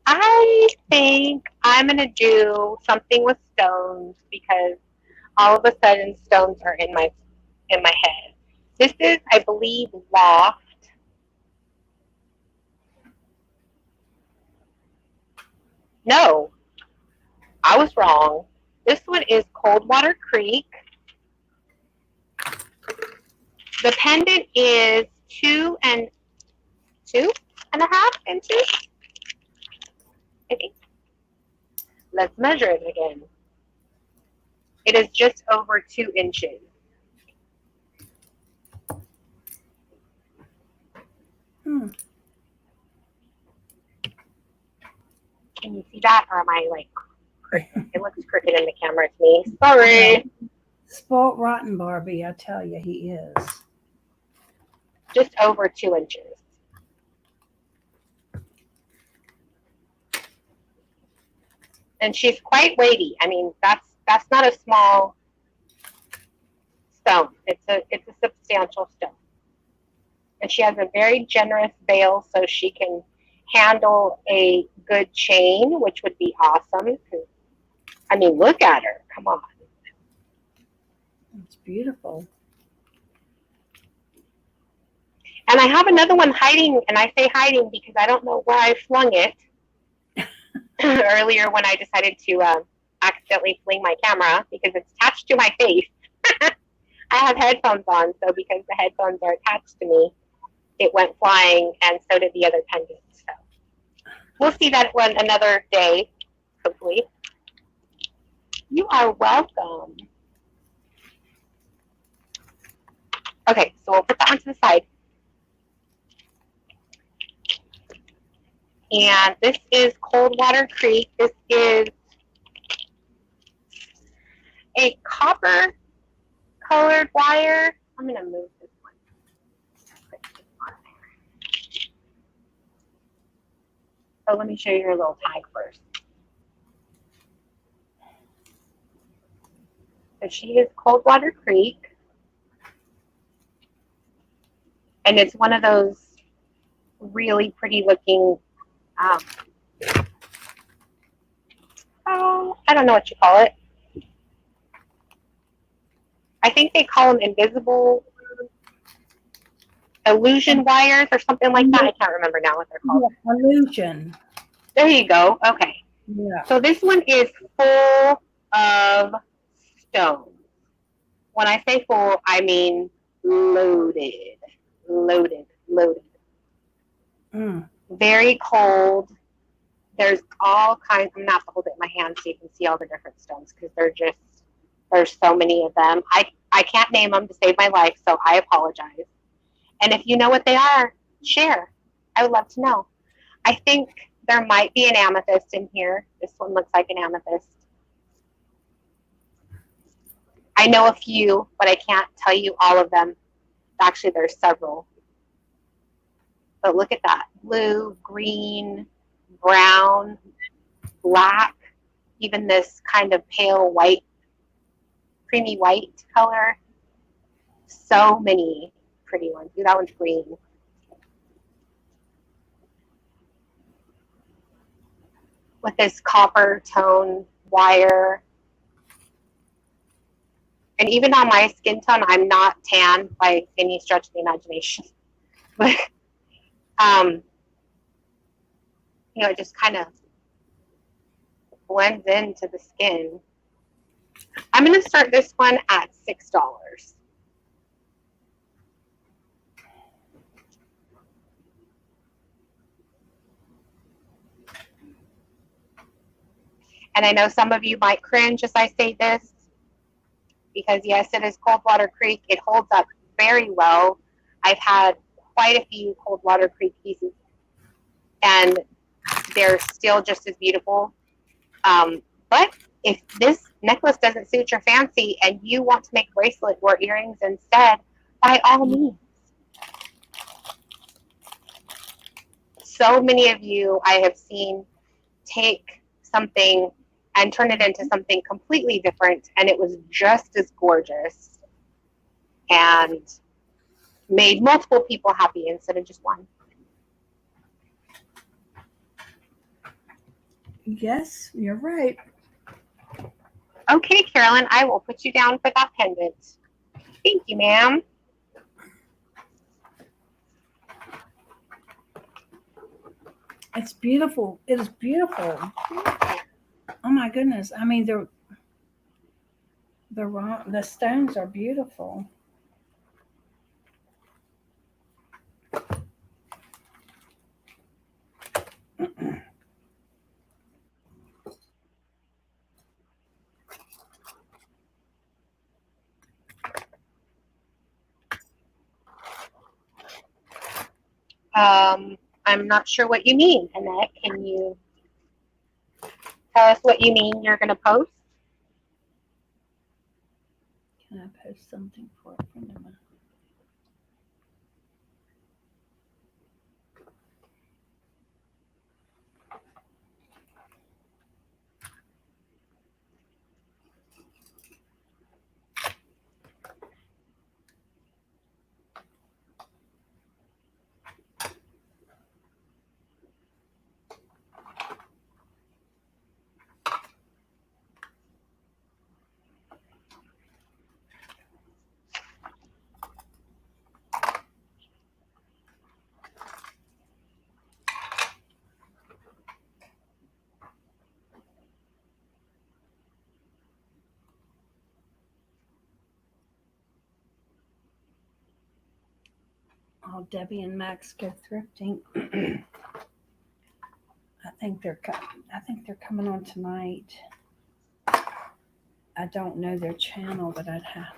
I think I'm going to do something with stones because all of a sudden stones are in my head. This is, I believe, Loft. No, I was wrong. This one is Coldwater Creek. The pendant is 2 and 2.5 inches. I think. Let's measure it again. It is just over 2 inches. Can you see that, or am I like crooked? It looks crooked in the camera to me. Sorry. Spoilt rotten Barbie, I tell you, he is. Just over 2 inches. And she's quite weighty. I mean, that's not a small stone. It's a substantial stone. And she has a very generous bail, so she can handle a good chain, which would be awesome. I mean, look at her. Come on. It's beautiful. And I have another one hiding, and I say hiding because I don't know where I flung it earlier when I decided to accidentally fling my camera because it's attached to my face. I have headphones on, so because the headphones are attached to me, it went flying, and so did the other pendant. So we'll see that one another day, hopefully. You are welcome. Okay, so we'll put that one to the side. And this is Coldwater Creek. This is a copper colored wire. I'm going to move this one. Put this on there. So let me show you your little tag first. So she is Coldwater Creek. And it's one of those really pretty looking, I don't know what you call it. I think they call them invisible illusion wires or something like that. I can't remember now what they're called. Yeah, illusion. There you go. Okay. Yeah. So this one is full of stones. When I say full, I mean loaded, loaded, loaded. Mm. Very cold. There's all kinds. I'm gonna have to hold it in my hand so you can see all the different stones because there's so many of them. I can't name them to save my life, so I apologize. And if you know what they are, share. I would love to know. I think there might be an amethyst in here. This one looks like an amethyst. I know a few, but I can't tell you all of them. Actually, there's several. But look at that. Blue, green, brown, black, even this kind of pale white, creamy white color. So many pretty ones. Ooh, that one's green. With this copper tone wire. And even on my skin tone, I'm not tan by any stretch of the imagination. But, it just kind of blends into the skin. I'm going to start this one at $6. And I know some of you might cringe as I say this, because yes, it is Coldwater Creek. It holds up very well. I've had quite a few Coldwater Creek pieces, and they're still just as beautiful. But if this necklace doesn't suit your fancy and you want to make a bracelet or earrings instead, by all means. So many of you I have seen take something and turn it into something completely different, and it was just as gorgeous and made multiple people happy instead of just one. Yes, you're right. Okay, Carolyn, I will put you down for that pendant. Thank you, ma'am. It's beautiful. It is beautiful. Oh my goodness. I mean, the stones are beautiful. I'm not sure what you mean, Annette. Can you tell us what you mean you're going to post? Can I post something for a friend of mine? Oh, Debbie and Max go thrifting. I think they're coming on tonight. I don't know their channel, but I'd have.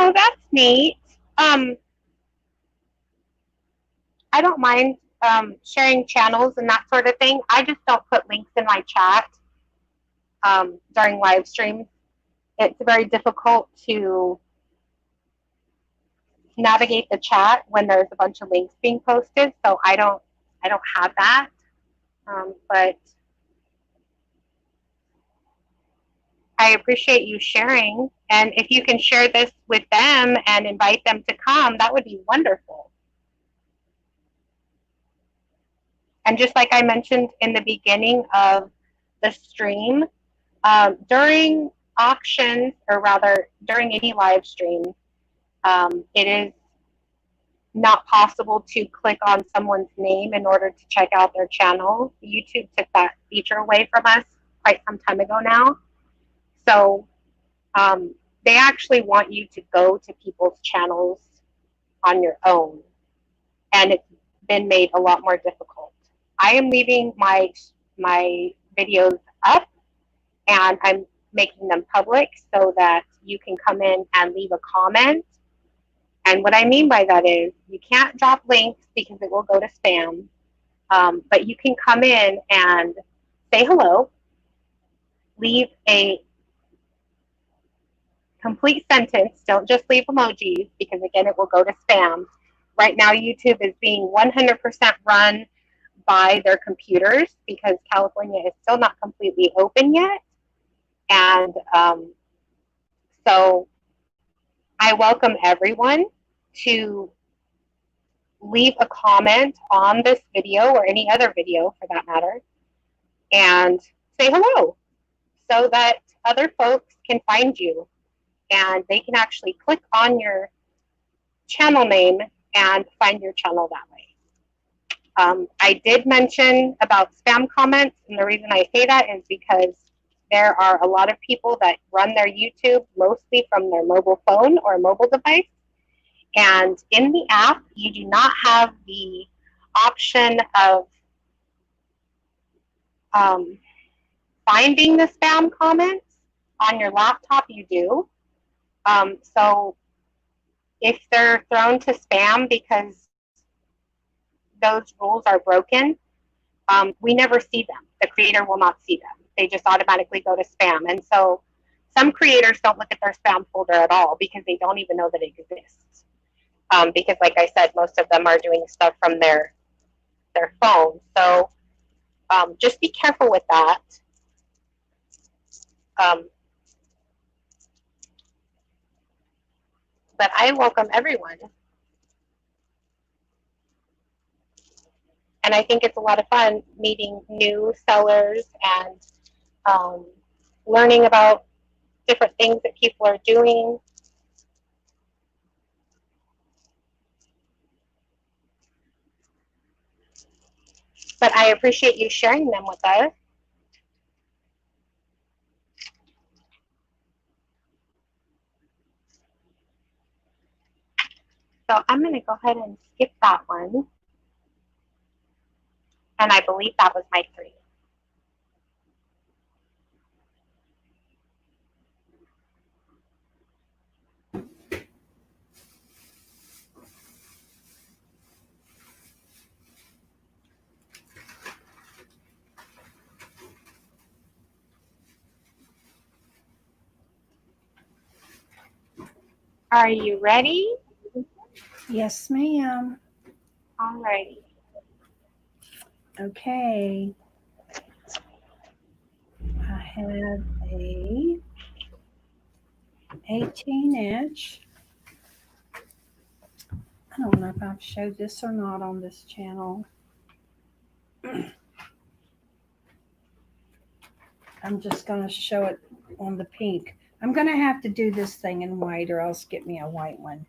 Oh, that's neat. I don't mind sharing channels and that sort of thing. I just don't put links in my chat during live streams. It's very difficult to navigate the chat when there's a bunch of links being posted. So I don't have that. But I appreciate you sharing. And if you can share this with them and invite them to come, that would be wonderful. And just like I mentioned in the beginning of the stream, during auctions, or rather during any live stream, it is not possible to click on someone's name in order to check out their channel. YouTube took that feature away from us quite some time ago now. So they actually want you to go to people's channels on your own, and it's been made a lot more difficult. I am leaving my videos up, and I'm making them public so that you can come in and leave a comment. And what I mean by that is you can't drop links because it will go to spam, but you can come in and say hello, leave a complete sentence. Don't just leave emojis because, again, it will go to spam. Right now, YouTube is being 100% run by their computers because California is still not completely open yet. And so I welcome everyone to leave a comment on this video or any other video for that matter and say hello so that other folks can find you and they can actually click on your channel name and find your channel that way. I did mention about spam comments, and the reason I say that is because there are a lot of people that run their YouTube mostly from their mobile phone or mobile device. And in the app, you do not have the option of finding the spam comments. On your laptop, you do. So if they're thrown to spam because those rules are broken, we never see them. The creator will not see them. They just automatically go to spam. And so some creators don't look at their spam folder at all because they don't even know that it exists. Because like I said, most of them are doing stuff from their phone. So just be careful with that. But I welcome everyone. And I think it's a lot of fun meeting new sellers and learning about different things that people are doing. But I appreciate you sharing them with us. So I'm going to go ahead and skip that one. And I believe that was my 3. Are you ready? Yes, ma'am. All righty. Okay. I have a 18-inch. I don't know if I've showed this or not on this channel. I'm just going to show it on the pink. I'm going to have to do this thing in white or else get me a white one.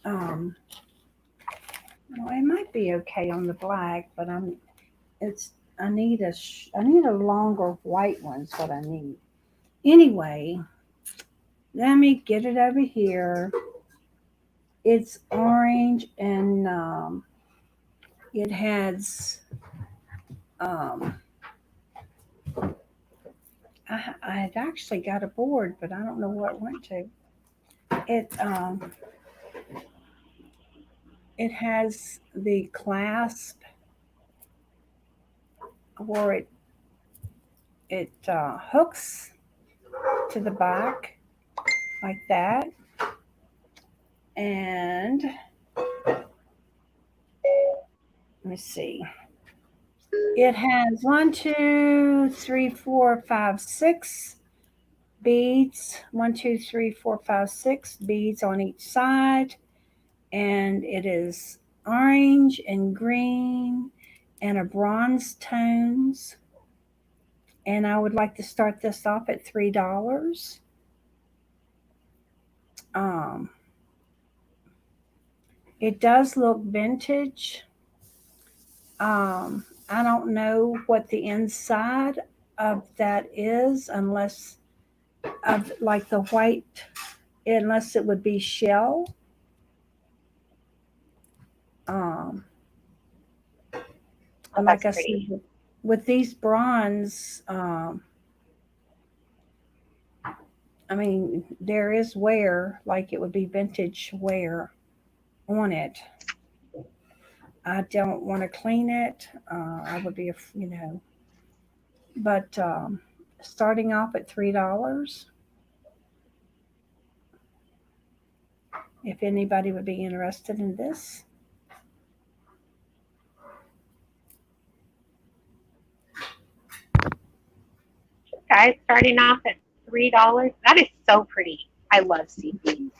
Well, it might be okay on the black, but I need a longer white one's what I need. Anyway, let me get it over here. It's orange and it has I had actually got a board, but I don't know where it went to. it it has the clasp where it hooks to the back like that, and let me see. It has 1, 2, 3, 4, 5, 6 beads. 1, 2, 3, 4, 5, 6 beads on each side, and it is orange and green and a bronze tones. And I would like to start this off at $3. Um, it does look vintage. I don't know what the inside of that is, unless of like the white, unless it would be shell. Um, Oh, like that's I pretty. said, with these bronze, I mean, there is wear, like it would be vintage wear on it. I don't want to clean it. I would be, but starting off at $3, if anybody would be interested in this. Guys, starting off at $3. That is so pretty. I love seed beads.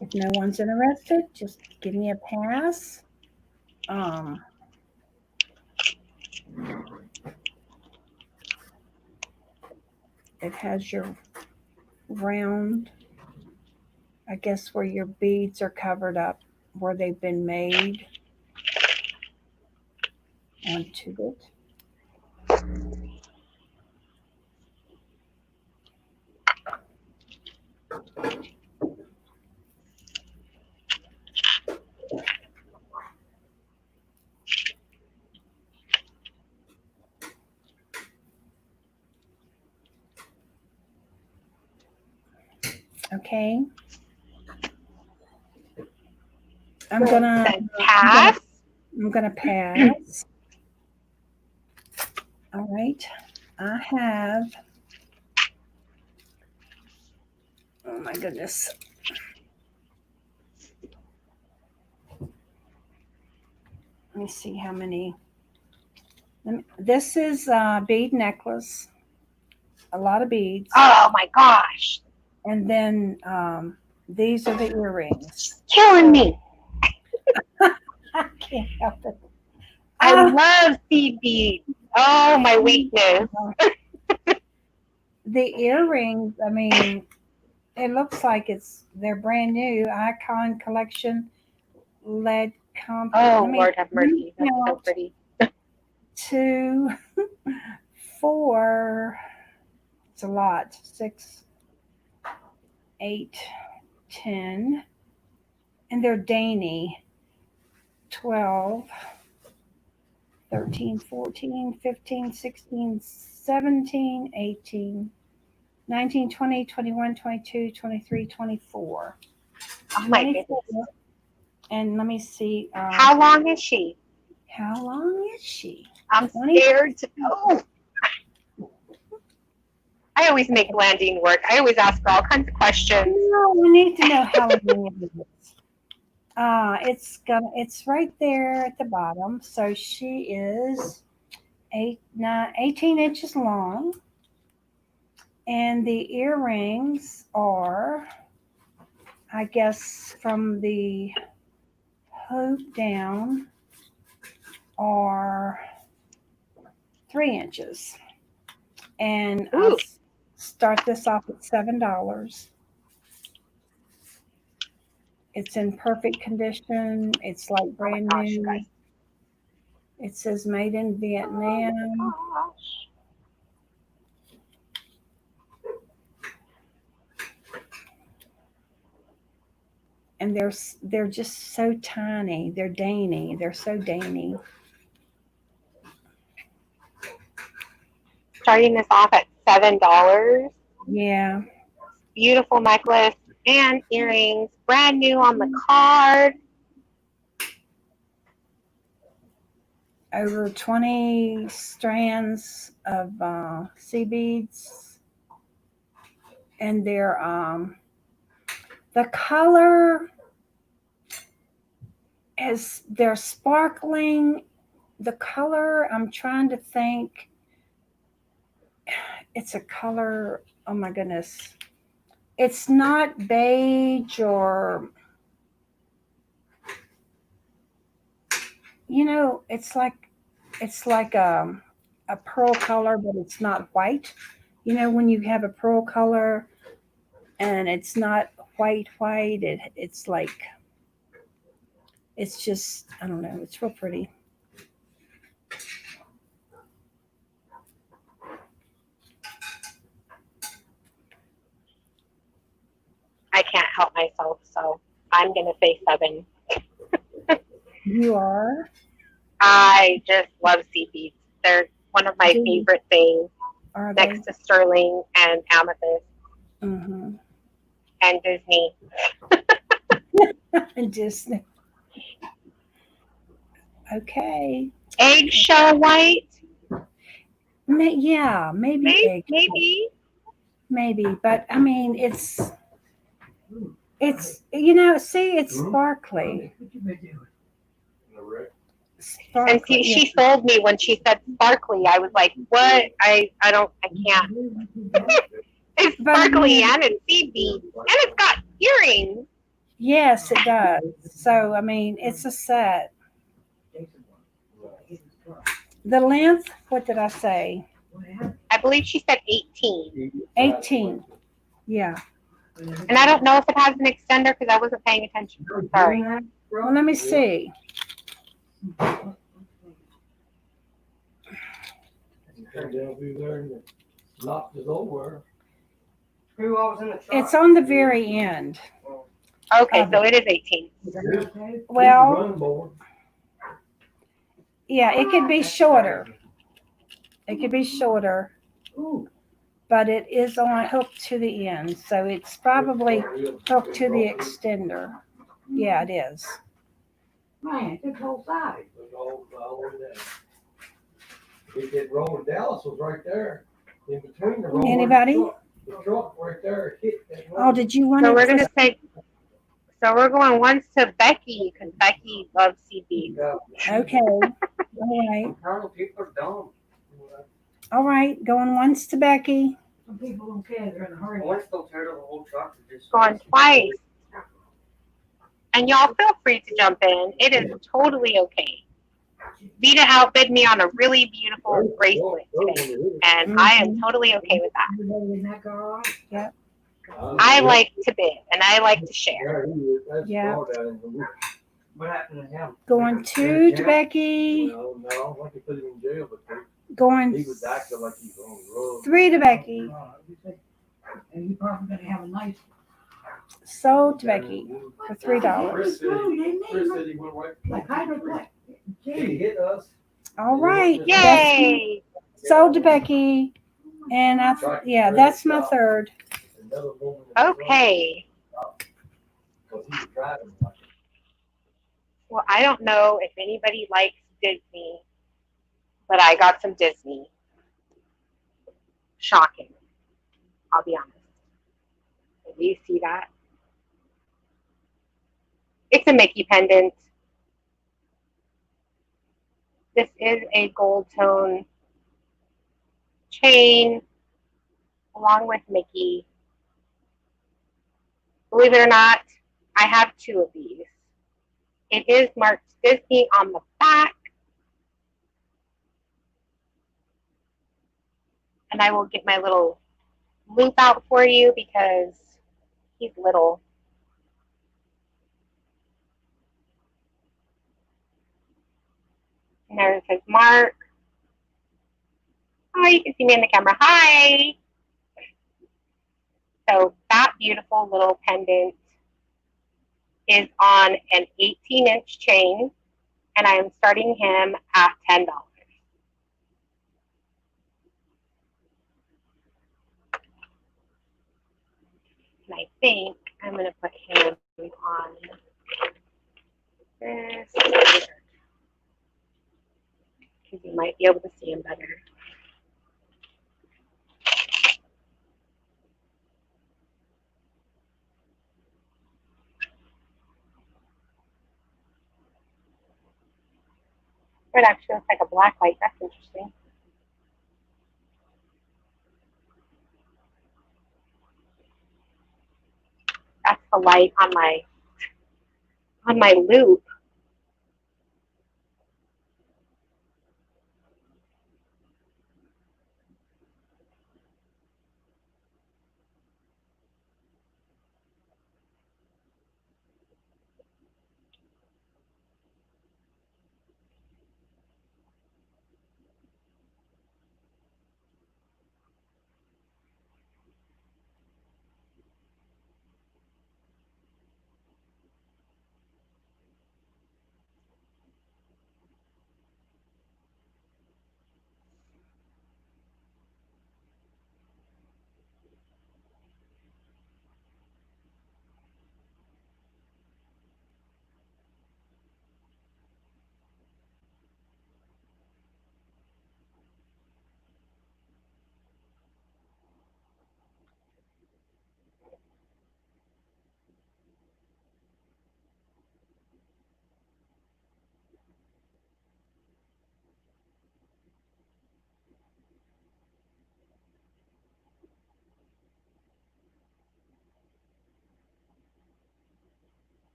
If no one's interested, just give me a pass. Um, it has your round, I guess, where your beads are covered up, where they've been made onto it. Okay. I'm gonna Then pass. I'm gonna pass. All right. I have, oh my goodness. Let me see how many. This is a bead necklace, a lot of beads. Oh my gosh. And then these are the earrings. Killing me. I can't help it. I love seed beads. Oh, my weakness. The earrings, I mean, it looks like they're brand new. Icon collection lead comp. Oh, Lord have mercy. That's so count. pretty. 2, 4. It's a lot. 6, 8, 10. And they're dainty. 12, 13, 14, 15, 16, 17, 18, 19, 20, 21, 22, 23, 24. Oh my goodness. And let me see. How long is she? How long is she? I'm scared to know. I always make landing work. I always ask her all kinds of questions. No, we need to know how long it is. It's right there at the bottom. So she is 18 inches long, and the earrings are, I guess, from the hoop down, are 3 inches. And I'll start this off at $7. It's in perfect condition. It's like brand new. It says made in Vietnam. and they're just so tiny. They're dainty. They're so dainty. Starting this off at $7. Yeah, Beautiful necklace and earrings, brand new on the card. over 20 strands of sea beads, and the color they're sparkling. The color, I'm trying to think. It's a color. Oh my goodness. It's not beige or, it's like a pearl color, but it's not white. When you have a pearl color and it's not white, it's like, it's just, I don't know, it's real pretty. I can't help myself, so I'm going to say 7. You are? I just love sea beads. They're one of my favorite things Are they? next to sterling and amethyst Mm-hmm. and Disney. Disney. Okay. Eggshell white? Yeah, maybe Maybe. maybe, but I mean, it's see, it's sparkly. What you been doing? And Sparkly. she sold me when she said sparkly. I was like, what? I can't. It's But I sparkly mean, and it's sea beads and it's got earrings. yes, it does. So I mean, it's a set. The length, what did I say? I believe she said 18. 18. Yeah. And I don't know if it has an extender because I wasn't paying attention. Sorry. Well, let me see. It's on the very end. Okay, so it is 18. Well, yeah, it could be shorter. It could be shorter, but it is on hooked to the end, so it's probably hooked to the extender. Yeah, it is. Man, this whole side. That road in Dallas was right there, in between the road. Anybody? The truck right there hit that Oh, did you want So we're to? gonna say. So we're going once to Bekki because Bekki loves sea beads. Okay. All right. Carl, people are dumb. All right. Going once to Bekki. Some people don't care, they're in a hurry. I want to still tear the whole truck. Going twice. And y'all feel free to jump in. It is totally okay. Vita outbid me on a really beautiful bracelet today, and I am totally okay with that. Everybody in that garage? Yep. I like to bid and I like to share. Yeah. What happened to him? Going two to Bekki. No, I like to put him in jail, but Going he was acting like he's on the road. 3 to Bekki. And you probably gonna have a nice. Sold to Bekki for $3. Chris said he went right. Like hydroponic. He hit us. All right. Yay! Sold to Bekki. And that's my third. Okay. Well, I don't know if anybody likes Disney, but I got some Disney. Shocking. I'll be honest. Do you see that? It's a Mickey pendant. This is a gold tone chain along with Mickey. Believe it or not, I have 2 of these. It is marked Disney on the back. And I will get my little loop out for you because he's little. And there it says Mark. Oh, you can see me in the camera. Hi. So that beautiful little pendant is on an 18-inch chain, and I am starting him at $10. And I think I'm going to put him on this because you might be able to see him better. It actually looks like a black light. That's interesting. That's the light on my loop.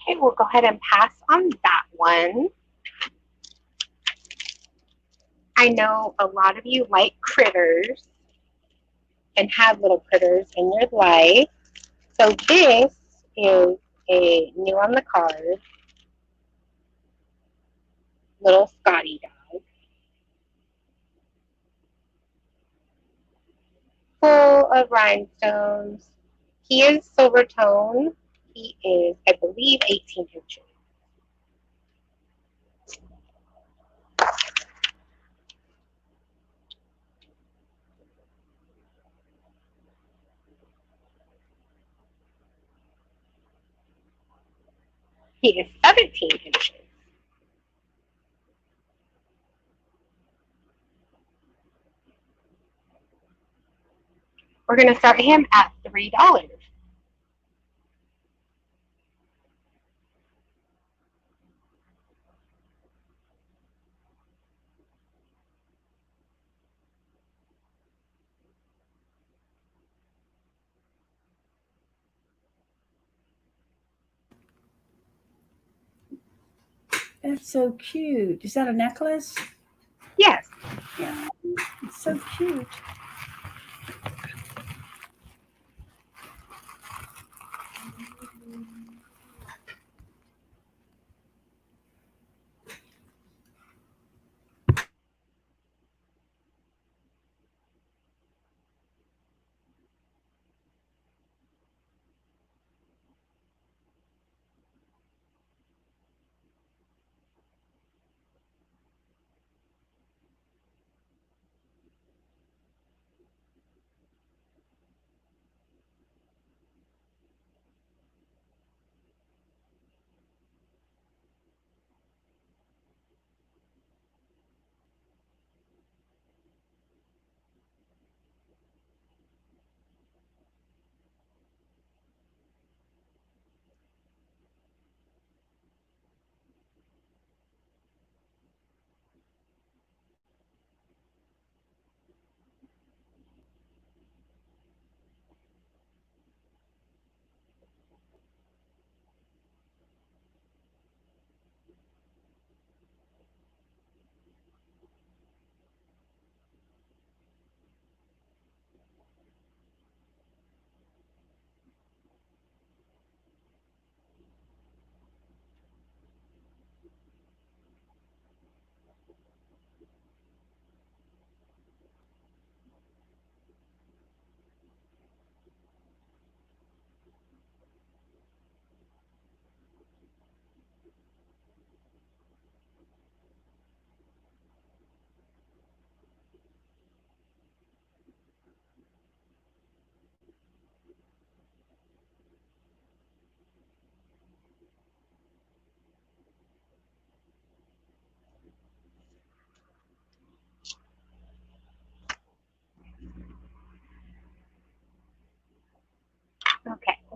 Okay, we'll go ahead and pass on that one. I know a lot of you like critters and have little critters in your life. So this is a new on the card little Scotty dog. Full of rhinestones. He is silver tone. He is, I believe, 18 inches. He is 17 inches. We're going to start him at $3. That's so cute. Is that a necklace? Yes. Yeah. It's so cute.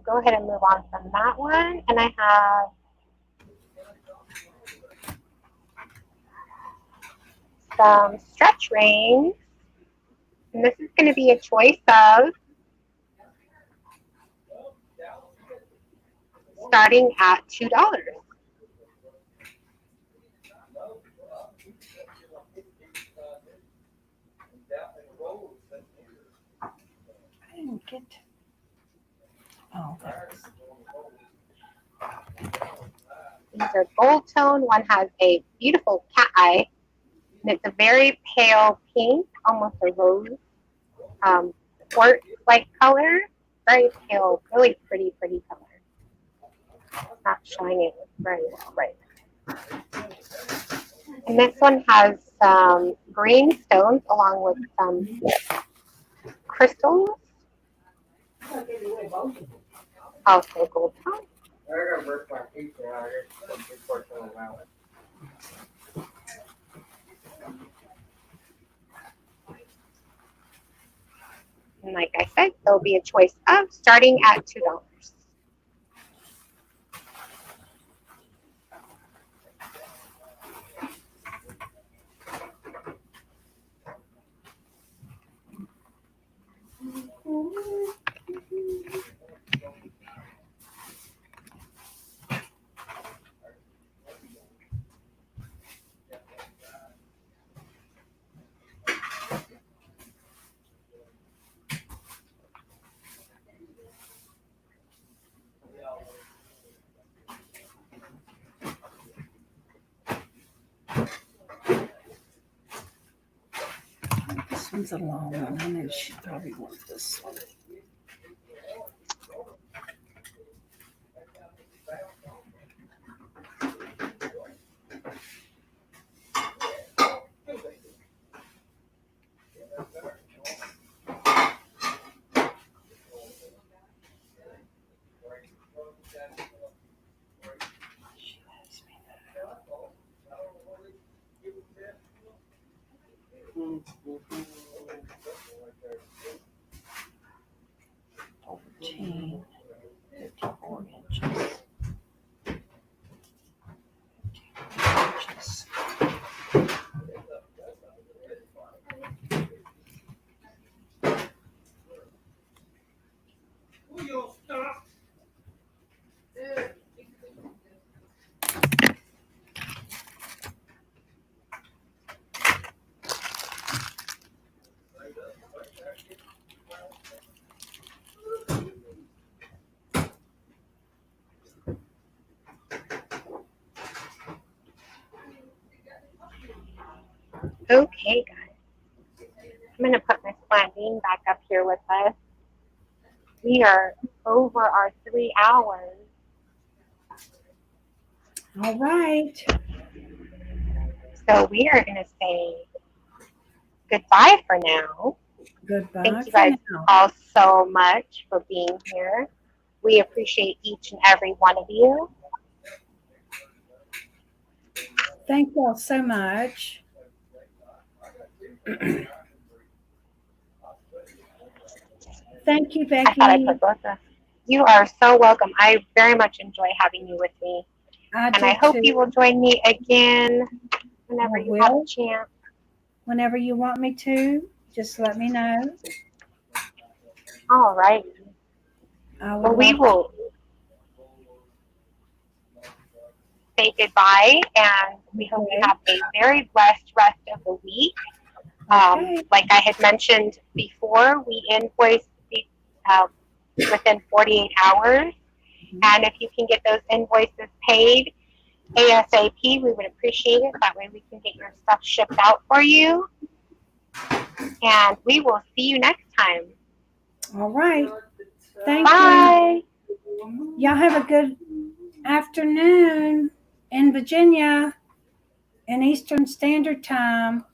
go ahead and move on from that one. And I have some stretch rings. And this is going to be a choice of starting at $2. I didn't get. Oh, thanks. These are gold tone. One has a beautiful cat eye, and it's a very pale pink, almost a rose quartz-like color. Very pale, really pretty color. It's not showing it very well right now. And this one has some green stones along with some crystals, also gold tone. And like I said, there'll be a choice of starting at $2. This one's a long one. I know she probably wants this one. She lets me know. 14, 54 inches. 54 inches. Okay, guys. I'm going to put Miss Blandine back up here with us. We are over our 3 hours. All right. So we are going to say goodbye for now. Goodbye. Thank you guys all so much for being here. We appreciate each and every one of you. Thank you all so much. Thank you, I thought I Bekki. put both of them. You are so welcome. I very much enjoy having you with me. And I hope you will join me again whenever you have a chance. Whenever you want me to, just let me know. All right. Well, we will say goodbye, and we hope you have a very blessed rest of the week. Like I had mentioned before, we invoice within 48 hours. And if you can get those invoices paid ASAP, we would appreciate it. That way we can get your stuff shipped out for you. And we will see you next time. All right. Thank Bye. you. Y'all have a good afternoon in Virginia in Eastern Standard Time.